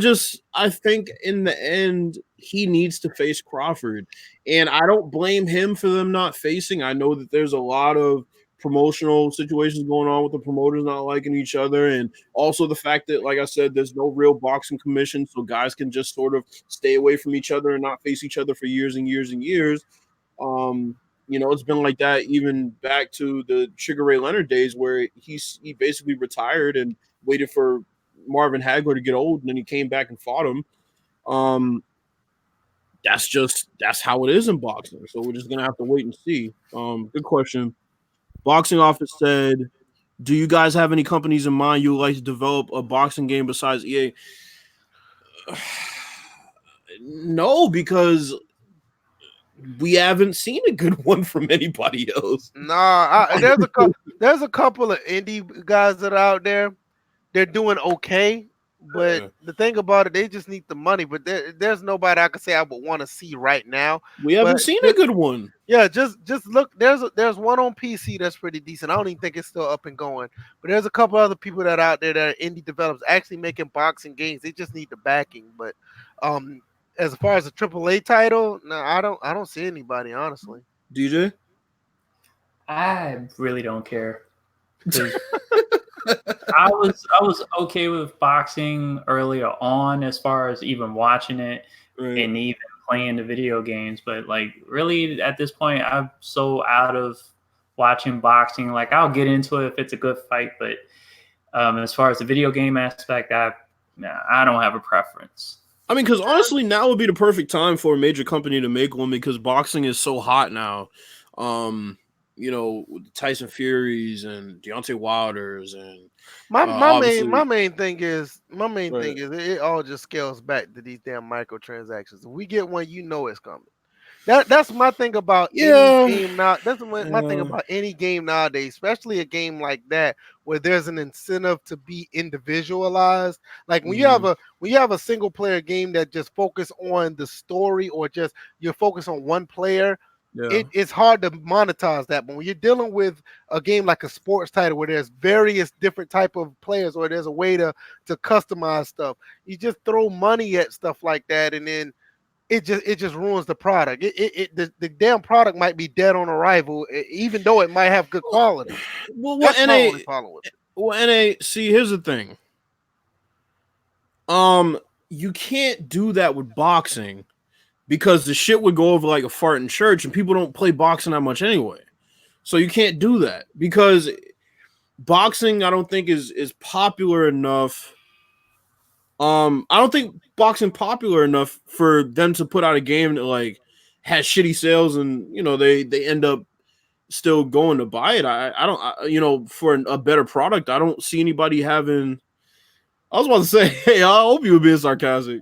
think in the end he needs to face Crawford, and I don't blame him for them not facing. I know that there's a lot of promotional situations going on with the promoters not liking each other, and also the fact that, like I said, there's no real boxing commission, so guys can just sort of stay away from each other and not face each other for years and years and years. It's been like that even back to the Sugar Ray Leonard days, where he basically retired and waited for Marvin Hagler to get old, and then he came back and fought him. That's how it is in boxing. So we're just gonna have to wait and see. Good question. Boxing Office said, "Do you guys have any companies in mind you would like to develop a boxing game besides EA?" No, because we haven't seen a good one from anybody else. There's a couple of indie guys that are out there. They're doing okay, but the thing about it, they just need the money. But there's nobody I could say I would want to see right now. We haven't seen a good one. Yeah, just look. There's one on PC that's pretty decent. I don't even think it's still up and going. But there's a couple other people that are out there that are indie developers actually making boxing games. They just need the backing. But as far as a AAA title, no, I don't see anybody, honestly. DJ? I really don't care. I was okay with boxing earlier on as far as even watching it and even playing the video games, but like really at this point I'm so out of watching boxing. Like I'll get into it if it's a good fight, but as far as the video game aspect, I don't have a preference. I mean, because honestly, now would be the perfect time for a major company to make one because boxing is so hot now. With Tyson Furies and Deontay Wilders and my main thing is it all just scales back to these damn microtransactions. If we get one, it's coming. That's my thing about any game now. That's my thing about any game nowadays, especially a game like that where there's an incentive to be individualized. Like when you have a single player game that just focus on the story or just you're focused on one player. Yeah. It's hard to monetize that, but when you're dealing with a game like a sports title where there's various different type of players or there's a way to customize stuff, you just throw money at stuff like that, and then it just ruins the product. The damn product might be dead on arrival, even though it might have good quality. NA. See, here's the thing. You can't do that with boxing. Because the shit would go over like a fart in church, and people don't play boxing that much anyway. So you can't do that because boxing, I don't think is popular enough. I don't think boxing popular enough for them to put out a game that like has shitty sales, and they end up still going to buy it. I don't for a better product. I don't see anybody having. I was about to say, hey, I hope you were being sarcastic.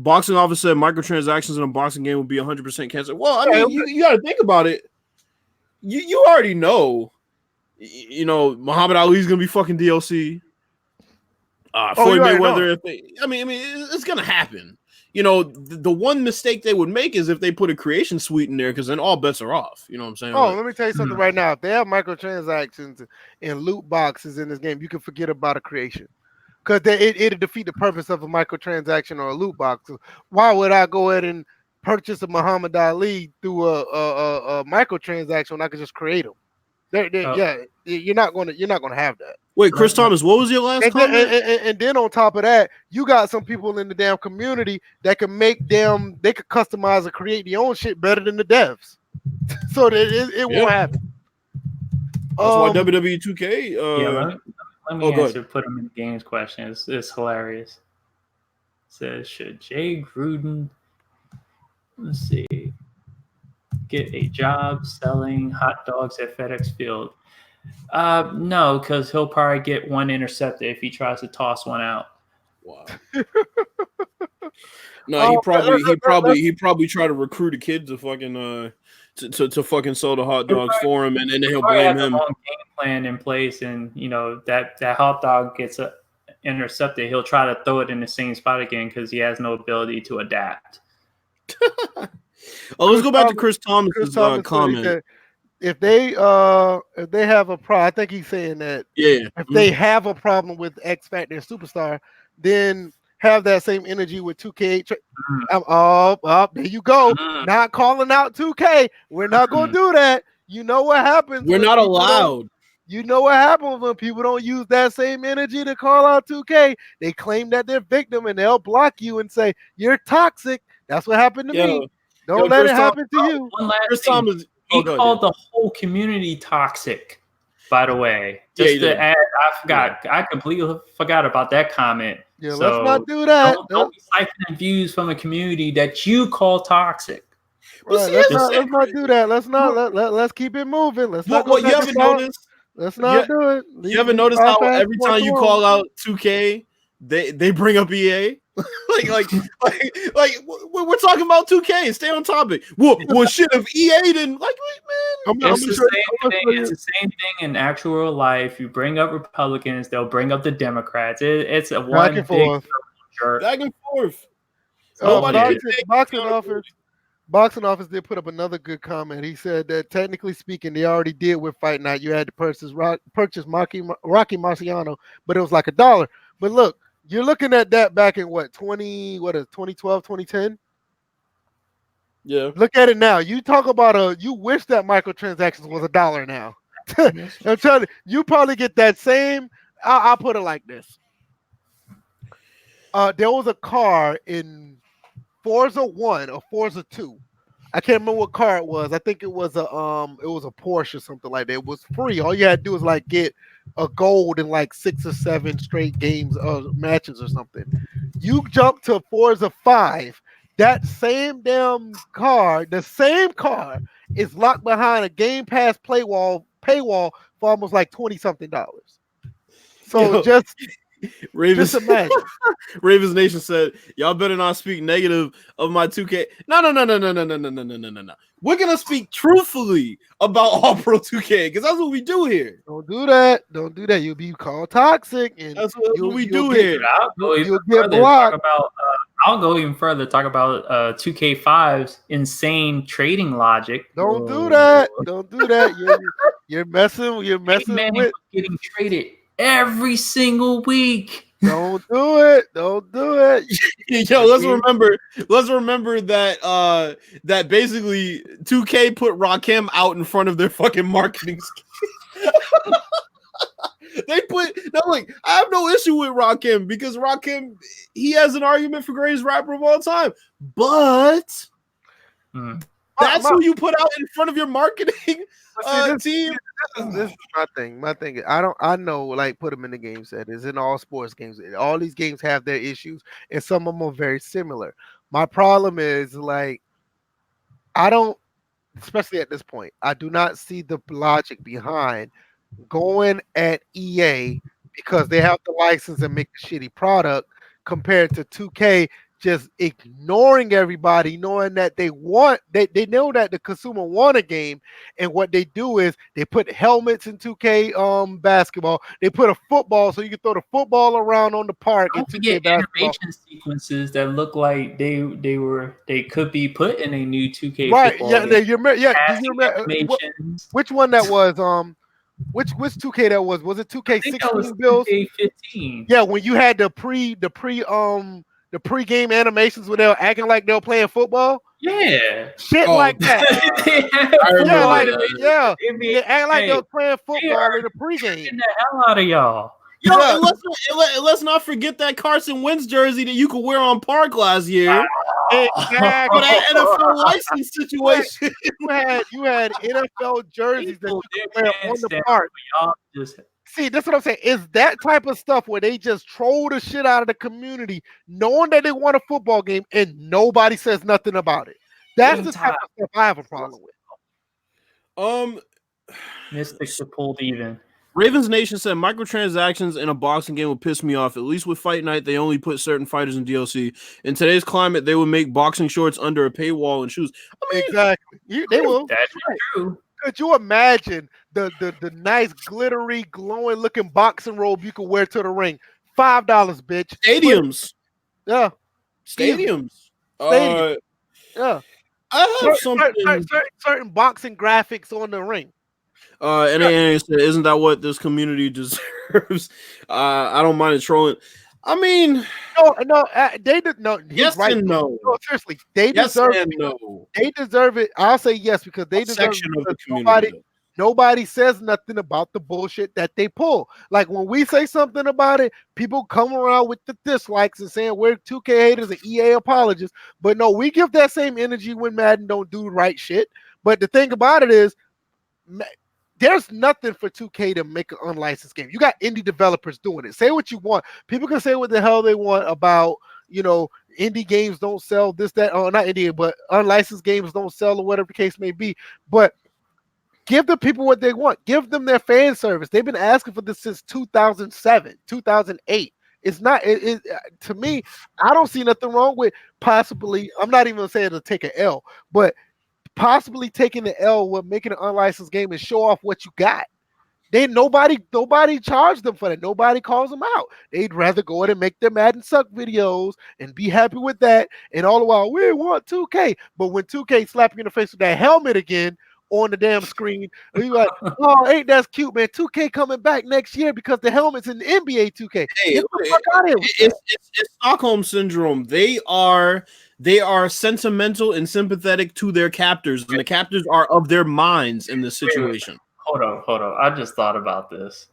Boxing Office said microtransactions in a boxing game would be 100% canceled. Well, I mean, you got to think about it. You already know, Muhammad Ali's gonna be fucking DLC. Floyd Mayweather. It's gonna happen. you know, the one mistake they would make is if they put a creation suite in there, because then all bets are off. You know what I'm saying? Oh, let me tell you something right now. If they have microtransactions and loot boxes in this game, you can forget about a creation. Because it'll defeat the purpose of a microtransaction or a loot box. Why would I go ahead and purchase a Muhammad Ali through a microtransaction when I could just create them? Yeah, you're not gonna have that. Wait, Chris Thomas, what was your last comment? And then on top of that, you got some people in the damn community that can they could customize and create their own shit better than the devs. So that it won't happen. That's why WWE 2K. Let me answer. Put them in the games question. It's hilarious. It says, should Jay Gruden, let's see, get a job selling hot dogs at FedEx Field? No, because he'll probably get one intercepted if he tries to toss one out. Wow. No, he probably try to recruit a kid to fucking to fucking sell the hot dogs for him, and then he'll blame him. Game plan in place, and you know that hot dog gets intercepted, he'll try to throw it in the same spot again because he has no ability to adapt. Let's go back to Chris Thomas's comment. If they have a problem, I think he's saying that if they have a problem with X Factor and Superstar, then have that same energy with 2K. There you go. Not calling out 2K. We're not going to do that. You know what happens. We're not allowed. You know what happens when people don't use that same energy to call out 2K. They claim that they're victim and they'll block you and say, you're toxic. That's what happened to me. Don't let it happen to you. Chris Thomas, he called the whole community toxic, by the way. Just to add, I completely forgot about that comment. Yeah, so let's not do that. Don't be siphoning views from a community that you call toxic. Right, let's not do that. Let's keep it moving. Let's not. What you haven't noticed? Let's not do it. You haven't noticed how every time you call out 2K, they bring up EA? like we're talking about 2K. Stay on topic. Well, shit, if EA didn't man, it's the same thing in actual life. You bring up Republicans, they'll bring up the Democrats. It's a one big jerk. Back and forth. Boxing Office did put up another good comment. He said that technically speaking, they already did with Fight Night. You had to purchase Rocky Marciano, but it was like $1. But look, you're looking at that back in 2012, 2010? Yeah. Look at it now. You talk about you wish that microtransactions was $1 now. I'm telling you probably get that same. I'll put it like this. There was a car in Forza 1 or Forza 2. I can't remember what car it was. I think it was a Porsche or something like that. It was free. All you had to do was get a gold in 6 or 7 straight games or matches or something. You jump to Forza 5, that same damn car, the same car is locked behind a Game Pass paywall for almost $20-something. So just imagine. Ravens Nation said, y'all better not speak negative of my 2K. No. We're going to speak truthfully about All Pro 2K because that's what we do here. Don't do that. You'll be called toxic. And that's what we do here. I'll go even further. Talk about 2K5's insane trading logic. Don't do that. You're messing with getting traded every single week. Don't do it. Yo, let's remember that that basically 2K put Rakim out in front of their fucking marketing scheme. I have no issue with Rakim because Rakim, he has an argument for greatest rapper of all time. But that's who you put out in front of your marketing team. This is my thing. My thing is, I know, put them in the game settings. In all sports games, all these games have their issues, and some of them are very similar. My problem is, I don't, especially at this point, I do not see the logic behind going at EA because they have the license and make a shitty product compared to 2K just ignoring everybody, knowing that they know that the consumer want a game, and what they do is they put helmets in 2K basketball. They put a football so you can throw the football around on the park. Don't forget animation sequences that look like they could be put in a new 2K right, football yeah, game. you remember which one that was? Which 2K that was? Was it 2K16 Bills? 2K15. Yeah, when you had the pre-game animations where they were acting like they were playing football. Yeah, shit like that. They act like they were playing football in the pregame. The hell out of y'all. Yo, let's not forget that Carson Wentz jersey that you could wear on Park last year. Exactly. For that NFL license situation. You had NFL jerseys that you could wear on the park. Y'all just see, that's what I'm saying. Is that type of stuff where they just troll the shit out of the community, knowing that they want a football game and nobody says nothing about it. That's the type of stuff I have a problem with. Mystics are pulled even. Ravens Nation said microtransactions in a boxing game would piss me off. At least with Fight Night, they only put certain fighters in DLC. In today's climate, they would make boxing shorts under a paywall and shoes. I mean, exactly. They will. That's true. Could you imagine the nice, glittery, glowing-looking boxing robe you could wear to the ring? $5, bitch. Stadiums. Yeah. Stadiums. Yeah. I have certain boxing graphics on the ring. And isn't that what this community deserves? I don't mind it trolling. I mean, no, they did no. Yes right. And no. No, seriously, they deserve it. No. They deserve it. I'll say yes because they deserve it. Nobody says nothing about the bullshit that they pull. Like when we say something about it, people come around with the dislikes and saying we're 2K haters and EA apologists. But no, we give that same energy when Madden don't do the right shit. But the thing about it is, there's nothing for 2K to make an unlicensed game. You got indie developers doing it. Say what you want. People can say what the hell they want about, indie games don't sell this, that, not indie, but unlicensed games don't sell or whatever the case may be. But give the people what they want. Give them their fan service. They've been asking for this since 2007, 2008. It's not, to me, I don't see nothing wrong with possibly, I'm not even going to say it'll take an L, but possibly taking the L with making an unlicensed game and show off what you got. Nobody charged them for that. Nobody calls them out. They'd rather go in and make their Madden Suck videos and be happy with that. And all the while, we want 2K. But when 2K slap you in the face with that helmet again on the damn screen, you're like, oh, ain't that cute, man. 2K coming back next year because the helmet's in the NBA 2K. Hey, it's Stockholm Syndrome. They are sentimental and sympathetic to their captors, and the captors are of their minds in this situation. Hold on. I just thought about this.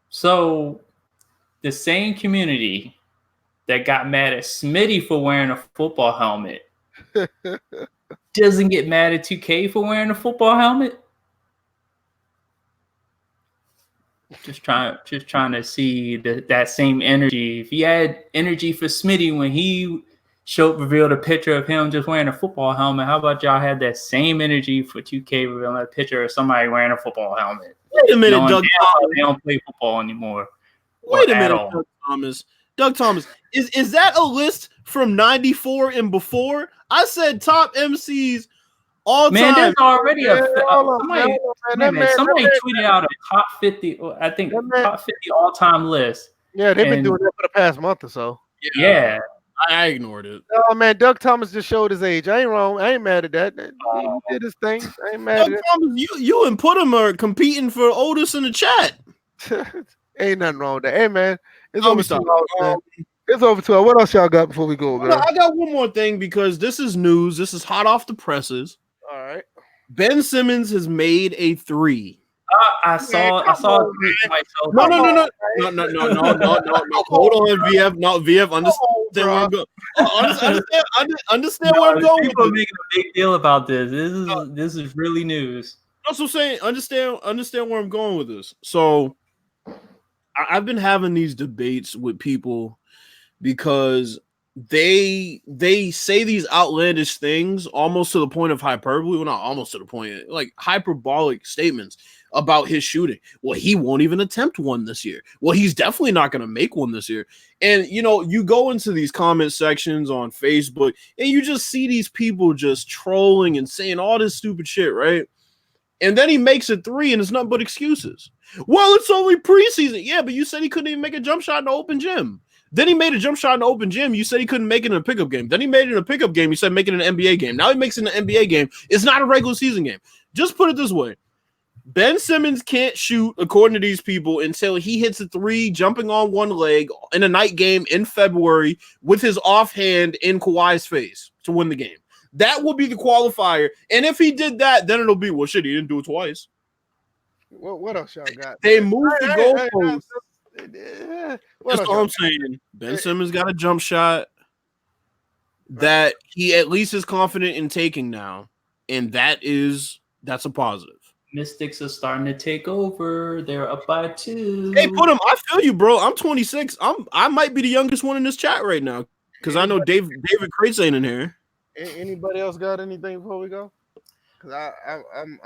So, the same community that got mad at Smitty for wearing a football helmet doesn't get mad at 2K for wearing a football helmet. Just trying to see that same energy. If you had energy for Smitty when he revealed a picture of him just wearing a football helmet, how about y'all have that same energy for 2K revealing a picture of somebody wearing a football helmet? Wait a minute, Doug Thomas. They don't play football anymore. Wait a minute, Doug Thomas. Is that a list from 94 and before? I said top MCs all time. Man, there's already somebody tweeted out a top 50, I think top 50 all-time list. Yeah, they've been doing that for the past month or so. Yeah. I ignored it. Oh man, Doug Thomas just showed his age. I ain't wrong. I ain't mad at that. He did his thing. I ain't mad Doug at Thomas, you and Putum are competing for oldest in the chat. Ain't nothing wrong with that. Hey man, it's over 2 hours, man. It's over 2 hours. What else y'all got before we go, man? I got one more thing because this is news. This is hot off the presses. All right. Ben Simmons has made a 3. I saw. No. Hold on, VF. No, VF. Understand where I'm going. Understand where I'm going. People are making a big deal about this. This is really news. That's what I'm saying. Understand where I'm going with this. So, I've been having these debates with people because they say these outlandish things almost to the point of hyperbole. Well, not almost to the point, like hyperbolic statements about his shooting. Well, he won't even attempt one this year. Well, he's definitely not going to make one this year. And, you go into these comment sections on Facebook and you just see these people just trolling and saying all this stupid shit, right? And then he makes a three and it's nothing but excuses. Well, it's only preseason. Yeah, but you said he couldn't even make a jump shot in the open gym. Then he made a jump shot in the open gym. You said he couldn't make it in a pickup game. Then he made it in a pickup game. You said make it in an NBA game. Now he makes it in an NBA game. It's not a regular season game. Just put it this way. Ben Simmons can't shoot, according to these people, until he hits a three jumping on one leg in a night game in February with his offhand in Kawhi's face to win the game. That will be the qualifier. And if he did that, then it'll be, well, shit, he didn't do it twice. What else y'all got? They moved the goalposts. That's all I'm saying. Ben Simmons got a jump shot that he at least is confident in taking now. And that's a positive. Mystics are starting to take over. They're up by 2. Hey, put him. I feel you, bro. I'm 26. I might be the youngest one in this chat right now because I know David Crates ain't in here. Anybody else got anything before we go? Because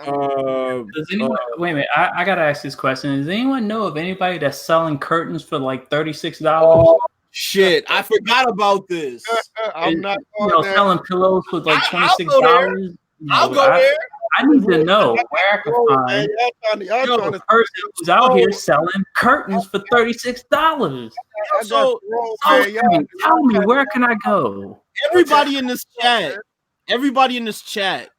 Does anyone? Wait a minute. I gotta ask this question. Does anyone know of anybody that's selling curtains for like $36? Oh, shit, I forgot about this. I'm not selling pillows for like $26. I'll go there. I need to know where I can find a person who's out here selling curtains for $36. So tell me, where can I go? Everybody in this chat,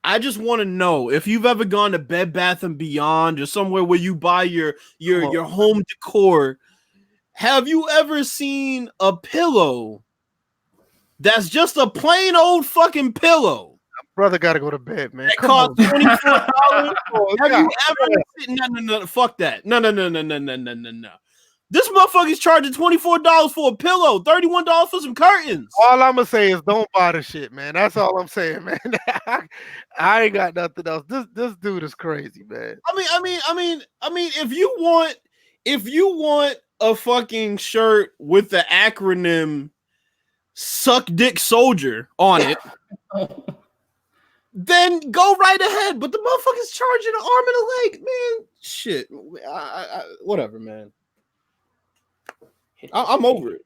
I just want to know if you've ever gone to Bed Bath & Beyond or somewhere where you buy your home decor. Have you ever seen a pillow that's just a plain old fucking pillow? Brother got to go to bed, man. It costs $24. Have you ever? No, fuck that. No. This motherfucker's charging $24 for a pillow, $31 for some curtains. All I'm gonna say is don't buy the shit, man. That's all I'm saying, man. I ain't got nothing else. This dude is crazy, man. I mean, if you want a fucking shirt with the acronym "Suck Dick Soldier" on it. Then go right ahead, but the motherfucker's charging an arm and a leg, man. Shit, whatever, man. I'm over it.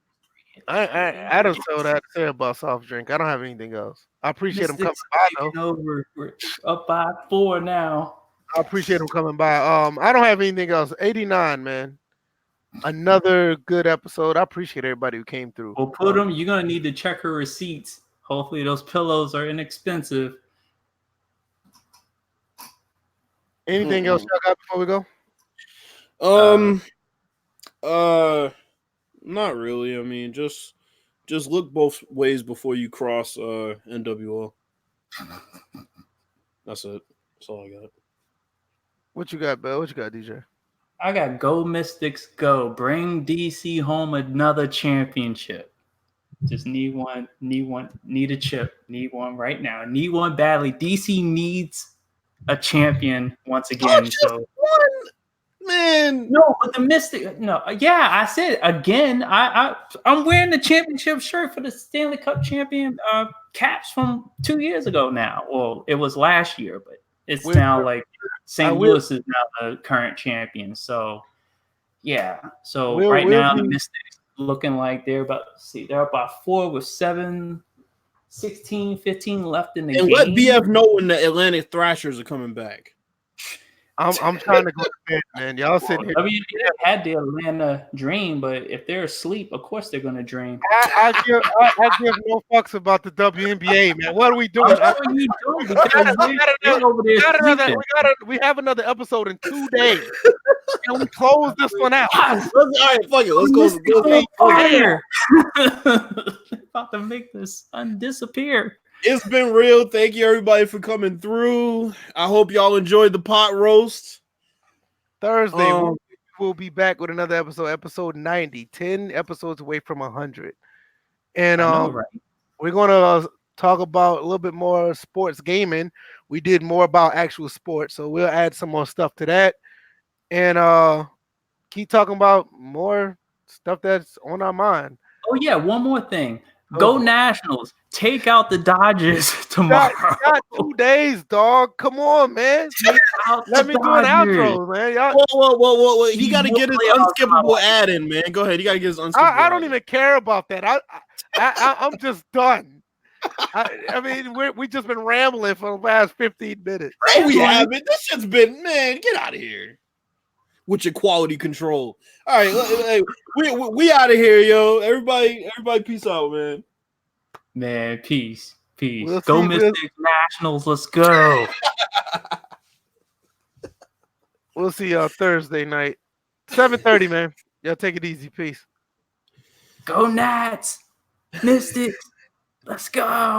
I don't say about soft drink. I don't have anything else. I appreciate him coming by though. We're up by 4 now. I appreciate him coming by. I don't have anything else. 89, man. Another good episode. I appreciate everybody who came through. We'll put them. You're gonna need to check her receipts. Hopefully, those pillows are inexpensive. Anything else y'all got before we go? Not really. I mean, just look both ways before you cross NWO. That's it. That's all I got. What you got, Bill? What you got, DJ? I got Go Mystics Go. Bring DC home another championship. Just need one. Need a chip. Need one right now. Need one badly. DC needs a champion once again. So one, man. No, but the Mystic. No, yeah, I said again. I'm wearing the championship shirt for the Stanley Cup champion Caps from 2 years ago now. Well, it was last year, but it's now like St. Louis is now the current champion. So yeah. So right now the Mystics looking like they're about 4 with 7. 16, 15 left in the game. And let BF know when the Atlantic Thrashers are coming back. I'm trying to go to bed, man. Y'all sitting here. I mean, they had the Atlanta dream, but if they're asleep, of course they're going to dream. I give no fucks about the WNBA, man. What are we doing? We have another episode in 2 days. Can we close this one out? All right, fuck it. Let's go. About to make the sun disappear. It's been real. Thank you, everybody, for coming through. I hope y'all enjoyed the pot roast. Thursday, we'll be back with another episode 90, 10 episodes away from 100. And we're going to talk about a little bit more sports gaming. We did more about actual sports, so we'll add some more stuff to that. And keep talking about more stuff that's on our mind. Oh, yeah, one more thing. Go Nationals. Take out the Dodgers tomorrow. Got 2 days, dog. Come on, man. Let me do an outro, man. Whoa. He got to get his unskippable ad in, man. Go ahead. You got to get his unskippable I don't even care about that. I'm just done. I mean, we just been rambling for the last 15 minutes. No, we haven't. This shit's been, man, get out of here with your quality control. All right, we out of here, yo. Everybody, peace out, man. Man, peace. Go Mystics Nationals. Let's go. We'll see y'all Thursday night, 7:30, man. Y'all take it easy. Peace. Go Nats. Mystics. Let's go.